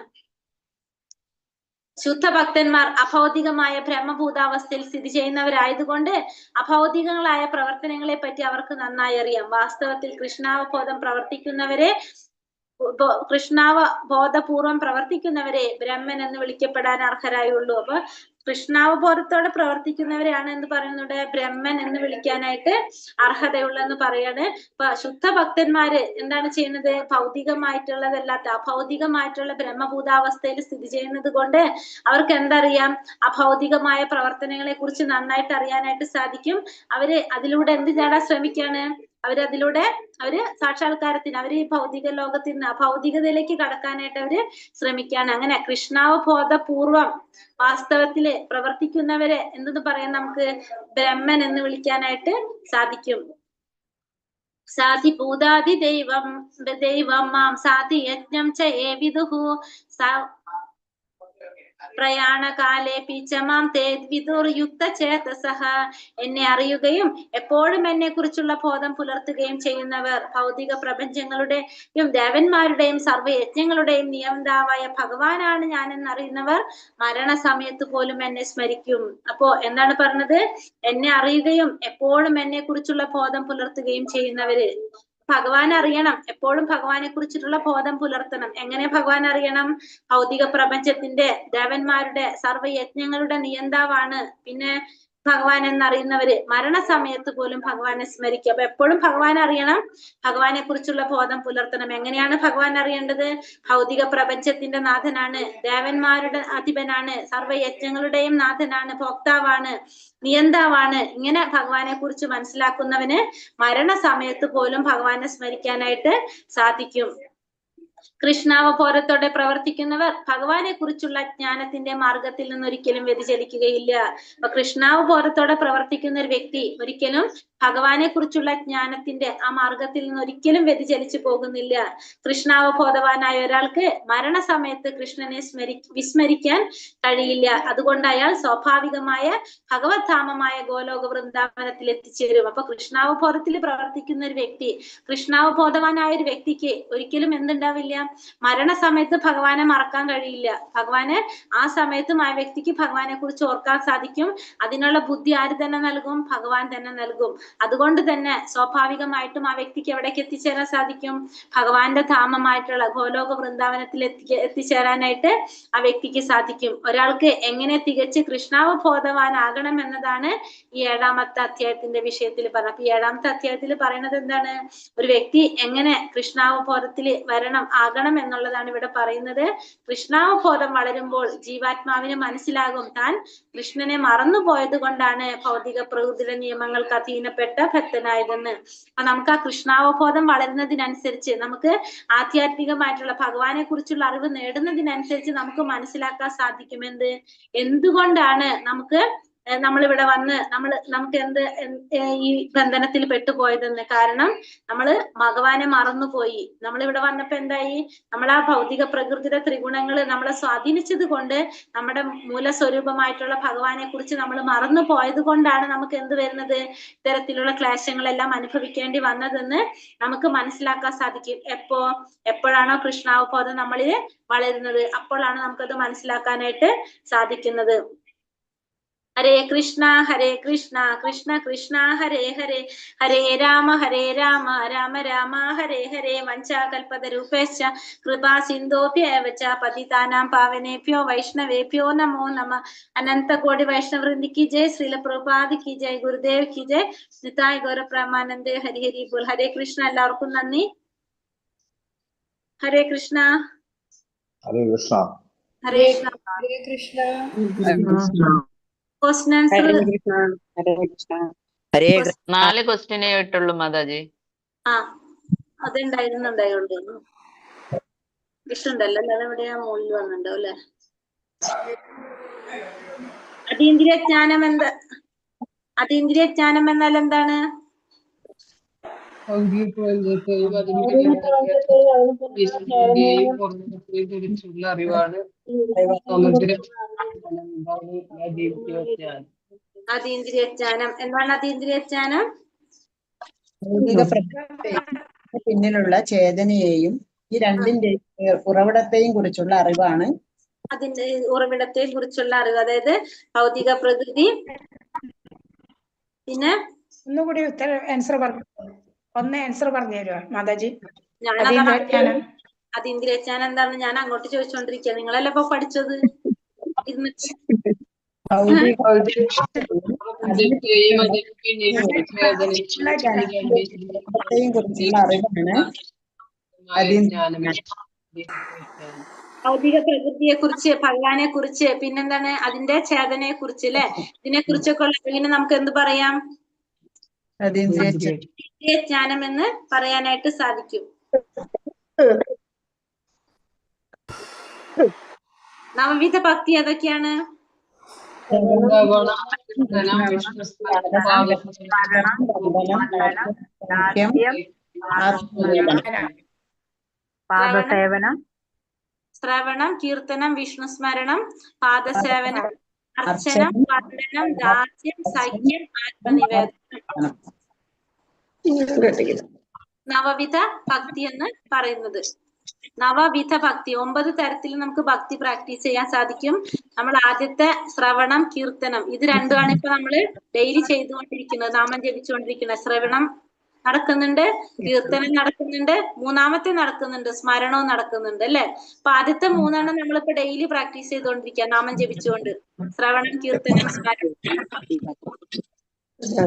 ശുദ്ധഭക്തന്മാർ അഭൗതികമായ ബ്രഹ്മഭൂതാവസ്ഥയിൽ സ്ഥിതി ചെയ്യുന്നവരായതുകൊണ്ട് അഭൗതികങ്ങളായ പ്രവർത്തനങ്ങളെ പറ്റി അവർക്ക് നന്നായി അറിയാം. വാസ്തവത്തിൽ കൃഷ്ണാവബോധം പ്രവർത്തിക്കുന്നവരെ കൃഷ്ണാവബോധപൂർവം പ്രവർത്തിക്കുന്നവരെ ബ്രഹ്മൻ എന്ന് വിളിക്കപ്പെടാൻ അർഹരായുള്ളൂ. അപ്പൊ കൃഷ്ണാവബോധത്തോടെ പ്രവർത്തിക്കുന്നവരെയാണ് എന്ത് പറയുന്നത്? ബ്രഹ്മൻ എന്ന് വിളിക്കാനായിട്ട് അർഹതയുള്ളെന്ന് പറയാണ്. ഇപ്പൊ ശുദ്ധ ഭക്തന്മാര് എന്താണ് ചെയ്യുന്നത്? ഭൗതികമായിട്ടുള്ളതല്ലാത്ത അഭൗതികമായിട്ടുള്ള ബ്രഹ്മഭൂതാവസ്ഥയിൽ സ്ഥിതി ചെയ്യുന്നത് കൊണ്ട് അവർക്ക് എന്തറിയാം? അഭൗതികമായ പ്രവർത്തനങ്ങളെ കുറിച്ച് നന്നായിട്ട് അറിയാനായിട്ട് സാധിക്കും. അവര് അതിലൂടെ എന്ത് നേടാൻ ശ്രമിക്കാണ്? അവരതിലൂടെ സാക്ഷാത്കാരത്തിന്, അവര് ഈ ഭൗതിക ലോകത്തിൽ നിന്ന് അഭൗതികതയിലേക്ക് കടക്കാനായിട്ട് അവര് ശ്രമിക്കാണ്. അങ്ങനെ കൃഷ്ണാവബോധപൂർവം വാസ്തവത്തില് പ്രവർത്തിക്കുന്നവരെ എന്തെന്ന് പറയാൻ നമുക്ക്? ബ്രഹ്മൻ എന്ന് വിളിക്കാനായിട്ട് സാധിക്കും. സാധി ഭൂതാദി ദൈവം മാം സാധി യജ്ഞം ച വിദുഹു പ്രയാണകാലേ പിച്ചമാം വിദുർയുക്ത ചേതസഃ. എന്നെ അറിയുകയും എപ്പോഴും എന്നെ കുറിച്ചുള്ള ബോധം പുലർത്തുകയും ചെയ്യുന്നവർ ഭൗതിക പ്രപഞ്ചങ്ങളുടെയും ദേവന്മാരുടെയും സർവ്വയജ്ഞങ്ങളുടെയും നിയന്താവായ ഭഗവാനാണ് ഞാൻ എന്നറിയുന്നവർ മരണസമയത്ത് പോലും എന്നെ സ്മരിക്കും. അപ്പോ എന്താണ് പറഞ്ഞത്? എന്നെ അറിയുകയും എപ്പോഴും എന്നെ കുറിച്ചുള്ള ബോധം പുലർത്തുകയും ചെയ്യുന്നവര്. ഭഗവാൻ അറിയണം, എപ്പോഴും ഭഗവാനെ കുറിച്ചിട്ടുള്ള ബോധം പുലർത്തണം. എങ്ങനെ ഭഗവാൻ അറിയണം? ഭൗതിക പ്രപഞ്ചത്തിന്റെ ദേവന്മാരുടെ സർവ്വയജ്ഞങ്ങളുടെ നിയന്താവാണ് പിന്നെ ഭഗവാൻ എന്നറിയുന്നവര് മരണസമയത്ത് പോലും ഭഗവാനെ സ്മരിക്കുക. അപ്പൊ എപ്പോഴും ഭഗവാൻ അറിയണം, ഭഗവാനെ കുറിച്ചുള്ള ബോധം പുലർത്തണം. എങ്ങനെയാണ് ഭഗവാൻ അറിയേണ്ടത്? ഭൗതിക പ്രപഞ്ചത്തിന്റെ നാഥനാണ്, ദേവന്മാരുടെ അധിപനാണ്, സർവ്വയജ്ഞങ്ങളുടെയും നാഥനാണ്, ഭോക്താവാണ്, നിയന്താവാണ്. ഇങ്ങനെ ഭഗവാനെ കുറിച്ച് മനസ്സിലാക്കുന്നവന് മരണസമയത്ത് പോലും ഭഗവാനെ സ്മരിക്കാനായിട്ട് സാധിക്കും. കൃഷ്ണാവബോധത്തോടെ പ്രവർത്തിക്കുന്നവർ ഭഗവാനെ കുറിച്ചുള്ള ജ്ഞാനത്തിന്റെ മാർഗത്തിൽ നിന്ന് ഒരിക്കലും വ്യതിചലിക്കുകയില്ല. അപ്പൊ കൃഷ്ണാവബോധത്തോടെ പ്രവർത്തിക്കുന്ന ഒരു വ്യക്തി ഒരിക്കലും ഭഗവാനെ കുറിച്ചുള്ള ജ്ഞാനത്തിന്റെ ആ മാർഗത്തിൽ നിന്ന് ഒരിക്കലും വ്യതിചലിച്ചു പോകുന്നില്ല. കൃഷ്ണാവബോധവാനായ ഒരാൾക്ക് മരണസമയത്ത് കൃഷ്ണനെ വിസ്മരിക്കാൻ കഴിയില്ല. അതുകൊണ്ട് അയാൾ സ്വാഭാവികമായ ഭഗവത് ധാമമായ ഗോലോക വൃന്ദാവനത്തിൽ എത്തിച്ചേരും. അപ്പൊ കൃഷ്ണാവബോധത്തിൽ പ്രവർത്തിക്കുന്ന ഒരു വ്യക്തി, കൃഷ്ണാവബോധവാനായ ഒരു വ്യക്തിക്ക് ഒരിക്കലും എന്തുണ്ടാവില്ല? മരണസമയത്ത് ഭഗവാനെ മറക്കാൻ കഴിയില്ല. ഭഗവാന് ആ സമയത്തും ആ വ്യക്തിക്ക് ഭഗവാനെ കുറിച്ച് ഓർക്കാൻ സാധിക്കും. അതിനുള്ള ബുദ്ധി ആര് തന്നെ നൽകും? ഭഗവാൻ തന്നെ നൽകും. അതുകൊണ്ട് തന്നെ സ്വാഭാവികമായിട്ടും ആ വ്യക്തിക്ക് എവിടേക്ക് എത്തിച്ചേരാൻ സാധിക്കും? ഭഗവാന്റെ ധാമമായിട്ടുള്ള ഗോലോക വൃന്ദാവനത്തിൽ എത്തിച്ചേരാനായിട്ട് ആ വ്യക്തിക്ക് സാധിക്കും. ഒരാൾക്ക് എങ്ങനെ തികച്ച് കൃഷ്ണാവബോധവാനാകണം എന്നതാണ് ഈ 7ാമത്തെ അധ്യായത്തിന്റെ വിഷയത്തിൽ പറഞ്ഞത്. അപ്പൊ 7ാമത്തെ അധ്യായത്തിൽ പറയുന്നത് എന്താണ്? ഒരു വ്യക്തി എങ്ങനെ കൃഷ്ണാവബോധത്തിൽ ആകണം എന്നുള്ളതാണ് ഇവിടെ പറയുന്നത്. കൃഷ്ണാവബോധം വളരുമ്പോൾ ജീവാത്മാവിന് മനസ്സിലാകും താൻ കൃഷ്ണനെ മറന്നുപോയത് കൊണ്ടാണ് ഭൗതിക പ്രകൃതിയുടെ നിയമങ്ങൾക്ക് അധീനപ്പെട്ട ഭക്തനായതെന്ന്. അപ്പൊ നമുക്ക് ആ കൃഷ്ണാവബോധം വളരുന്നതിനനുസരിച്ച്, നമുക്ക് ആധ്യാത്മികമായിട്ടുള്ള ഭഗവാനെ കുറിച്ചുള്ള അറിവ് നേടുന്നതിനനുസരിച്ച് നമുക്ക് മനസ്സിലാക്കാൻ സാധിക്കുമെന്ത് എന്തുകൊണ്ടാണ് നമ്മളിവിടെ വന്ന് നമുക്ക് ഈ ബന്ധനത്തിൽ പെട്ടുപോയതെന്ന്. കാരണം നമ്മള് ഭഗവാനെ മറന്നുപോയി. നമ്മളിവിടെ വന്നപ്പോ എന്തായി? നമ്മൾ ആ ഭൗതിക പ്രകൃതിയുടെ ത്രിഗുണങ്ങൾ നമ്മളെ സ്വാധീനിച്ചത് കൊണ്ട് നമ്മുടെ മൂലസ്വരൂപമായിട്ടുള്ള ഭഗവാനെ കുറിച്ച് നമ്മൾ മറന്നു പോയത് കൊണ്ടാണ് നമുക്ക് എന്ത് വരുന്നത്? ഇത്തരത്തിലുള്ള ക്ലേശങ്ങളെല്ലാം അനുഭവിക്കേണ്ടി വന്നതെന്ന് നമുക്ക് മനസ്സിലാക്കാൻ സാധിക്കും. എപ്പോഴാണോ കൃഷ്ണാവബോധം നമ്മളിൽ വളരുന്നത്, അപ്പോഴാണ് നമുക്കത് മനസ്സിലാക്കാനായിട്ട് സാധിക്കുന്നത്. ഹരേ കൃഷ്ണ കൃഷ്ണ കൃഷ്ണ ഹരേ ഹരേ, ഹരേ രാമ രാമ രാമ ഹരേ ഹരേ. വഞ്ചാകൽപതരൂപേശ്ച കൃപാ സിന്ധോഭ്യേവ ച പതിതാനാം പാവനേഭ്യോ വൈഷ്ണവേഭ്യോ നമോ നമഃ. അനന്തകോടി വൈഷ്ണവവൃന്ദി കി ജയ്, ശ്രീല പ്രഭുപാദ് കി ജയ്, ഗുരുദേവ് കി ജയ്, നിതായ് ഗൗര പ്രേമാനന്ദേ. ഹരി ഹരി ബോൾ. ഹരേ കൃഷ്ണ. എല്ലാവർക്കും നന്ദി. ഹരേ കൃഷ്ണ. ഹരേ കൃഷ്ണ. ഹരേ കൃഷ്ണ. Question answer. ഹരേ കൃഷ്ണ. ഹരേ 4 ക്വസ്റ്റ്യനേ ആയിട്ടുള്ളൂ മാതാജി. ആ അതുണ്ടായിരുന്നുണ്ടായുള്ളൂ. വിഷ്ണുണ്ടല്ലോ അല്ലാതെ എവിടെയാ മുകളിൽ വന്നിട്ടുണ്ടോ അല്ലെ? അതീന്ദ്രിയ ജ്ഞാനം അതീന്ദ്രിയ ജ്ഞാനം എന്നാൽ എന്താണ്? ഭൗതിക പ്രപഞ്ചത്തെയും അതിന്റെ കുറിച്ചുള്ള അറിവാണ് സമഗ്ര അതീന്ദ്രിയ ജ്ഞാനം. എന്താണ് അതീന്ദ്രിയ ജ്ഞാനം? ഭൗതിക പ്രപഞ്ചത്തിന് പിന്നിലുള്ള ചേതനയെയും ഈ രണ്ടിന്റെയും ഉറവിടത്തെയും കുറിച്ചുള്ള അറിവാണ് അതിന്റെ ഉറവിടത്തെ കുറിച്ചുള്ള അറിവ്. അതായത് ഭൗതിക പ്രകൃതി, പിന്നെ ഒന്നുകൂടി ആൻസർ പറഞ്ഞു തരുമോ മാതാജി? അതീന്ദ്രിയ ജ്ഞാനം എന്താണെന്ന് ഞാൻ അങ്ങോട്ട് ചോദിച്ചോണ്ടിരിക്കുക. നിങ്ങളല്ലേ ഇപ്പൊ പഠിച്ചത് ഇരുന്നിട്ട്? ഭൗതിക പ്രകൃതിയെ കുറിച്ച്, ഭഗവാനെ കുറിച്ച്, പിന്നെന്താണ് അതിന്റെ ചേതനയെ കുറിച്ച് അല്ലെ? ഇതിനെ കുറിച്ചൊക്കെ ഉള്ള അറിവിനെ നമുക്ക് എന്ത് പറയാം? അതീന്ദ്രിയ ജ്ഞാനം എന്ന് പറയാനായിട്ട് സാധിക്കും. നവവിധ ഭക്തി ഏതൊക്കെയാണ്? ശ്രവണം, കീർത്തനം, വിഷ്ണു സ്മരണം, പാദസേവനം, അർച്ചനം, വന്ദനം, ദാസ്യം, സഖ്യം, ആത്മനിവേദനം. നവവിധ ഭക്തി എന്ന് പറയുന്നത്. നവവിധ ഭക്തി 9 തരത്തിൽ നമുക്ക് ഭക്തി പ്രാക്ടീസ് ചെയ്യാൻ സാധിക്കും. നമ്മൾ ആദ്യത്തെ ശ്രവണം, കീർത്തനം, ഇത് രണ്ടുമാണ് ഇപ്പൊ നമ്മള് ഡെയിലി ചെയ്തുകൊണ്ടിരിക്കുന്നത്, നാമം ജപിച്ചുകൊണ്ടിരിക്കുന്നത്. ശ്രവണം നടക്കുന്നുണ്ട്, കീർത്തനം നടക്കുന്നുണ്ട്, മൂന്നാമത്തെ നടക്കുന്നുണ്ട്, സ്മരണവും നടക്കുന്നുണ്ട് അല്ലെ? അപ്പൊ ആദ്യത്തെ 3 നമ്മളിപ്പോ ഡെയിലി പ്രാക്ടീസ് ചെയ്തുകൊണ്ടിരിക്കുക, നാമം ജപിച്ചുകൊണ്ട്. ശ്രവണം, കീർത്തനം, സ്മരണം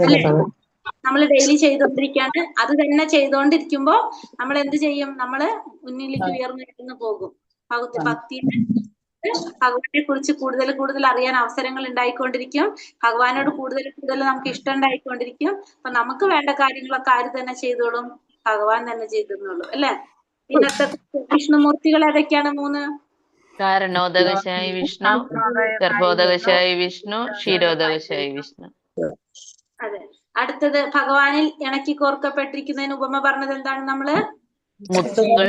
അല്ലെ? നമ്മൾ ഡെയിലി ചെയ്തുകൊണ്ടിരിക്കുകയാണ്. അത് തന്നെ ചെയ്തുകൊണ്ടിരിക്കുമ്പോ നമ്മൾ എന്ത് ചെയ്യും? നമ്മള് മുന്നിലേക്ക് ഉയർന്നു പോകും. ഭക്തിയുടെ ഭഗവാനെ കുറിച്ച് കൂടുതൽ കൂടുതൽ അറിയാൻ അവസരങ്ങൾ ഉണ്ടായിക്കൊണ്ടിരിക്കും. ഭഗവാനോട് കൂടുതൽ നമുക്ക് ഇഷ്ടം ഉണ്ടായിക്കൊണ്ടിരിക്കും. അപ്പൊ നമുക്ക് വേണ്ട കാര്യങ്ങളൊക്കെ ആര് തന്നെ ചെയ്തോളും? ഭഗവാൻ തന്നെ ചെയ്തോളും അല്ലെ? ഇന്നത്തെ വിഷ്ണുമൂർത്തികൾ ഏതൊക്കെയാണ്? 3. കാരണോദകശായി വിഷ്ണു, ഗർഭോദകശായി വിഷ്ണു, ക്ഷീരോദകശായി വിഷ്ണു. അതെ. അടുത്തത് ഭഗവാനിൽ ഇണക്കി കോർക്കപ്പെട്ടിരിക്കുന്നതിന് ഉപമ പറഞ്ഞത് എന്താണ്? നമ്മള് മുത്തുകൾ